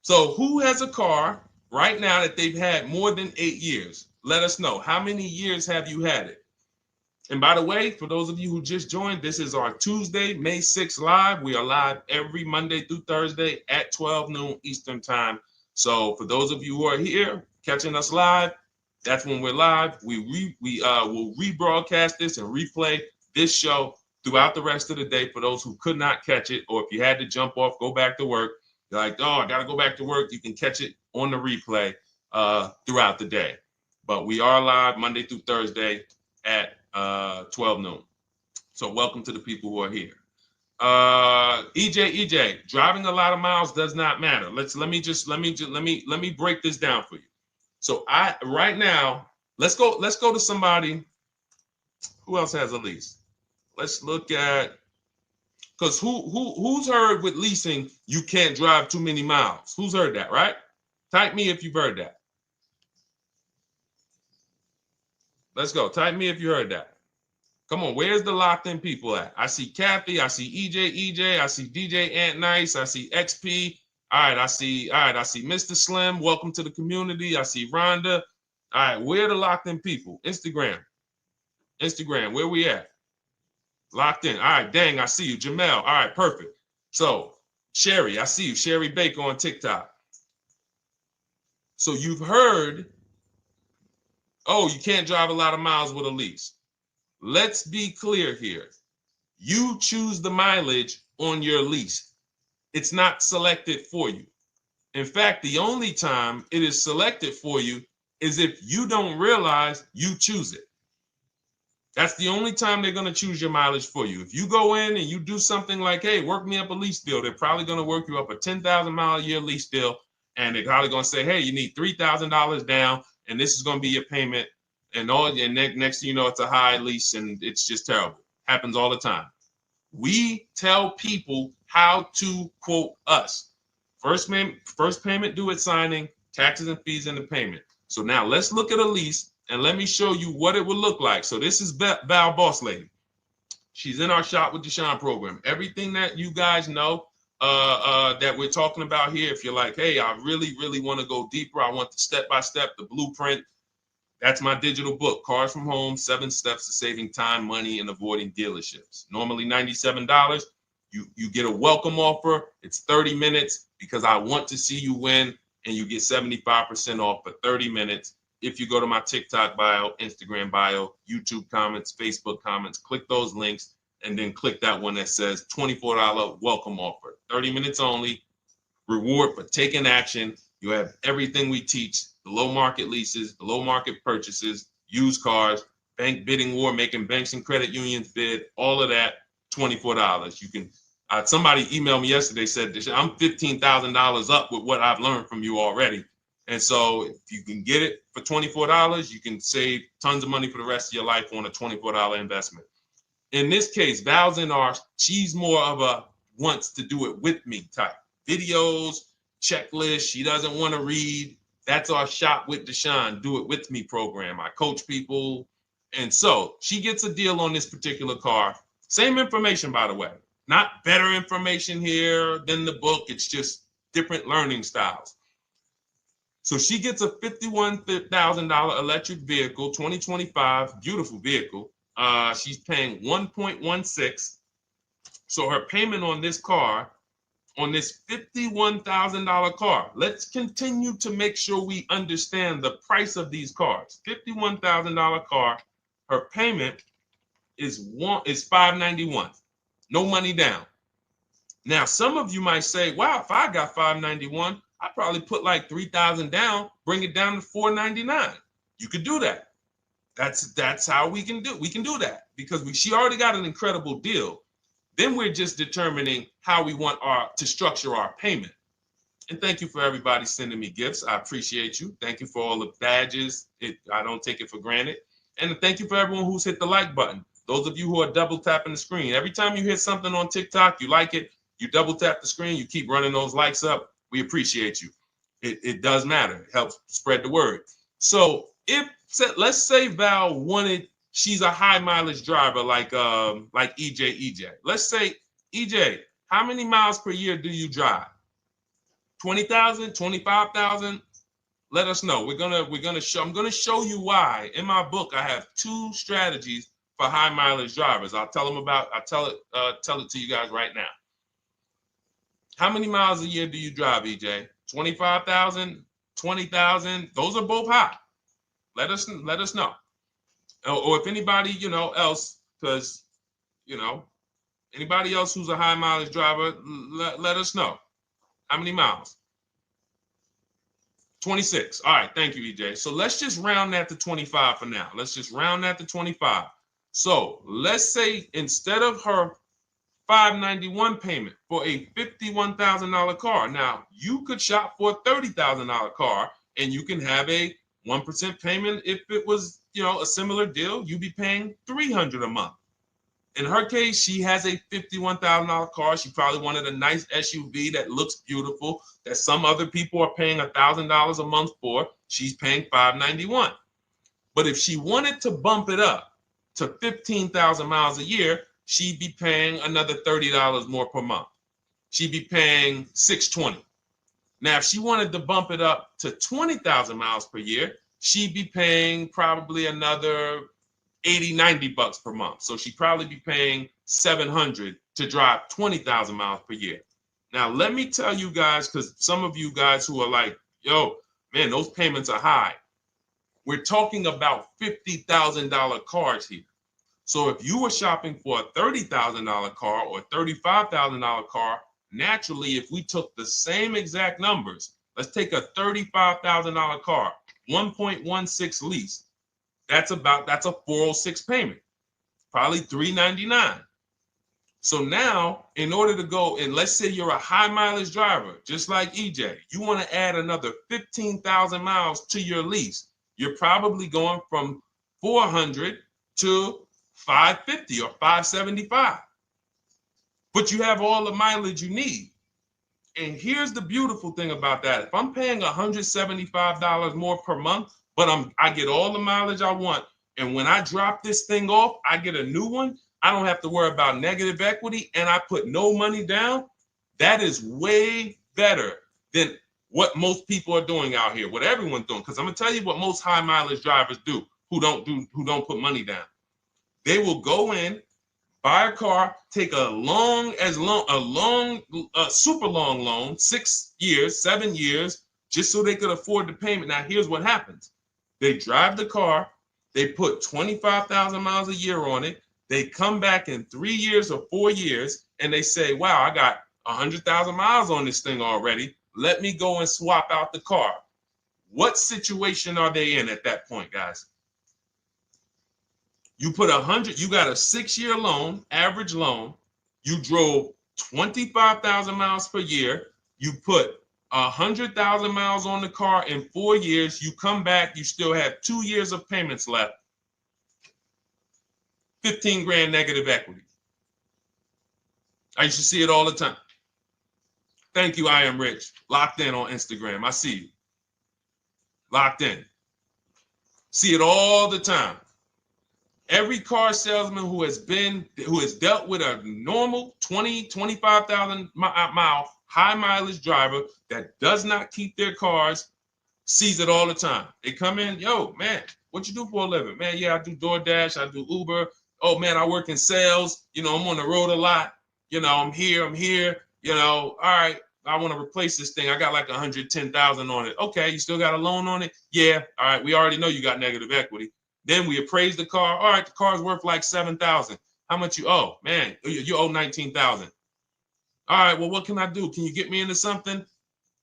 So who has a car right now that they've had more than 8 years? Let us know. How many years have you had it? And by the way, for those of you who just joined, this is our Tuesday, May 6th live. We are live every Monday through Thursday at 12 noon Eastern time. So for those of you who are here catching us live, that's when we're live. We will rebroadcast this and replay this show throughout the rest of the day for those who could not catch it, or if you had to jump off, go back to work. You're like, oh, I got to go back to work. You can catch it on the replay throughout the day. But we are live Monday through Thursday at 12 noon. So welcome to the people who are here. EJ, driving a lot of miles does not matter. Let me break this down for you. So right now, let's go to somebody who else has a lease. Let's look at, because who's heard with leasing you can't drive too many miles? Who's heard that, right? Type me if you've heard that. Let's go. Type me if you heard that. Come on, where's the locked in people at? I see Kathy, I see EJ, I see DJ Ant Nice, I see XP. All right, I see Mr. Slim. Welcome to the community. I see Rhonda. All right, where are the locked in people? Instagram, where we at? Locked in. All right, dang, I see you. Jamel. All right, perfect. So, Sherry, I see you. Sherry Baker on TikTok. So you've heard, oh, you can't drive a lot of miles with a lease. Let's be clear here. You choose the mileage on your lease. It's not selected for you. In fact, the only time it is selected for you is if you don't realize you choose it. That's the only time they're going to choose your mileage for you. If you go in and you do something like, hey, work me up a lease deal, they're probably going to work you up a 10,000 mile a year lease deal. And they're probably going to say, hey, you need $3,000 down, and this is going to be your payment. And next thing you know, it's a high lease, and it's just terrible. Happens all the time. We tell people how to quote us. First payment due at signing, taxes and fees in the payment. So now let's look at a lease, and let me show you what it would look like. So this is Val Boss Lady. She's in our Shop with Deshone program. Everything that you guys know that we're talking about here, if you're like, hey, I really, really want to go deeper, I want the step-by-step, the blueprint, that's my digital book, Cars from Home, 7 Steps to Saving Time, Money, and Avoiding Dealerships. Normally $97. You get a welcome offer. It's 30 minutes because I want to see you win, and you get 75% off for 30 minutes. If you go to my TikTok bio, Instagram bio, YouTube comments, Facebook comments, click those links, and then click that one that says $24 welcome offer. 30 minutes only, reward for taking action. You have everything we teach, the low market leases, the low market purchases, used cars, bank bidding war, making banks and credit unions bid, all of that, $24. You can, somebody emailed me yesterday, said, I'm $15,000 up with what I've learned from you already. And so if you can get it for $24, you can save tons of money for the rest of your life on a $24 investment. In this case, Val's she's more of a wants to do it with me type. Videos, checklist, she doesn't want to read. That's our Shop with Deshone, do it with me program. I coach people. And so she gets a deal on this particular car. Same information, by the way. Not better information here than the book. It's just different learning styles. So she gets a $51,000 electric vehicle, 2025, beautiful vehicle. She's paying 1.16. So her payment on this car, on this $51,000 car, let's continue to make sure we understand the price of these cars. $51,000 car, her payment is $591. No money down. Now, some of you might say, wow, if I got $591, I'd probably put like $3,000 down, bring it down to $499. You could do that. That's how we can do. We can do that because she already got an incredible deal. Then we're just determining how we want to structure our payment. And thank you for everybody sending me gifts. I appreciate you. Thank you for all the badges. I don't take it for granted. And thank you for everyone who's hit the like button. Those of you who are double tapping the screen. Every time you hit something on TikTok, you like it, you double tap the screen, you keep running those likes up. We appreciate you. It does matter. It helps spread the word. So let's say Val she's a high mileage driver like EJ. Let's say, EJ, how many miles per year do you drive? 20,000, 25,000? Let us know. I'm gonna show you why. In my book, I have 2 strategies for high mileage drivers. I'll tell it to you guys right now. How many miles a year do you drive, EJ? 25,000, 20,000? Those are both high. Let us know. Or if anybody, else, because, anybody else who's a high mileage driver, let us know. How many miles? 26. All right. Thank you, EJ. So let's just round that to 25 for now. Let's just round that to 25. So let's say instead of her $591 payment for a $51,000 car. Now, you could shop for a $30,000 car and you can have a 1% payment. If it was, a similar deal, you'd be paying $300 a month. In her case, she has a $51,000 car. She probably wanted a nice SUV that looks beautiful, that some other people are paying $1,000 a month for. She's paying $591. But if she wanted to bump it up to 15,000 miles a year, she'd be paying another $30 more per month. She'd be paying $620. Now, if she wanted to bump it up to 20,000 miles per year, she'd be paying probably another $80, $90 per month. So she'd probably be paying $700 to drive 20,000 miles per year. Now, let me tell you guys, because some of you guys who are like, yo, man, those payments are high. We're talking about $50,000 cars here. So if you were shopping for a $30,000 car or $35,000 car, naturally, if we took the same exact numbers, let's take a $35,000 car, 1.16 lease. That's a 406 payment, probably $399. So now, in order to go, and let's say you're a high mileage driver, just like EJ, you want to add another 15,000 miles to your lease. You're probably going from 400 to 550 or 575. But you have all the mileage you need. And here's the beautiful thing about that. If I'm paying $175 more per month, but I get all the mileage I want, and when I drop this thing off, I get a new one, I don't have to worry about negative equity, and I put no money down. That is way better than what most people are doing out here, what everyone's doing. Because I'm gonna tell you what most high mileage drivers do who don't put money down. They will go in, buy a car, take a super long loan, 6 years, 7 years, just so they could afford the payment. Now, here's what happens. They drive the car, they put 25,000 miles a year on it. They come back in 3 years or 4 years, and they say, wow, I got 100,000 miles on this thing already. Let me go and swap out the car. What situation are they in at that point, guys? You put 100, you got a 6-year loan, average loan. You drove 25,000 miles per year. You put 100,000 miles on the car in 4 years. You come back, you still have 2 years of payments left. 15 grand negative equity. I used to see it all the time. Thank you, I am rich. Locked in on Instagram. I see you. Locked in. See it all the time. Every car salesman who has dealt with a normal 25,000 mile high mileage driver that does not keep their cars sees it all the time. They come in, yo, man, what you do for a living? Man, yeah, I do DoorDash, I do Uber. Oh man, I work in sales. You know, I'm on the road a lot. You know, I'm here. You know, all right, I want to replace this thing. I got like 110,000 on it. Okay, you still got a loan on it? Yeah. All right, we already know you got negative equity. Then we appraise the car. All right, the car's worth like 7,000. How much you owe? Man, you owe 19,000. All right, well, what can I do? Can you get me into something?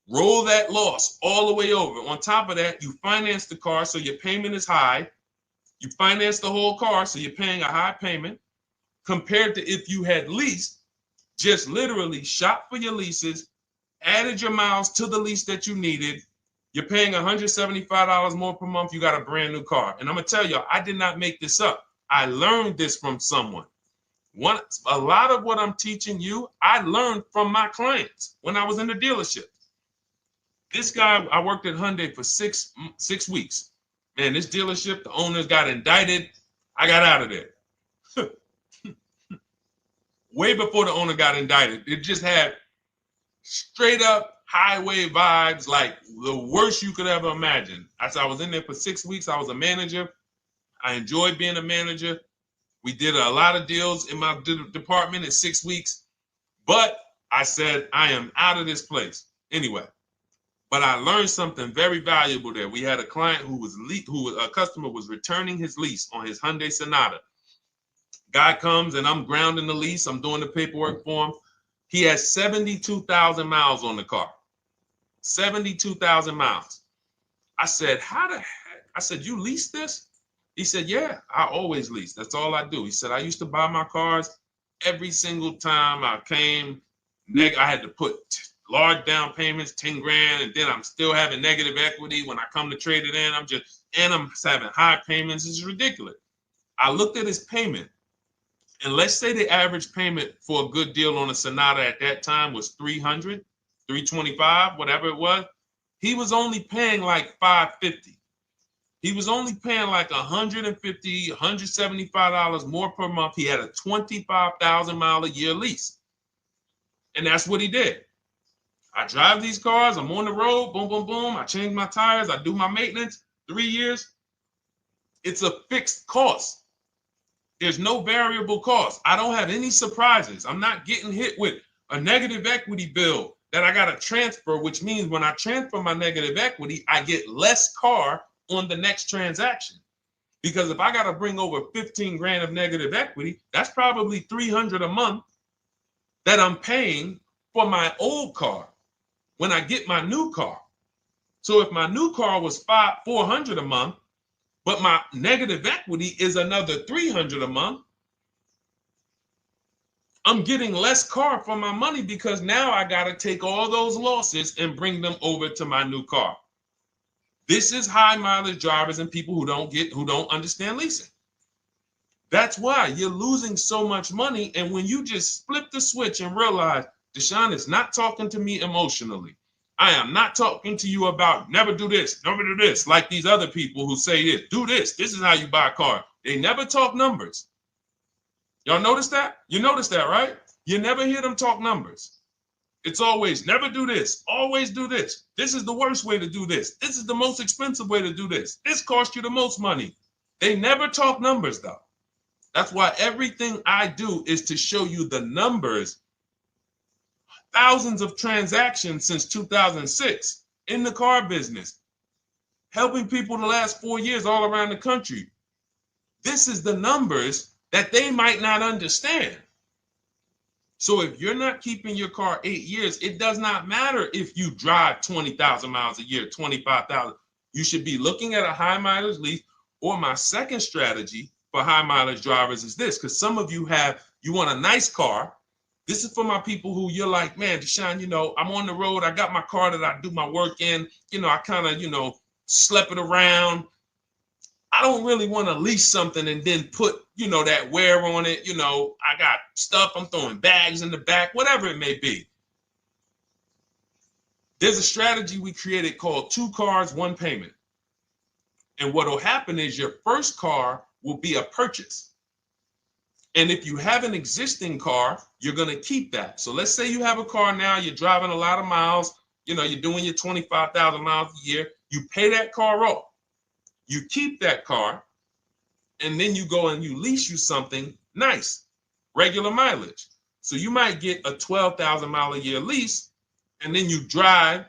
Roll that loss all the way over. On top of that, you finance the car, so your payment is high. You finance the whole car, so you're paying a high payment compared to if you had leased, just literally shop for your leases, added your miles to the lease that you needed. You're paying $175 more per month. You got a brand new car. And I'm going to tell you, I did not make this up. I learned this from someone. A lot of what I'm teaching you, I learned from my clients when I was in the dealership. This guy, I worked at Hyundai for six weeks. Man, this dealership, the owners got indicted. I got out of there. Way before the owner got indicted. It just had straight up highway vibes, like the worst you could ever imagine. I was in there for 6 weeks. I was a manager. I enjoyed being a manager. We did a lot of deals in my department in 6 weeks. But I said, I am out of this place. Anyway. But I learned something very valuable there. We had a client a customer was returning his lease on his Hyundai Sonata. Guy comes and I'm grounding the lease. I'm doing the paperwork for him. He has 72,000 miles on the car. 72,000 miles. I said, how the heck? I said, you lease this? He said, yeah, I always lease. That's all I do. He said, I used to buy my cars every single time I came. I had to put large down payments, 10 grand, and then I'm still having negative equity when I come to trade it in. I'm having high payments. It's ridiculous. I looked at his payment, and let's say the average payment for a good deal on a Sonata at that time was $300, $325, whatever it was. He was only paying like $550. He was only paying like $150, $175 more per month. He had a 25,000 mile a year lease. And that's what he did. I drive these cars. I'm on the road. Boom, boom, boom. I change my tires. I do my maintenance. 3 years. It's a fixed cost. There's no variable cost. I don't have any surprises. I'm not getting hit with a negative equity bill that I got to transfer, which means when I transfer my negative equity, I get less car on the next transaction. Because if I got to bring over 15 grand of negative equity, that's probably 300 a month that I'm paying for my old car when I get my new car. So if my new car was 400 a month, but my negative equity is another 300 a month, I'm getting less car for my money because now I got to take all those losses and bring them over to my new car. This is high mileage drivers and people who don't understand leasing. That's why you're losing so much money. And when you just flip the switch and realize Deshone is not talking to me emotionally, I am not talking to you about never do this, like these other people who say this, do this. This is how you buy a car. They never talk numbers. Y'all notice that? You notice that, right? You never hear them talk numbers. It's always never do this, always do this. This is the worst way to do this. This is the most expensive way to do this. This costs you the most money. They never talk numbers, though. That's why everything I do is to show you the numbers. Thousands of transactions since 2006 in the car business, helping people the last 4 years all around the country. This is the numbers that they might not understand. So if you're not keeping your car 8 years, it does not matter if you drive 20,000 miles a year, 25,000. You should be looking at a high mileage lease. Or my second strategy for high mileage drivers is this, because some of you want a nice car. This is for my people who you're like, man, Deshone, I'm on the road. I got my car that I do my work in. I kind of, slep it around. I don't really want to lease something and then put, that wear on it. I got stuff. I'm throwing bags in the back, whatever it may be. There's a strategy we created called 2 cars, 1 payment. And what will happen is your first car will be a purchase. And if you have an existing car, you're going to keep that. So let's say you have a car now, you're driving a lot of miles, you're doing your 25,000 miles a year. You pay that car off. You keep that car, and then you go and you lease you something nice, regular mileage. So you might get a 12,000 mile a year lease, and then you drive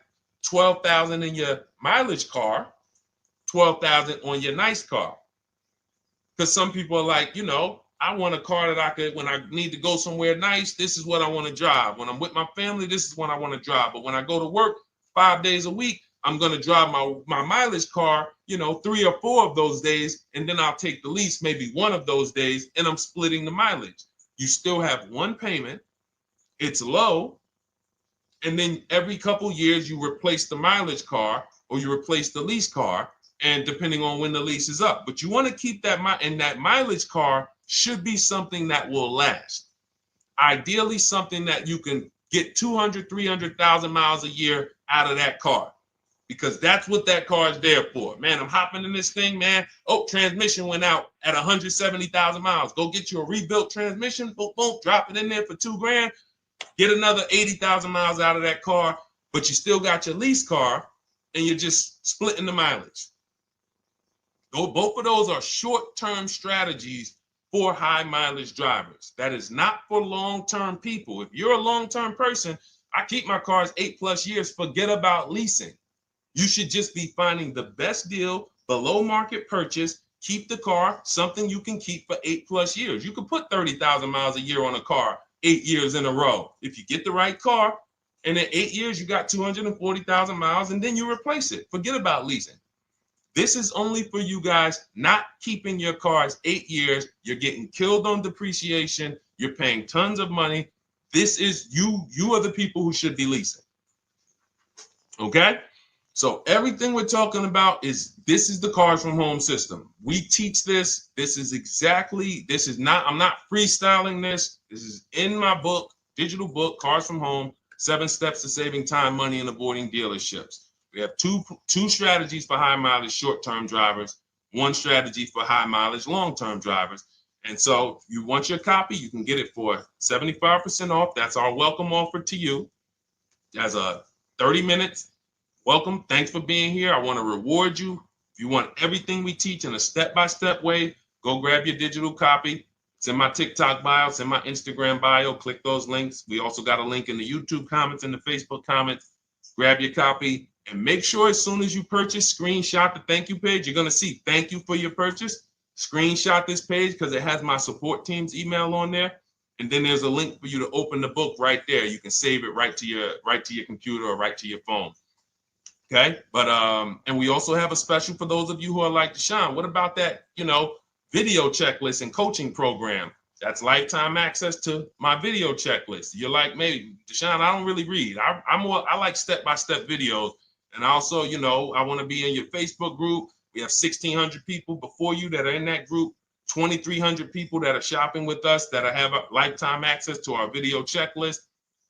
12,000 in your mileage car, 12,000 on your nice car. Because some people are like, I want a car that I could, when I need to go somewhere nice, this is what I want to drive. When I'm with my family, this is what I want to drive. But when I go to work 5 days a week, I'm going to drive my mileage car, 3 or 4 of those days, and then I'll take the lease maybe 1 of those days, and I'm splitting the mileage. You still have 1 payment. It's low. And then every couple years, you replace the mileage car or you replace the lease car, and depending on when the lease is up. But you want to keep that, and that mileage car should be something that will last. Ideally, something that you can get 200, 300,000 miles a year out of that car, because that's what that car is there for. Man, I'm hopping in this thing, man. Oh, transmission went out at 170,000 miles. Go get you a rebuilt transmission, boom, boom, drop it in there for $2,000, get another 80,000 miles out of that car, but you still got your lease car and you're just splitting the mileage. Both of those are short-term strategies for high mileage drivers. That is not for long-term people. If you're a long-term person, I keep my cars 8+ years, forget about leasing. You should just be finding the best deal, below market purchase, keep the car, something you can keep for 8+ years. You can put 30,000 miles a year on a car 8 years in a row. If you get the right car, and in 8 years, you got 240,000 miles, and then you replace it. Forget about leasing. This is only for you guys not keeping your cars 8 years. You're getting killed on depreciation. You're paying tons of money. This is you are the people who should be leasing. Okay? So everything we're talking about this is the Cars from Home system. We teach this. I'm not freestyling this. This is in my book, digital book, Cars from Home, 7 Steps to Saving Time, Money, and Avoiding Dealerships. We have two strategies for high mileage short-term drivers, 1 strategy for high mileage long-term drivers. And so if you want your copy, you can get it for 75% off. That's our welcome offer to you. As a 30 minutes welcome. Thanks for being here. I want to reward you. If you want everything we teach in a step-by-step way, go grab your digital copy. It's in my TikTok bio. It's in my Instagram bio. Click those links. We also got a link in the YouTube comments and the Facebook comments. Grab your copy. And make sure as soon as you purchase, screenshot the thank you page. You're going to see thank you for your purchase. screenshot this page because it has my support team's email on there. And then there's a link for you to open the book right there. You can save it right to your computer or right to your phone. Okay. But and we also have a special for those of you who are like Deshone. What about that, video checklist and coaching program? That's lifetime access to my video checklist. You're like, maybe Deshone, I don't really read. I like step-by-step videos. And also, I want to be in your Facebook group. We have 1,600 people before you that are in that group, 2,300 people that are shopping with us that have a lifetime access to our video checklist.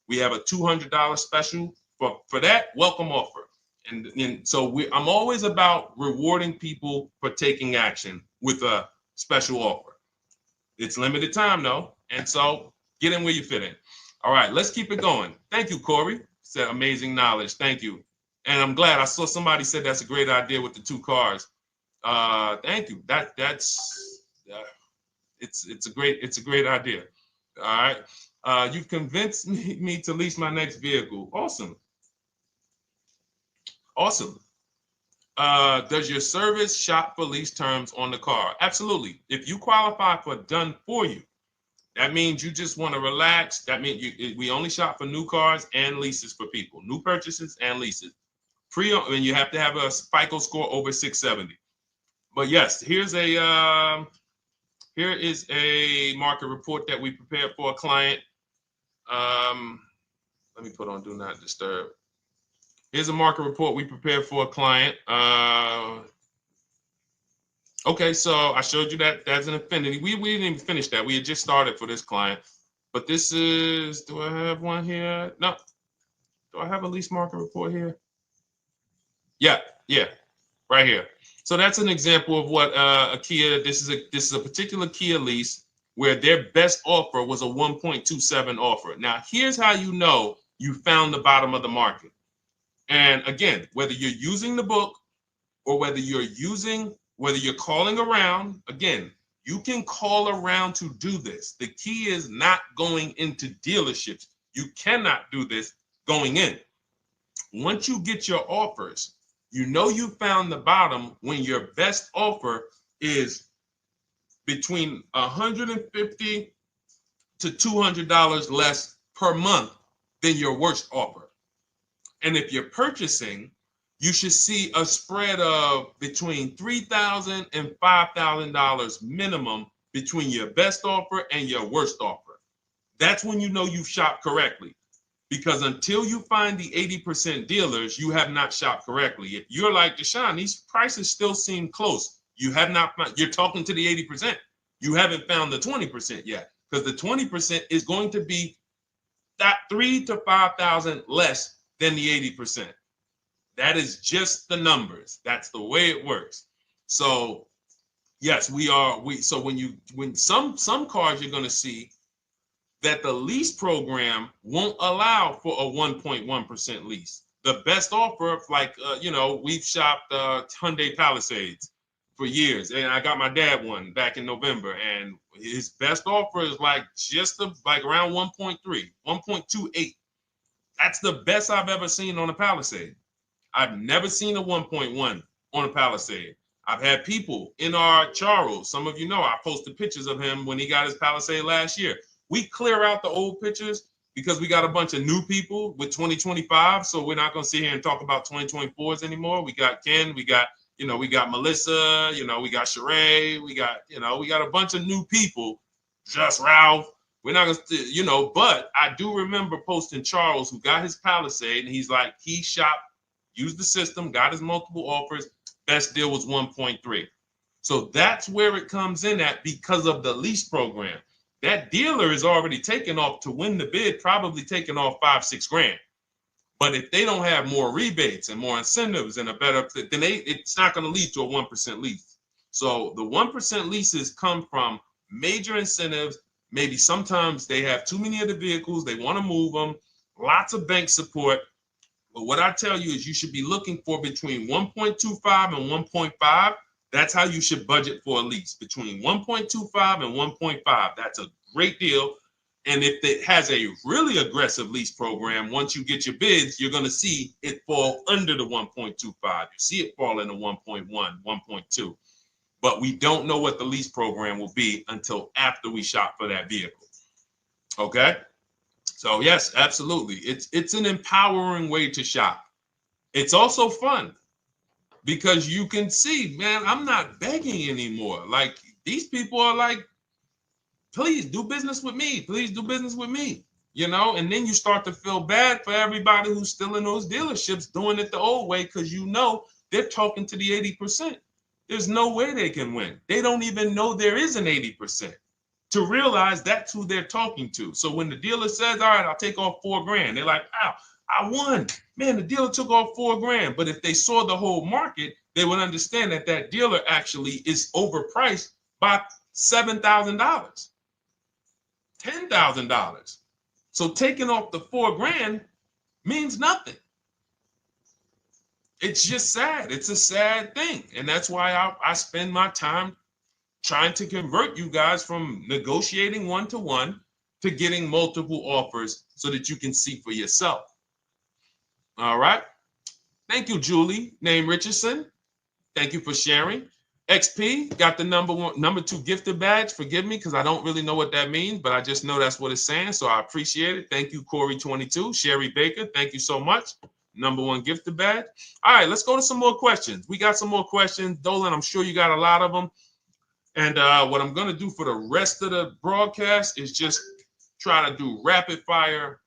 We have a $200 special for that welcome offer. And so I'm always about rewarding people for taking action with a special offer. It's limited time though. And so get in where you fit in. All right, let's keep it going. Thank you, Corey. Said amazing knowledge. Thank you. And I'm glad I saw somebody said that's a great idea with the 2 cars. Thank you. It's a great idea. All right. You've convinced me to lease my next vehicle. Awesome. Awesome. Does your service shop for lease terms on the car? Absolutely. If you qualify for done for you, that means you just want to relax. That means we only shop for new cars and leases for people, new purchases and leases. And you have to have a FICO score over 670. But yes, here is a market report that we prepared for a client. Let me put on do not disturb. Here's a market report we prepared for a client. Okay, so I showed you that that's an affinity. We didn't even finish that. We had just started for this client. But this is, do I have one here? No. Do I have a lease market report here? Yeah, right here. So that's an example of what a Kia, this is a particular Kia lease where their best offer was a 1.27 offer. Now, here's how you know you found the bottom of the market. And again, whether you're using the book or whether you're calling around, again, you can call around to do this. The key is not going into dealerships. You cannot do this going in. Once you get your offers, you know you found the bottom when your best offer is between $150 to $200 less per month than your worst offer. And if you're purchasing, you should see a spread of between $3,000 and $5,000 minimum between your best offer and your worst offer. That's when you know you've shopped correctly. Because until you find the 80% dealers, you have not shopped correctly. If you're like Deshone, these prices still seem close. You have not found, you're talking to the 80%. You haven't found the 20% yet. Because the 20% is going to be that $3,000 to $5,000 less than the 80%. That is just the numbers. That's the way it works. So yes, so when some cars you're going to see that the lease program won't allow for a 1.1% lease. The best offer, like, we've shopped Hyundai Palisades for years. And I got my dad one back in November. And his best offer is like around 1.3, 1.28. That's the best I've ever seen on a Palisade. I've never seen a 1.1 on a Palisade. I've had people in our Charles. Some of you know I posted pictures of him when he got his Palisade last year. We clear out the old pictures because we got a bunch of new people with 2025. So we're not going to sit here and talk about 2024s anymore. We got Ken, we got Melissa, we got Sheree, we got a bunch of new people, just Ralph. We're not going to, but I do remember posting Charles who got his Palisade and he's like, he shopped, used the system, got his multiple offers. Best deal was 1.3. So that's where it comes in at because of the lease program. That dealer is already taken off to win the bid, probably taking off $5-6 grand. But if they don't have more rebates and more incentives and then it's not going to lead to a 1% lease. So the 1% leases come from major incentives. Maybe sometimes they have too many of the vehicles. They want to move them. Lots of bank support. But what I tell you is you should be looking for between 1.25 and 1.5. That's how you should budget for a lease, between 1.25 and 1.5. That's a great deal. And if it has a really aggressive lease program, once you get your bids, you're going to see it fall under the 1.25. You see it fall into 1.1, 1.2. but we don't know what the lease program will be until after we shop for that vehicle. Okay? So yes, absolutely. It's an empowering way to shop. It's also fun because you can see, man, I'm not begging anymore. Like these people are like, please do business with me. Please do business with me. And then you start to feel bad for everybody who's still in those dealerships doing it the old way because they're talking to the 80%. There's no way they can win. They don't even know there is an 80% to realize that's who they're talking to. So when the dealer says, all right, I'll take off $4,000, they're like, wow, I won. Man, the dealer took off $4,000. But if they saw the whole market, they would understand that that dealer actually is overpriced by $7,000, $10,000. So taking off the $4,000 means nothing. It's just sad. It's a sad thing. And that's why I spend my time trying to convert you guys from negotiating one-to-one to getting multiple offers so that you can see for yourself. All right. Thank you, Julie, name Richardson. Thank you for sharing. XP got the number 2 gifted badge. Forgive me because I don't really know what that means, but I just know that's what it's saying. So I appreciate it. Thank you, Corey22. Sherry Baker, thank you so much. Number 1 gifted badge. All right, let's go to some more questions. We got some more questions. Dolan, I'm sure you got a lot of them. And what I'm going to do for the rest of the broadcast is just try to do rapid fire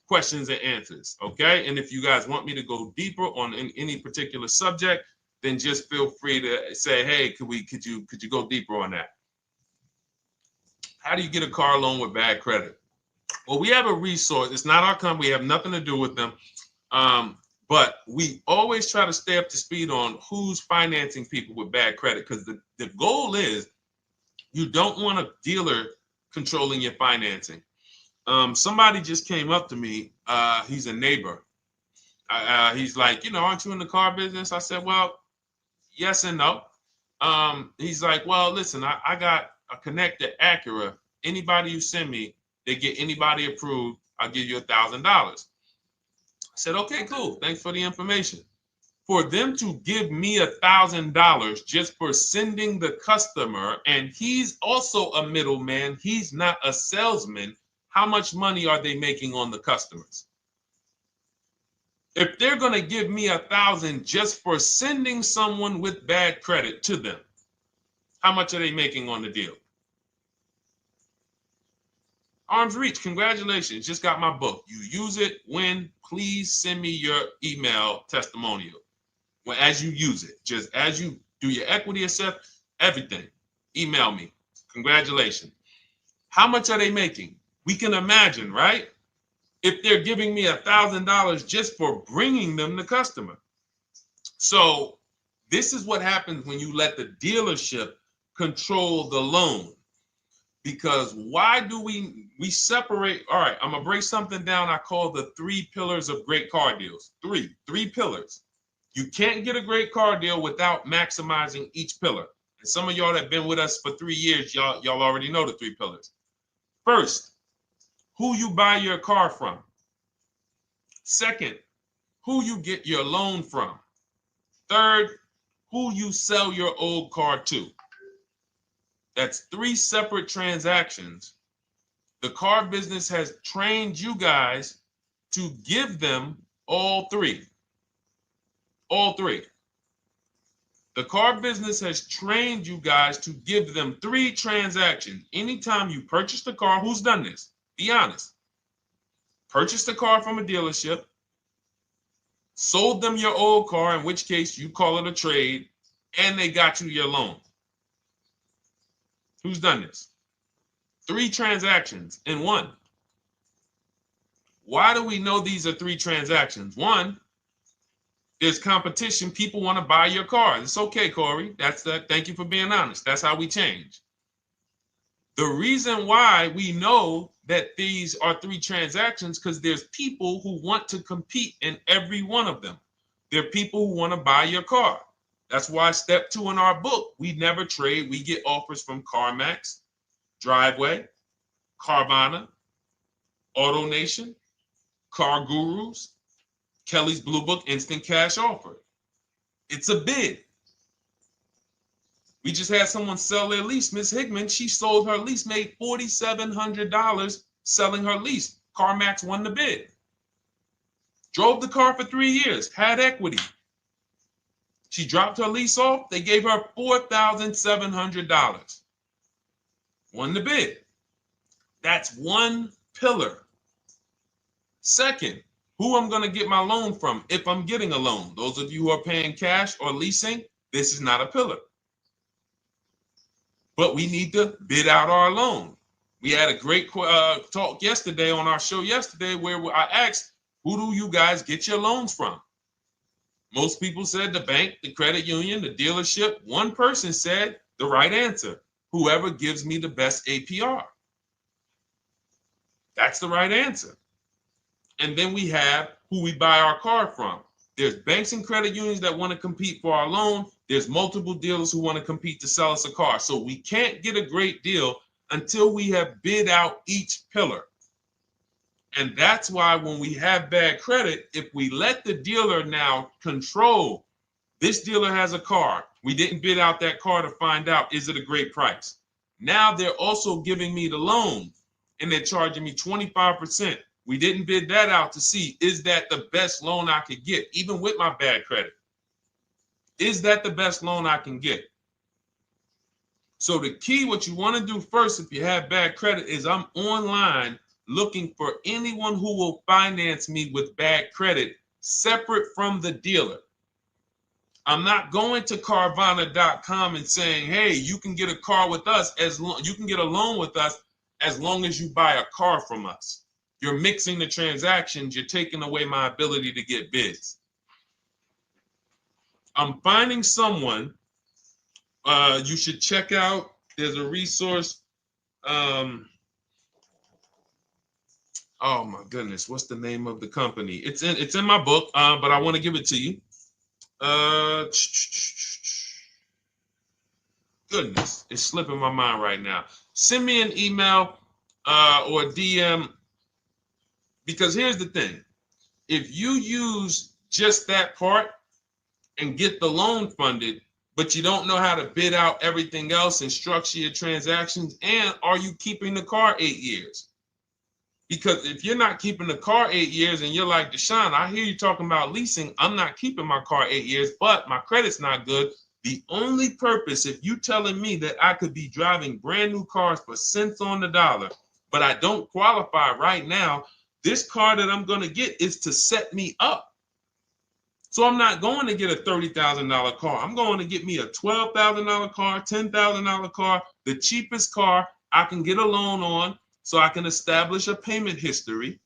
questions and answers. Okay. And if you guys want me to go deeper on any particular subject, then just feel free to say, hey, could you go deeper on that? How do you get a car loan with bad credit? Well, we have a resource. It's not our company. We have nothing to do with them. But we always try to stay up to speed on who's financing people with bad credit, because the goal is you don't want a dealer controlling your financing. Somebody just came up to me. He's a neighbor. He's like, aren't you in the car business? I said, well, yes and no. He's like, well, listen, I got a connect to Acura. Anybody you send me, they get anybody approved, I'll give you $1,000. I said, okay, cool. Thanks for the information. For them to give me $1,000 just for sending the customer, and he's also a middleman, he's not a salesman, how much money are they making on the customers? If they're going to give me $1,000 just for sending someone with bad credit to them, how much are they making on the deal? Arms Reach, congratulations. Just got my book. You use it when, please send me your email testimonial. Well, as you use it, just as you do your equity assess, everything, email me. Congratulations. How much are they making? We can imagine, right? If they're giving me $1,000 just for bringing them the customer. So this is what happens when you let the dealership control the loan. Because why do we separate? All right, I'm going to break something down I call the 3 pillars of great car deals. Three pillars. You can't get a great car deal without maximizing each pillar. And some of y'all that have been with us for 3 years, y'all already know the 3 pillars. First, who you buy your car from. Second, who you get your loan from. Third, who you sell your old car to. That's 3 separate transactions. The car business has trained you guys to give them all 3. All 3. The car business has trained you guys to give them 3 transactions. Anytime you purchase the car, who's done this? Be honest. Purchased the car from a dealership, sold them your old car, in which case you call it a trade, and they got you your loan. Who's done this? 3 transactions in one. Why do we know these are 3 transactions? One, there's competition. People want to buy your car. It's okay, Corey. That's that. Thank you for being honest. That's how we change. The reason why we know that these are 3 transactions because there's people who want to compete in every one of them. There are people who want to buy your car. That's why step 2 in our book, we never trade. We get offers from CarMax, Driveway, Carvana, AutoNation, Car Gurus, Kelly's Blue Book Instant Cash Offer. It's a bid. We just had someone sell their lease. Miss Hickman, she sold her lease, made $4,700 selling her lease. CarMax won the bid. Drove the car for 3 years, had equity. She dropped her lease off. They gave her $4,700. Won the bid. That's one pillar. Second, who I'm going to get my loan from if I'm getting a loan. Those of you who are paying cash or leasing, this is not a pillar. But we need to bid out our loan. We had a great talk yesterday on our show yesterday where I asked, who do you guys get your loans from? Most people said the bank, the credit union, the dealership. One person said the right answer, whoever gives me the best APR. That's the right answer. And then we have who we buy our car from. There's banks and credit unions that want to compete for our loan. There's multiple dealers who want to compete to sell us a car. So we can't get a great deal until we have bid out each pillar. And that's why when we have bad credit, if we let the dealer now control, this dealer has a car. We didn't bid out that car to find out, is it a great price? Now they're also giving me the loan and they're charging me 25%. We didn't bid that out to see, is that the best loan I could get, even with my bad credit? Is that the best loan I can get? So the key, what you want to do first, if you have bad credit, is I'm online looking for anyone who will finance me with bad credit separate from the dealer. I'm not going to Carvana.com and saying, hey, you can get a car with us you can get a loan with us as long as you buy a car from us. You're mixing the transactions. You're taking away my ability to get bids. I'm finding someone you should check out. There's a resource. Oh my goodness, what's the name of the company? It's in my book, but I want to give it to you. Goodness, it's slipping my mind right now. Send me an email or DM, because here's the thing. If you use just that part and get the loan funded, but you don't know how to bid out everything else and structure your transactions, and are you keeping the car 8 years? Because if you're not keeping the car 8 years and you're like, Deshone, I hear you talking about leasing. I'm not keeping my car 8 years, but my credit's not good. The only purpose, if you telling me that I could be driving brand new cars for cents on the dollar, but I don't qualify right now, this car that I'm going to get is to set me up. So I'm not going to get a $30,000 car. I'm going to get me a $12,000 car, $10,000 car, the cheapest car I can get a loan on, so I can establish a payment history.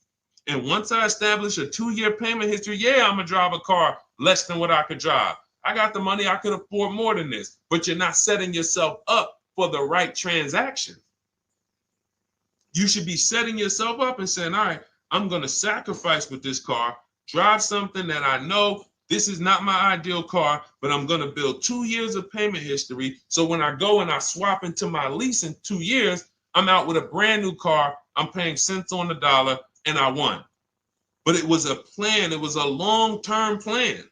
And once I establish a 2-year payment history, yeah, I'm going to drive a car less than what I could drive. I got the money. I could afford more than this. But you're not setting yourself up for the right transaction. You should be setting yourself up and saying, all right, I'm going to sacrifice with this car, drive something that I know this is not my ideal car, but I'm going to build 2 years of payment history. So when I go and I swap into my lease in 2 years, I'm out with a brand new car. I'm paying cents on the dollar, and I won. But it was a plan. It was a long-term plan.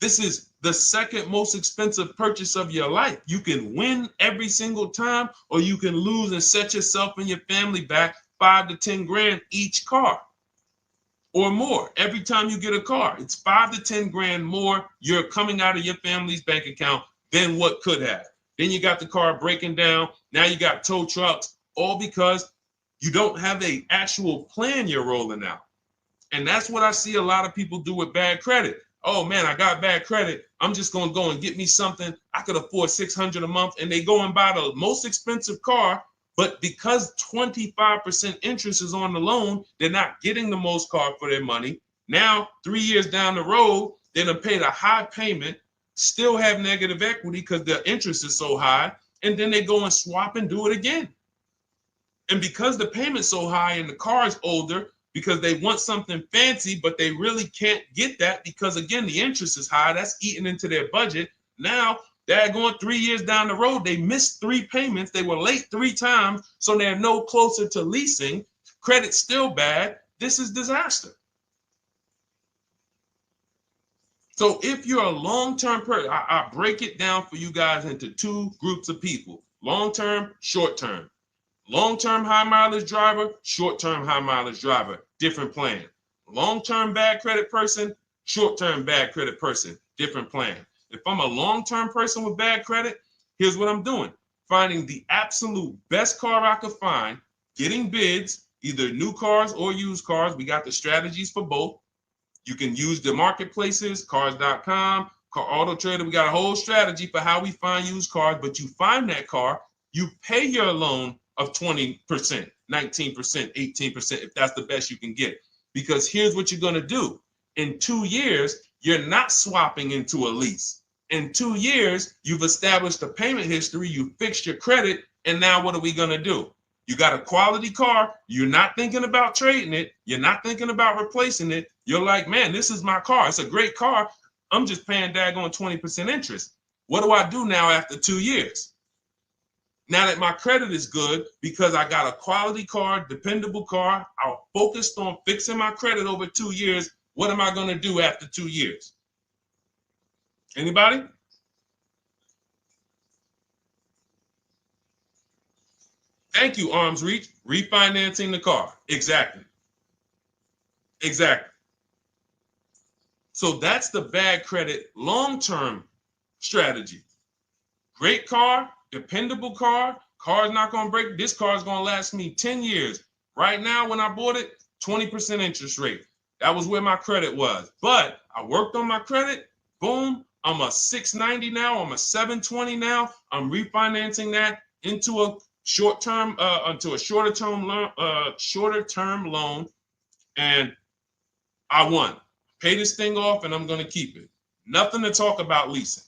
This is the second most expensive purchase of your life. You can win every single time, or you can lose and set yourself and your family back 5 to 10 grand each car or more. Every time you get a car, it's 5 to 10 grand more you're coming out of your family's bank account than what could have. Then you got the car breaking down. Now you got tow trucks, all because you don't have an actual plan you're rolling out. And that's what I see a lot of people do with bad credit. Oh man, I got bad credit. I'm just going to go and get me something. I could afford $600 a month. And they go and buy the most expensive car. But because 25% interest is on the loan, they're not getting the most car for their money. Now, 3 years down the road, they're going to pay the high payment, still have negative equity because the interest is so high. And then they go and swap and do it again. And because the payment's so high and the car is older, because they want something fancy, but they really can't get that because, again, the interest is high. That's eating into their budget. Now they're going 3 years down the road. They missed 3 payments. They were late 3 times, so they're no closer to leasing. Credit's still bad. This is disaster. So if you're a long-term person, I break it down for you guys into two groups of people: long-term, short-term. Long-term high mileage driver, short-term high mileage driver, different plan. Long-term bad credit person, short-term bad credit person, different plan. If I'm a long-term person with bad credit, here's what I'm doing: finding the absolute best car I could find, getting bids, either new cars or used cars. We got the strategies for both. You can use the marketplaces, cars.com, Car Auto Trader. We got a whole strategy for how we find used cars, but you find that car, you pay your loan of 20%, 19%, 18%, if that's the best you can get. Because here's what you're going to do. In 2 years, you're not swapping into a lease. In 2 years, you've established a payment history, you fixed your credit, and now what are we going to do? You got a quality car. You're not thinking about trading it. You're not thinking about replacing it. You're like, man, this is my car. It's a great car. I'm just paying daggone 20% interest. What do I do now after 2 years? Now that my credit is good because I got a quality car, dependable car, I'm focused on fixing my credit over 2 years. What am I going to do after 2 years? Anybody? Thank you, Arms Reach. Refinancing the car. Exactly. Exactly. So that's the bad credit long-term strategy. Great car, dependable car, car's not going to break. This car is going to last me 10 years. Right now, when I bought it, 20% interest rate. That was where my credit was. But I worked on my credit. Boom. I'm a 690 now. I'm a 720 now. I'm refinancing that into a short-term, into a shorter-term loan, and I won. Pay this thing off, and I'm going to keep it. Nothing to talk about leasing.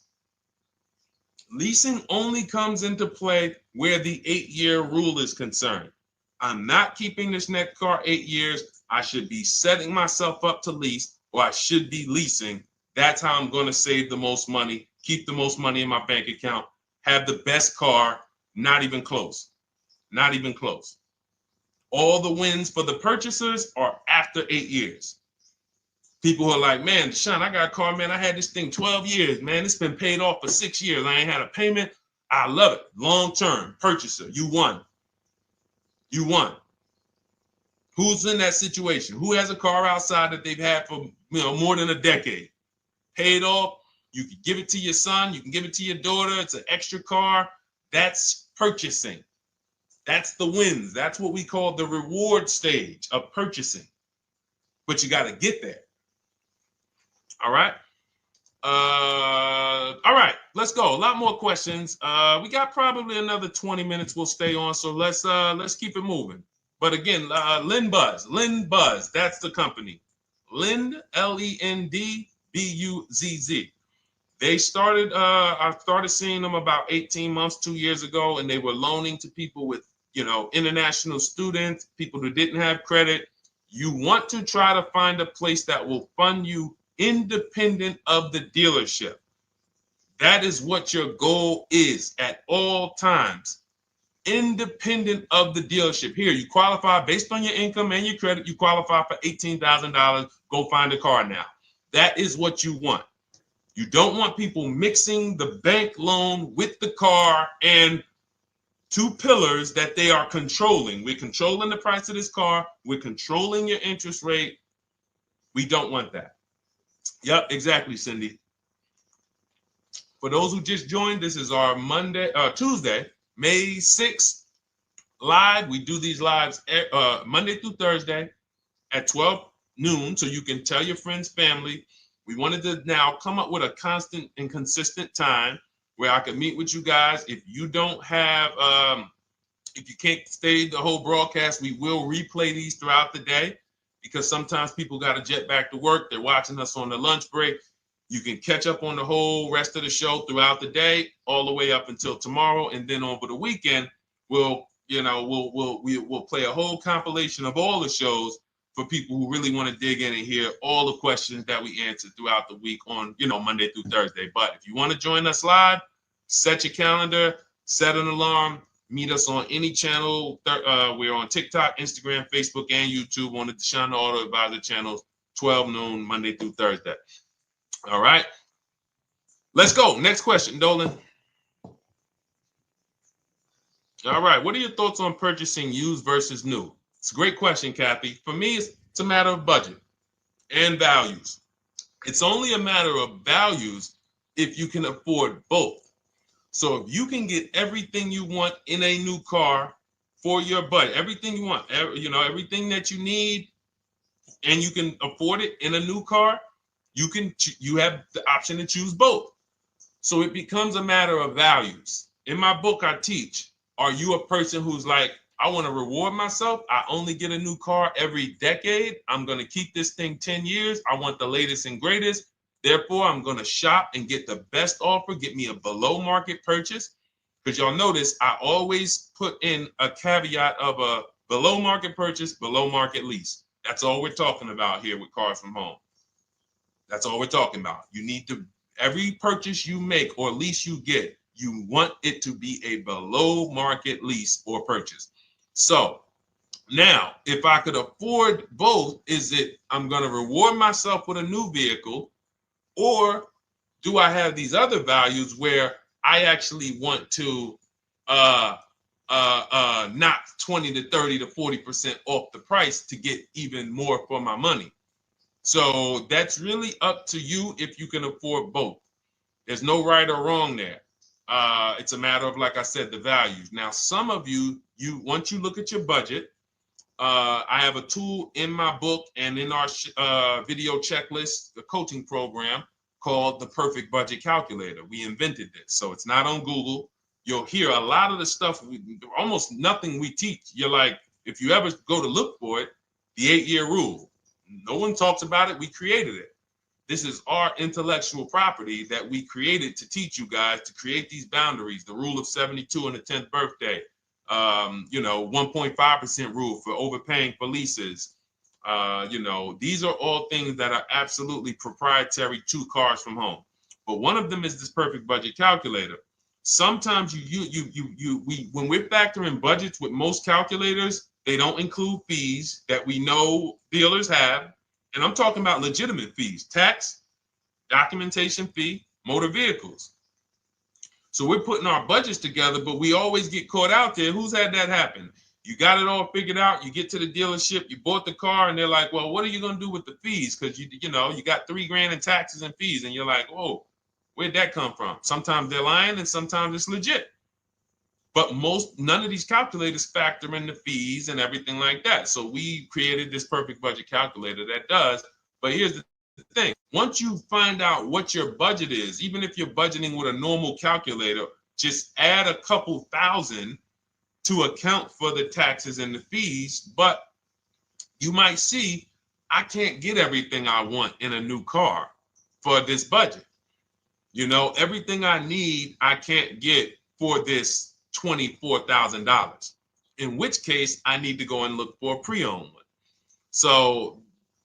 Leasing only comes into play where the 8-year rule is concerned. I'm not keeping this next car 8 years. I should be setting myself up to lease, or I should be leasing. That's how I'm going to save the most money, keep the most money in my bank account, have the best car. Not even close. Not even close. All the wins for the purchasers are after 8 years. People are like, man, Deshone, I got a car, man. I had this thing 12 years, man. It's been paid off for 6 years. I ain't had a payment. I love it. Long-term purchaser. You won. You won. Who's in that situation? Who has a car outside that they've had for more than a decade? Paid off. You can give it to your son. You can give it to your daughter. It's an extra car. That's purchasing. That's the wins. That's what we call the reward stage of purchasing. But you got to get there. All right. All right. Let's go. A lot more questions. We got probably another 20 minutes. We'll stay on. So let's keep it moving. But again, Lynn Buzz. That's the company. Lend, LEND, BUZZ. They started, I started seeing them about 18 months, 2 years ago, and they were loaning to people with, international students, people who didn't have credit. You want to try to find a place that will fund you independent of the dealership. That is what your goal is at all times. Independent of the dealership. Here, you qualify based on your income and your credit. You qualify for $18,000. Go find a car now. That is what you want. You don't want people mixing the bank loan with the car and two pillars that they are controlling. We're controlling the price of this car. We're controlling your interest rate. We don't want that. Yep, exactly, Cindy. For those who just joined, this is our Tuesday, May 6th live. We do these lives Monday through Thursday at 12 noon, so you can tell your friends, family. We wanted to now come up with a constant and consistent time where I can meet with you guys. If you don't have, if you can't stay the whole broadcast, we will replay these throughout the day because sometimes people got to jet back to work. They're watching us on the lunch break. You can catch up on the whole rest of the show throughout the day, all the way up until tomorrow, and then over the weekend, we'll play a whole compilation of all the shows for people who really want to dig in and hear all the questions that we answered throughout the week on, Monday through Thursday. But if you want to join us live, set your calendar, set an alarm, meet us on any channel. We're on TikTok, Instagram, Facebook, and YouTube on the Deshone the Auto Advisor channels, 12 noon, Monday through Thursday. All right. Let's go. Next question, Dolan. All right. What are your thoughts on purchasing used versus new? It's a great question, Kathy. For me, it's a matter of budget and values. It's only a matter of values if you can afford both. So if you can get everything you want in a new car for your budget, everything you want, everything that you need, and you can afford it in a new car, you have the option to choose both. So it becomes a matter of values. In my book, I teach, are you a person who's like, I want to reward myself. I only get a new car every decade. I'm going to keep this thing 10 years. I want the latest and greatest. Therefore, I'm going to shop and get the best offer, get me a below market purchase. Because y'all notice I always put in a caveat of a below market purchase, below market lease. That's all we're talking about here with Cars from Home. That's all we're talking about. You need to, every purchase you make or lease you get, you want it to be a below market lease or purchase. So now, if I could afford both, is it I'm going to reward myself with a new vehicle, or do I have these other values where I actually want to knock 20 to 30 to 40% off the price to get even more for my money? So that's really up to you if you can afford both. There's no right or wrong there. It's a matter of, like I said, the values. Now, some of you once you look at your budget, I have a tool in my book and in our video checklist, the coaching program called the Perfect Budget Calculator. We invented this, so it's not on Google. You'll hear a lot of the stuff, almost nothing we teach. You're like, if you ever go to look for it, the 8-year rule. No one talks about it. We created it. This is our intellectual property that we created to teach you guys to create these boundaries, the rule of 72 and the 10th birthday, 1.5% rule for overpaying for leases. These are all things that are absolutely proprietary to Cars from Home. But one of them is this Perfect Budget Calculator. Sometimes when we're factoring budgets with most calculators, they don't include fees that we know dealers have. And I'm talking about legitimate fees, tax, documentation fee, motor vehicles. So we're putting our budgets together, but we always get caught out there. Who's had that happen? You got it all figured out. You get to the dealership, you bought the car, and they're like, well, what are you going to do with the fees? Because you got $3,000 in taxes and fees. And you're like, oh, where'd that come from? Sometimes they're lying and sometimes it's legit. But none of these calculators factor in the fees and everything like that. So we created this Perfect Budget Calculator that does. But here's the thing. Once you find out what your budget is, even if you're budgeting with a normal calculator, just add a couple thousand to account for the taxes and the fees. But you might see, I can't get everything I want in a new car for this budget. Everything I need, I can't get for this $24,000, in which case I need to go and look for a pre-owned one. So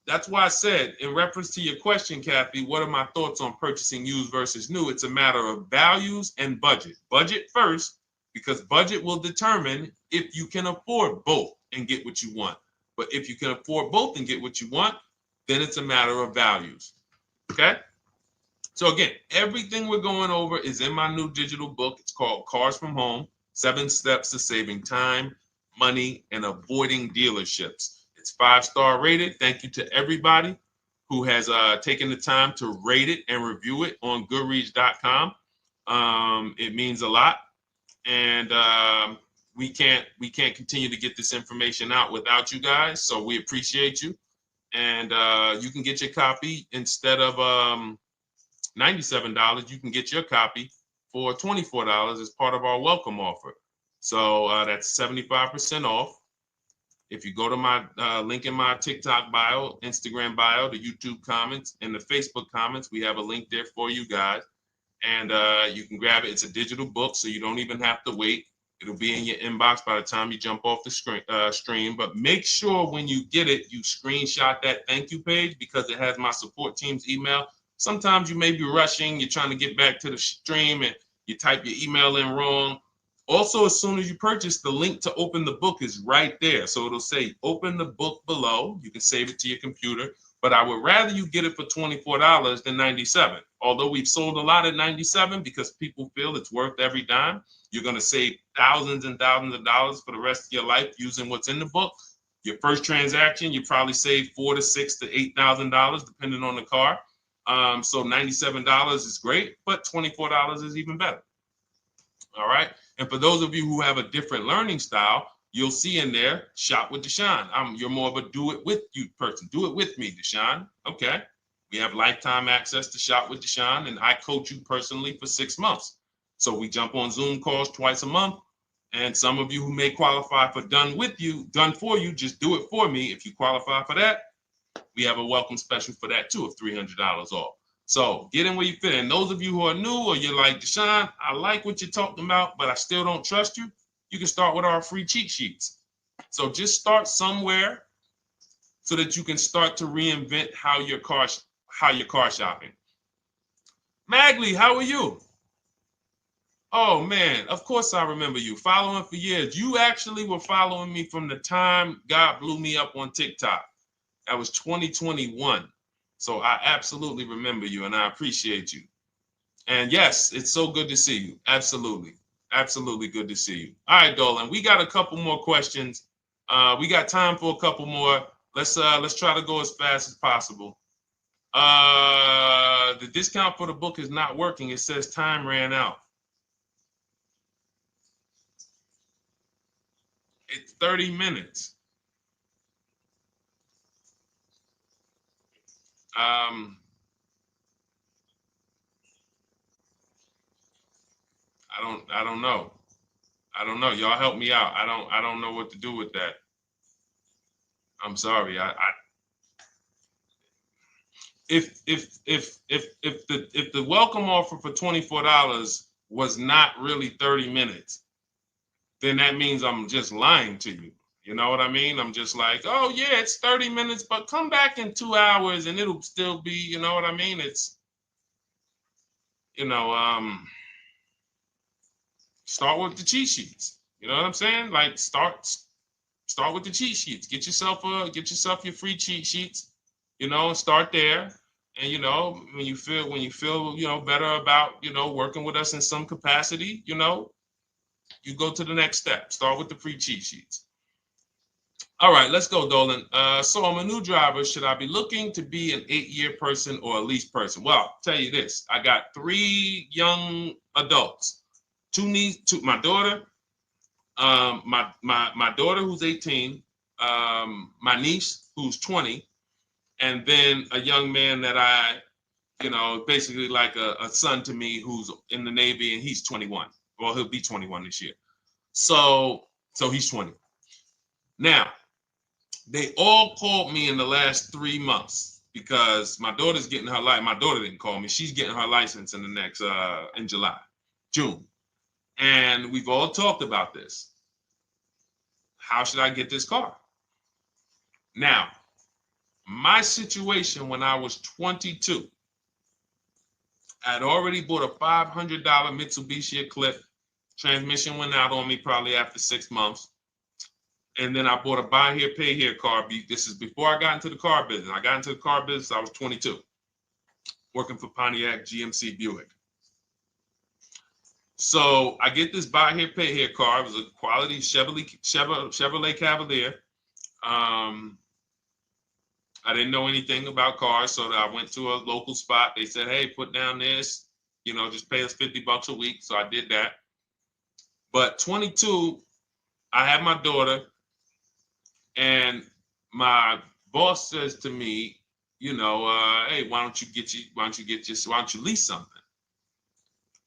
that's why I said, in reference to your question, Kathy, what are my thoughts on purchasing used versus new? It's a matter of values and budget. Budget first, because budget will determine if you can afford both and get what you want. But if you can afford both and get what you want, then it's a matter of values. Okay? So again, everything we're going over is in my new digital book. It's called Cars from Home, 7 Steps to Saving Time, Money, and Avoiding Dealerships. It's 5-star rated. Thank you to everybody who has taken the time to rate it and review it on Goodreads.com. It means a lot. And we can't continue to get this information out without you guys. So we appreciate you. And you can get your copy instead of $97, you can get your copy for $24 as part of our welcome offer. So that's 75% off. If you go to my link in my TikTok bio, Instagram bio, the YouTube comments, and the Facebook comments, we have a link there for you guys. And you can grab it. It's a digital book, so you don't even have to wait. It'll be in your inbox by the time you jump off the stream. But make sure when you get it, you screenshot that thank you page, because it has my support team's email. Sometimes you may be rushing, you're trying to get back to the stream and you type your email in wrong. Also, as soon as you purchase, the link to open the book is right there. So it'll say open the book below. You can save it to your computer. but I would rather you get it for $24 than $97. Although we've sold a lot at $97 because people feel it's worth every dime. You're going to save thousands and thousands of dollars for the rest of your life using what's in the book. Your first transaction, you probably save $4,000 to $6,000 to $8,000 depending on the car. So $97 is great, but $24 is even better. All right. And for those of you who have a different learning style, you'll see in there, shop with Deshone. You're more of a do it with you person. Do it with me, Deshone. Okay. We have lifetime access to shop with Deshone, and I coach you personally for 6 months. So we jump on Zoom calls twice a month. And some of you who may qualify for done for you, just do it for me. If you qualify for that, we have a welcome special for that too of $300 off. So get in where you fit. And those of you who are new or you're like, Deshone, I like what you're talking about, but I still don't trust you. You can start with our free cheat sheets. So just start somewhere so that you can start to reinvent how you're car shopping. Magley, how are you? Oh man, of course I remember you. Following for years. You actually were following me from the time God blew me up on TikTok. That was 2021. So I absolutely remember you and I appreciate you. And yes, it's so good to see you. Absolutely. Absolutely good to see you. All right, Dolan, we got a couple more questions. We got time for a couple more. Let's try to go as fast as possible. The discount for the book is not working. It says time ran out. It's 30 minutes. I don't know. I don't know. Y'all help me out. I don't know what to do with that. I'm sorry. If the welcome offer for $24 was not really 30 minutes, then that means I'm just lying to you. You know what I mean? I'm just like, oh yeah, it's 30 minutes, but come back in 2 hours and it'll still be, you know what I mean? It's, start with the cheat sheets. You know what I'm saying? Like start with the cheat sheets. Get yourself your free cheat sheets, start there. And when you feel better about working with us in some capacity, you go to the next step. Start with the free cheat sheets. All right, let's go, Dolan. So I'm a new driver. Should I be looking to be an 8-year person or a lease person? Well, I'll tell you this. I got 3 young adults. 2 my daughter, my daughter who's 18, my niece who's 20, and then a young man that I, basically like a son to me who's in the Navy and he's 21. Well, he'll be 21 this year. So he's 20. Now, they all called me in the last 3 months because my daughter's getting her license. My daughter didn't call me. She's getting her license in the next, in June. And we've all talked about this. How should I get this car? Now, my situation when I was 22, I'd already bought a $500 Mitsubishi Eclipse. Transmission went out on me probably after 6 months. And then I bought a buy here, pay here car. This is before I got into the car business. I got into the car business, I was 22, working for Pontiac GMC Buick. So I get this buy here, pay here car. It was a quality Chevrolet Cavalier. I didn't know anything about cars, so I went to a local spot. They said, hey, put down this, just pay us $50 a week. So I did that. But 22, I had my daughter, and my boss says to me, hey, why don't you lease something?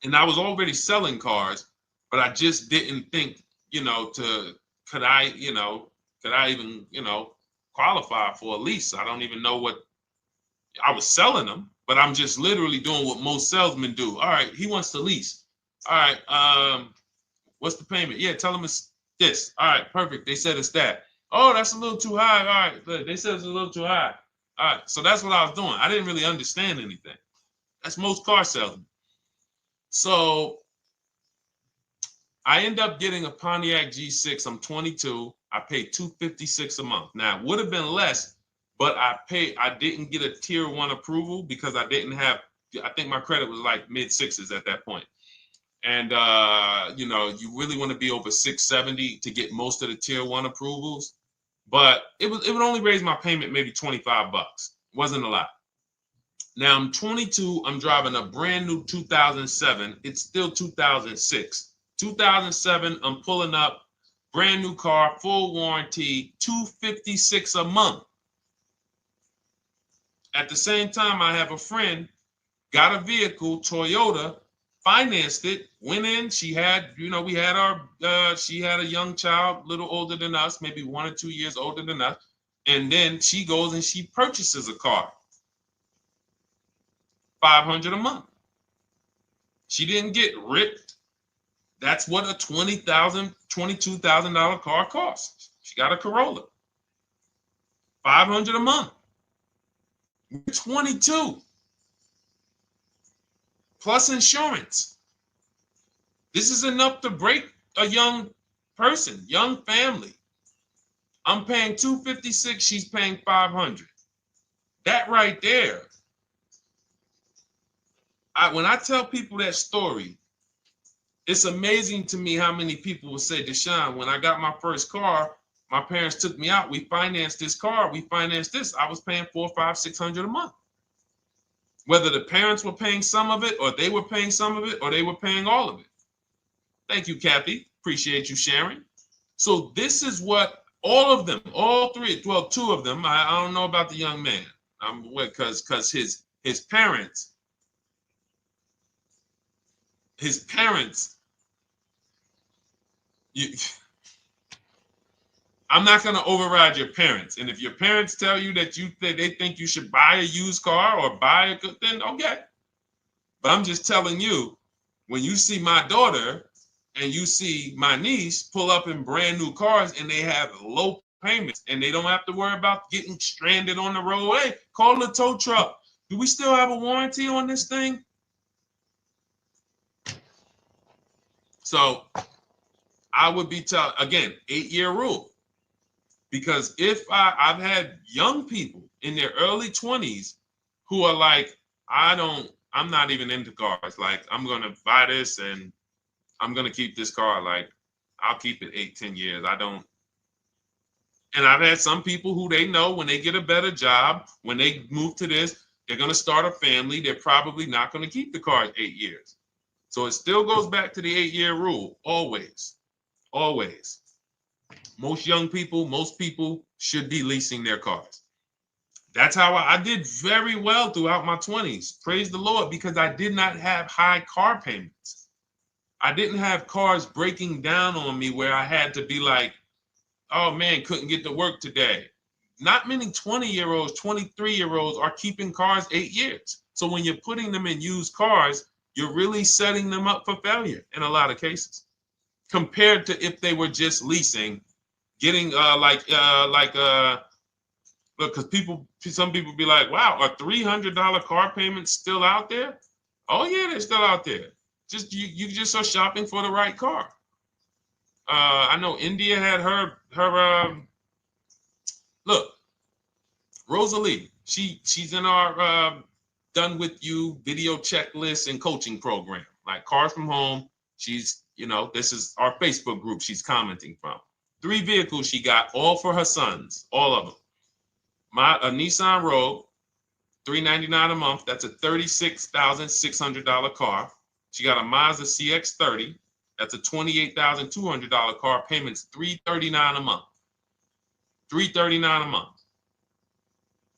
And I was already selling cars, but I just didn't think, could I even, qualify for a lease? I don't even know what I was selling them, but I'm just literally doing what most salesmen do. All right, he wants to lease. All right, what's the payment? Yeah, tell him it's this. All right, perfect. They said it's that. Oh, that's a little too high. All right, they said it's a little too high. All right, so that's what I was doing. I didn't really understand anything. That's most car salesmen. So I end up getting a Pontiac G6. I'm 22. I paid $256 a month. Now, it would have been less, but I didn't get a tier 1 approval because I didn't have, I think my credit was like mid sixes at that point. And you know, you really want to be over 670 to get most of the tier 1 approvals. But it would only raise my payment maybe $25. Wasn't a lot. Now I'm 22. I'm driving a brand new 2007. It's still 2006. 2007. I'm pulling up, brand new car, full warranty, $256 a month. At the same time, I have a friend, got a vehicle, Toyota, financed it, went in. She had, you know, we had our, she had a young child, a little older than us, maybe 1 or 2 years older than us. And then she goes and she purchases a car, $500 a month. She didn't get ripped. That's what a $20,000, $22,000 car costs. She got a Corolla, $500 a month. We're 22. Plus insurance. This is enough to break a young person, young family. I'm paying $256, she's paying $500. That right there. When I tell people that story, it's amazing to me how many people will say, Deshone, when I got my first car, my parents took me out. We financed this car. We financed this. I was paying $400, $500, $600 a month. Whether the parents were paying some of it, or they were paying some of it, or they were paying all of it. Thank you, Kathy. Appreciate you sharing. So this is what all of them, all three, well, 2 of them. I don't know about the young man. Because his parents. I'm not going to override your parents. And if your parents tell you that they think you should buy a used car or buy a good, then okay. But I'm just telling you, when you see my daughter and you see my niece pull up in brand new cars and they have low payments and they don't have to worry about getting stranded on the road, hey, call the tow truck. Do we still have a warranty on this thing? So I would be telling, again, 8-year rule. Because if I've had young people in their early 20s who are like, I'm not even into cars. Like, I'm going to buy this and I'm going to keep this car. Like, I'll keep it 8, 10 years. I don't. And I've had some people who they know when they get a better job, when they move to this, they're going to start a family. They're probably not going to keep the car 8 years. So it still goes back to the 8-year rule. Always. Always. Most young people, most people should be leasing their cars. That's how I did very well throughout my 20s. Praise the Lord, because I did not have high car payments. I didn't have cars breaking down on me where I had to be like, oh man, couldn't get to work today. Not many 20-year-olds, 23-year-olds are keeping cars 8 years. So when you're putting them in used cars, you're really setting them up for failure in a lot of cases, compared to if they were just leasing, getting look, because some people be like, wow, are $300 car payments still out there? Oh yeah, they're still out there. Just you just are shopping for the right car. I know India had her look, Rosalie, she's in our Done With You video checklist and coaching program, like Cars from Home. She's, you know, this is our Facebook group she's commenting from. 3 vehicles she got, all for her sons, all of them. A Nissan Rogue, $399 a month. That's a $36,600 car. She got a Mazda CX-30. That's a $28,200 car. Payments $339 a month. $339 a month.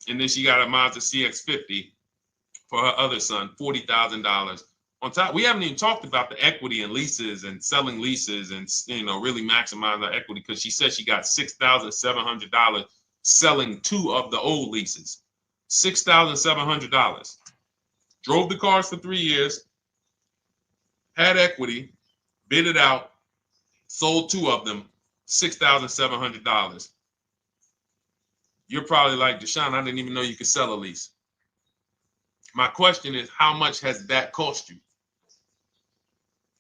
And then she got a Mazda CX-50 for her other son, $40,000. On top, we haven't even talked about the equity and leases and selling leases and, you know, really maximize her equity, because she said she got $6,700 selling 2 of the old leases. $6,700. Drove the cars for 3 years, had equity, bid it out, sold 2 of them, $6,700. You're probably like, Deshone, I didn't even know you could sell a lease. My question is, how much has that cost you?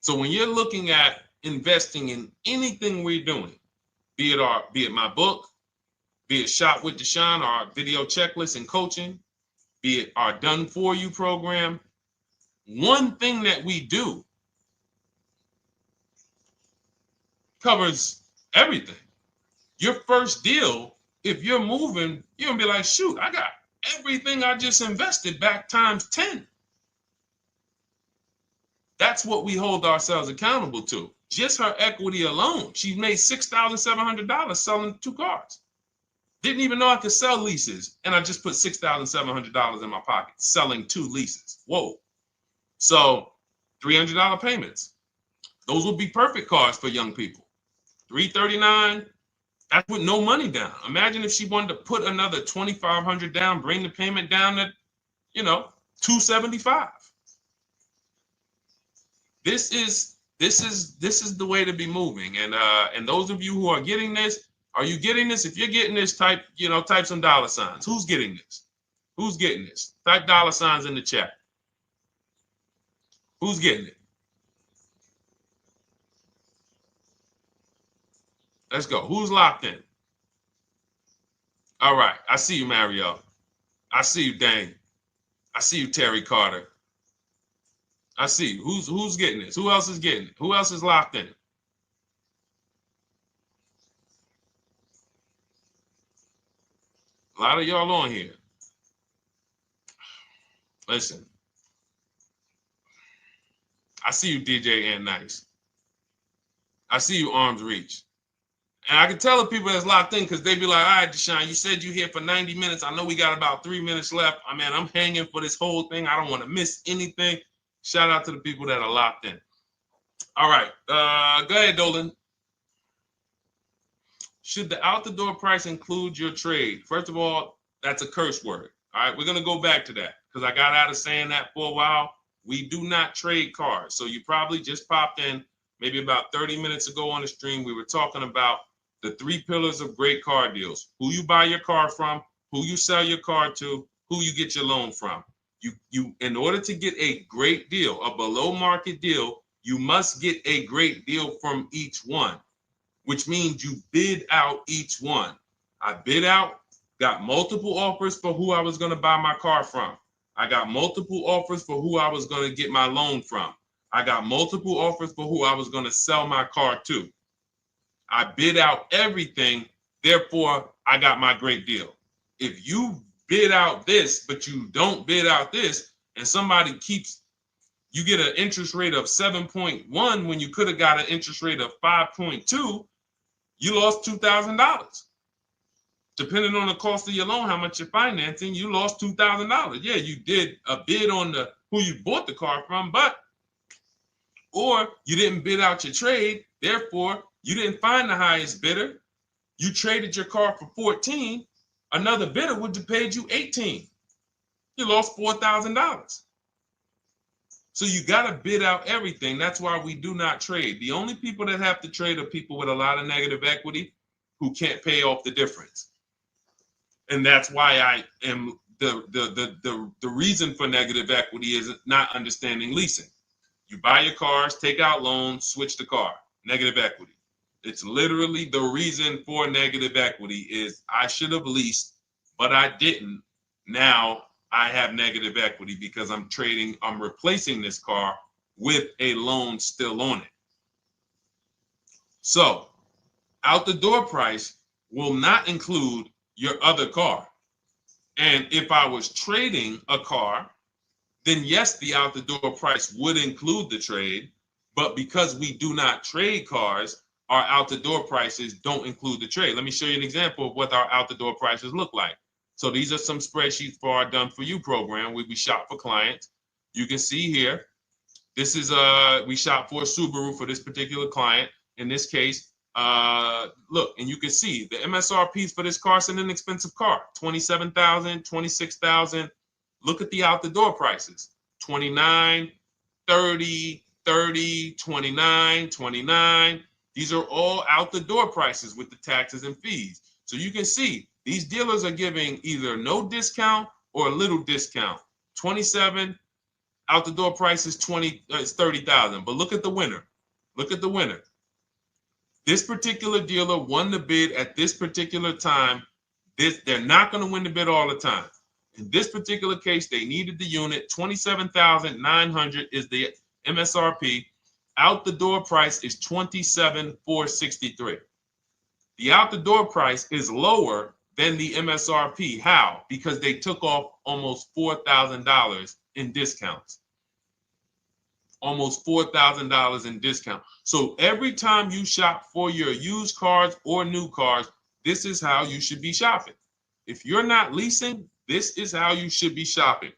So when you're looking at investing in anything we're doing, be it my book, be it Shop with Deshone, our video checklist and coaching, be it our Done For You program. One thing that we do covers everything. Your first deal, if you're moving, you're gonna be like, shoot, I got everything I just invested back times 10. That's what we hold ourselves accountable to. Just her equity alone, she made $6,700 selling 2 cars. Didn't even know I could sell leases, and I just put $6,700 in my pocket selling 2 leases. Whoa. So $300 payments. Those would be perfect cars for young people. $339, that's with no money down. Imagine if she wanted to put another $2,500 down, bring the payment down to, $275. This is the way to be moving. And those of you who are getting this, are you getting this? If you're getting this, type some dollar signs. Who's getting this? Who's getting this? Type dollar signs in the chat. Who's getting it? Let's go. Who's locked in? All right. I see you, Mario. I see you, Dane. I see you, Terry Carter. I see you. Who's getting this? Who else is getting it? Who else is locked in? A lot of y'all on here. Listen. I see you, DJ and Nice. I see you, Arms Reach. And I can tell the people that's locked in because they be like, all right, Deshone, you said you're here for 90 minutes. I know we got about 3 minutes left. I mean, I'm hanging for this whole thing. I don't want to miss anything. Shout out to the people that are locked in. All right. Go ahead, Dolan. Should the out-the-door price include your trade? First of all, that's a curse word. All right, we're going to go back to that because I got out of saying that for a while. We do not trade cars. So you probably just popped in maybe about 30 minutes ago on the stream. We were talking about the 3 pillars of great car deals: who you buy your car from, who you sell your car to, who you get your loan from. You in order to get a great deal, a below market deal, you must get a great deal from each one, which means you bid out each one. I bid out, got multiple offers for who I was going to buy my car from. I got multiple offers for who I was going to get my loan from. I got multiple offers for who I was going to sell my car to. I bid out everything, therefore I got my great deal. If you bid out this, but you don't bid out this, and somebody you get an interest rate of 7.1 when you could have got an interest rate of 5.2, you lost $2,000. Depending on the cost of your loan, how much you're financing, you lost $2,000. Yeah, you did a bid on who you bought the car from, or you didn't bid out your trade, therefore you didn't find the highest bidder. You traded your car for 14. Another bidder would have paid you 18. You lost $4,000. So you got to bid out everything. That's why we do not trade. The only people that have to trade are people with a lot of negative equity who can't pay off the difference. And that's why I am the reason for negative equity is not understanding leasing. You buy your cars, take out loans, switch the car. Negative equity. It's literally the reason for negative equity is I should have leased, but I didn't. Now I have negative equity because I'm replacing this car with a loan still on it. So out the door price will not include your other car. And if I was trading a car, then yes, the out the door price would include the trade. But because we do not trade cars, our out the door prices don't include the trade. Let me show you an example of what our out the door prices look like. So these are some spreadsheets for our Done For You program where we shop for clients. You can see here, this is we shop for a Subaru for this particular client. In this case, look, and you can see the MSRPs for this car is an inexpensive car, $27,000, $26,000. Look at the out the door prices, 29, 30, 30, 29, 29. These are all out the door prices with the taxes and fees. So you can see these dealers are giving either no discount or a little discount. 27 out the door price is 30,000. But look at the winner. Look at the winner. This particular dealer won the bid at this particular time They're not going to win the bid all the time. In this particular case, they needed the unit. $27,900 is the MSRP. Out the door price is $27,463. The out the door price is lower than the MSRP. How? Because they took off almost $4,000 in discounts. Almost $4,000 in discount. So every time you shop for your used cars or new cars, this is how you should be shopping. If you're not leasing, this is how you should be shopping.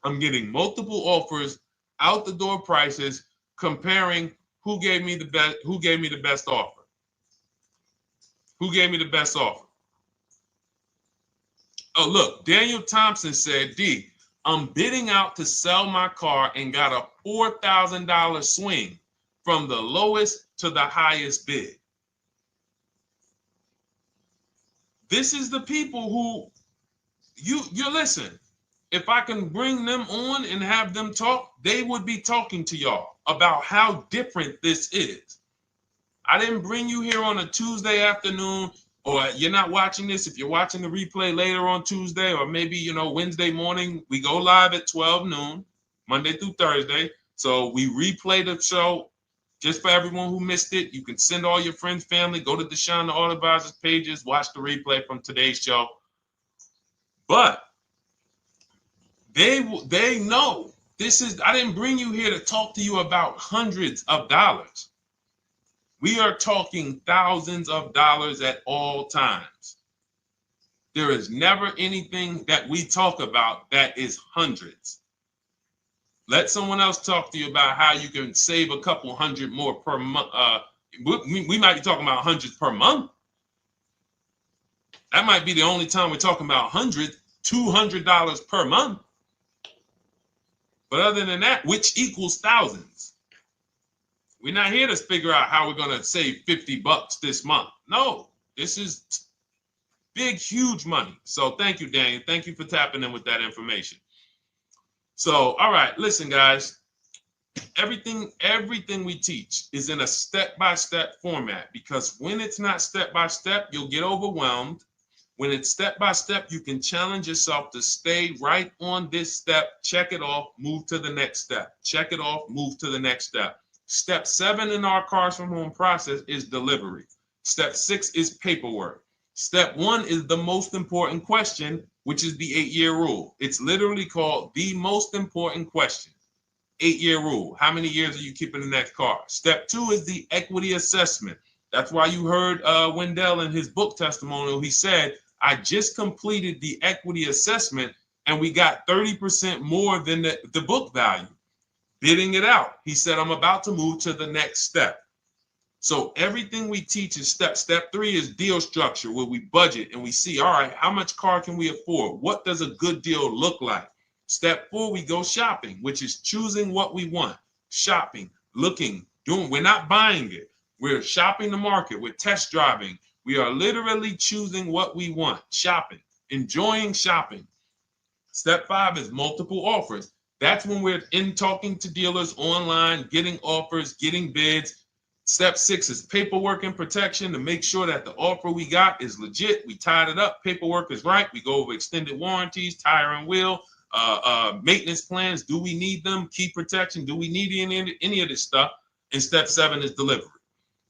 I'm getting multiple offers, out the door prices, comparing who gave me the best offer. Who gave me the best offer? Oh, look, Daniel Thompson said, D, I'm bidding out to sell my car and got a $4,000 swing from the lowest to the highest bid. This is the people who you listen. If I can bring them on and have them talk, they would be talking to y'all about how different this is. I didn't bring you here on a Tuesday afternoon, or you're not watching this. If you're watching the replay later on Tuesday, or maybe, Wednesday morning, we go live at 12 noon, Monday through Thursday. So we replay the show just for everyone who missed it. You can send all your friends, family, go to Deshone the Auto Advisor's pages, watch the replay from today's show. But they know this is, I didn't bring you here to talk to you about hundreds of dollars. We are talking thousands of dollars at all times. There is never anything that we talk about that is hundreds. Let someone else talk to you about how you can save a couple hundred more per month. We might be talking about hundreds per month. That might be the only time we're talking about hundreds, $200 per month. But other than that, which equals thousands. We're not here to figure out how we're going to save $50 this month. No, this is big, huge money. So thank you, Daniel. Thank you for tapping in with that information. So, all right, listen, guys. Everything we teach is in a step-by-step format, because when it's not step-by-step, you'll get overwhelmed. When it's step-by-step, you can challenge yourself to stay right on this step, check it off, move to the next step. Check it off, move to the next step. Step 7 in our Cars from Home process is delivery. Step 6 is paperwork. Step 1 is the most important question, which is the 8-year rule. It's literally called the most important question. 8-year rule. How many years are you keeping the next car? Step 2 is the equity assessment. That's why you heard Wendell in his book testimonial. He said, I just completed the equity assessment and we got 30% more than the book value. Bidding it out. He said, I'm about to move to the next step. So everything we teach is step. Step 3 is deal structure, where we budget and we see, all right, how much car can we afford? What does a good deal look like? Step 4, we go shopping, which is choosing what we want. Shopping, looking, doing. We're not buying it. We're shopping the market. We're test driving. We are literally choosing what we want. Shopping, enjoying shopping. Step 5 is multiple offers. That's when we're in talking to dealers online, getting offers, getting bids. Step 6 is paperwork and protection, to make sure that the offer we got is legit. We tied it up. Paperwork is right. We go over extended warranties, tire and wheel, maintenance plans. Do we need them? Key protection. Do we need any of this stuff? And step 7 is delivery.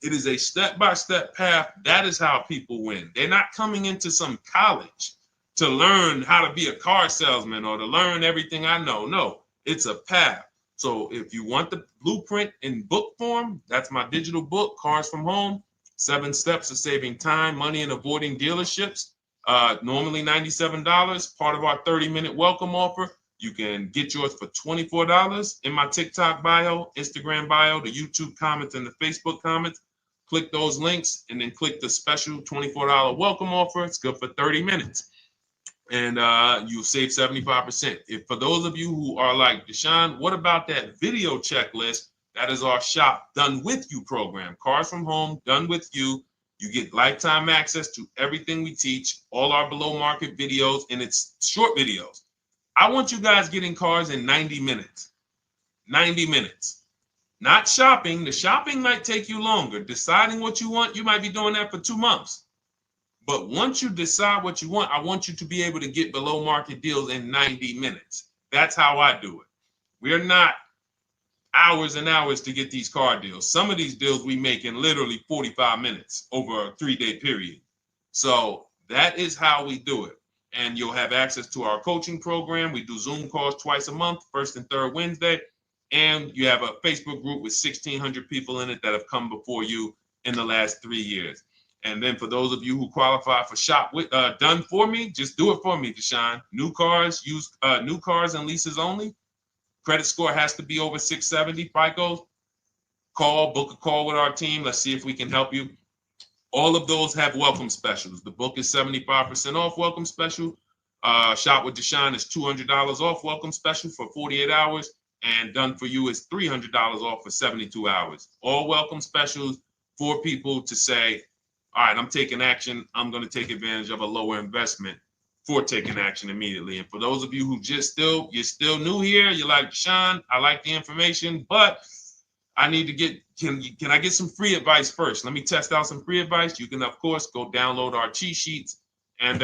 It is a step-by-step path. That is how people win. They're not coming into some college to learn how to be a car salesman or to learn everything I know. No, it's a path. So if you want the blueprint in book form, that's my digital book, Cars from Home, 7 Steps of Saving Time, Money, and Avoiding Dealerships. Normally $97, part of our 30-minute welcome offer. You can get yours for $24 in my TikTok bio, Instagram bio, the YouTube comments, and the Facebook comments. Click those links and then click the special $24 welcome offer. It's good for 30 minutes. And you'll save 75%. If for those of you who are like, Deshone, what about that video checklist? That is our Shop Done With You program. Cars from Home, done with you. You get lifetime access to everything we teach, all our below market videos, and it's short videos. I want you guys getting cars in 90 minutes. 90 minutes. Not shopping. The shopping might take you longer. Deciding what you want, you might be doing that for 2 months. But once you decide what you want, I want you to be able to get below market deals in 90 minutes. That's how I do it. We're not hours and hours to get these car deals. Some of these deals we make in literally 45 minutes over a 3-day period. So that is how we do it. And you'll have access to our coaching program. We do Zoom calls twice a month, first and third Wednesday. And you have a Facebook group with 1,600 people in it that have come before you in the last 3 years. And then for those of you who qualify for shop with done for me, just do it for me, Deshone. New cars, new cars and leases only. Credit score has to be over 670 FICO. Book a call with our team. Let's see if we can help you. All of those have welcome specials. The book is 75% off welcome special. Shop with Deshone is $200 off welcome special for 48 hours. And done for you is $300 off for 72 hours. All welcome specials for people to say, all right, I'm taking action. I'm going to take advantage of a lower investment for taking action immediately. And for those of you who you're still new here, you're like, Deshone, I like the information, but I need to get, can I get some free advice first? Let me test out some free advice. You can, of course, go download our cheat sheets, and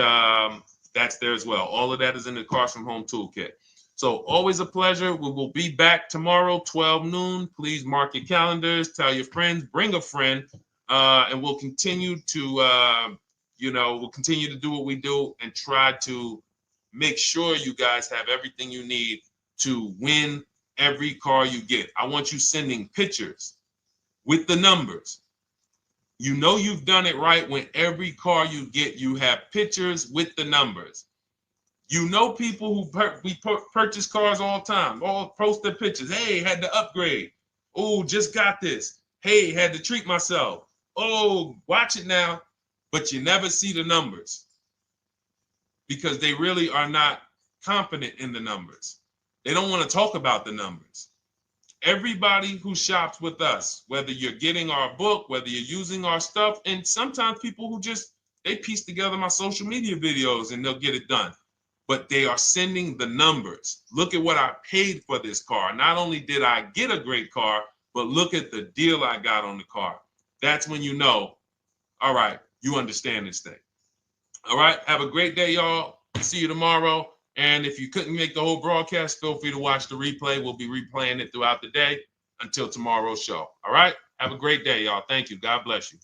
that's there as well. All of that is in the Cars from Home Toolkit. So always a pleasure. We will be back tomorrow, 12 noon. Please mark your calendars, tell your friends, bring a friend, and we'll continue to, we'll continue to do what we do and try to make sure you guys have everything you need to win every car you get. I want you sending pictures with the numbers. You know you've done it right when every car you get, you have pictures with the numbers. You know people who purchase cars all the time, all post their pictures. Hey, had to upgrade. Oh, just got this. Hey, had to treat myself. Oh, watch it now. But you never see the numbers because they really are not confident in the numbers. They don't want to talk about the numbers. Everybody who shops with us, whether you're getting our book, whether you're using our stuff, and sometimes people who they piece together my social media videos and they'll get it done. But they are sending the numbers. Look at what I paid for this car. Not only did I get a great car, but look at the deal I got on the car. That's when you know, all right, you understand this thing. All right, have a great day, y'all. See you tomorrow. And if you couldn't make the whole broadcast, feel free to watch the replay. We'll be replaying it throughout the day until tomorrow's show. All right, have a great day, y'all. Thank you. God bless you.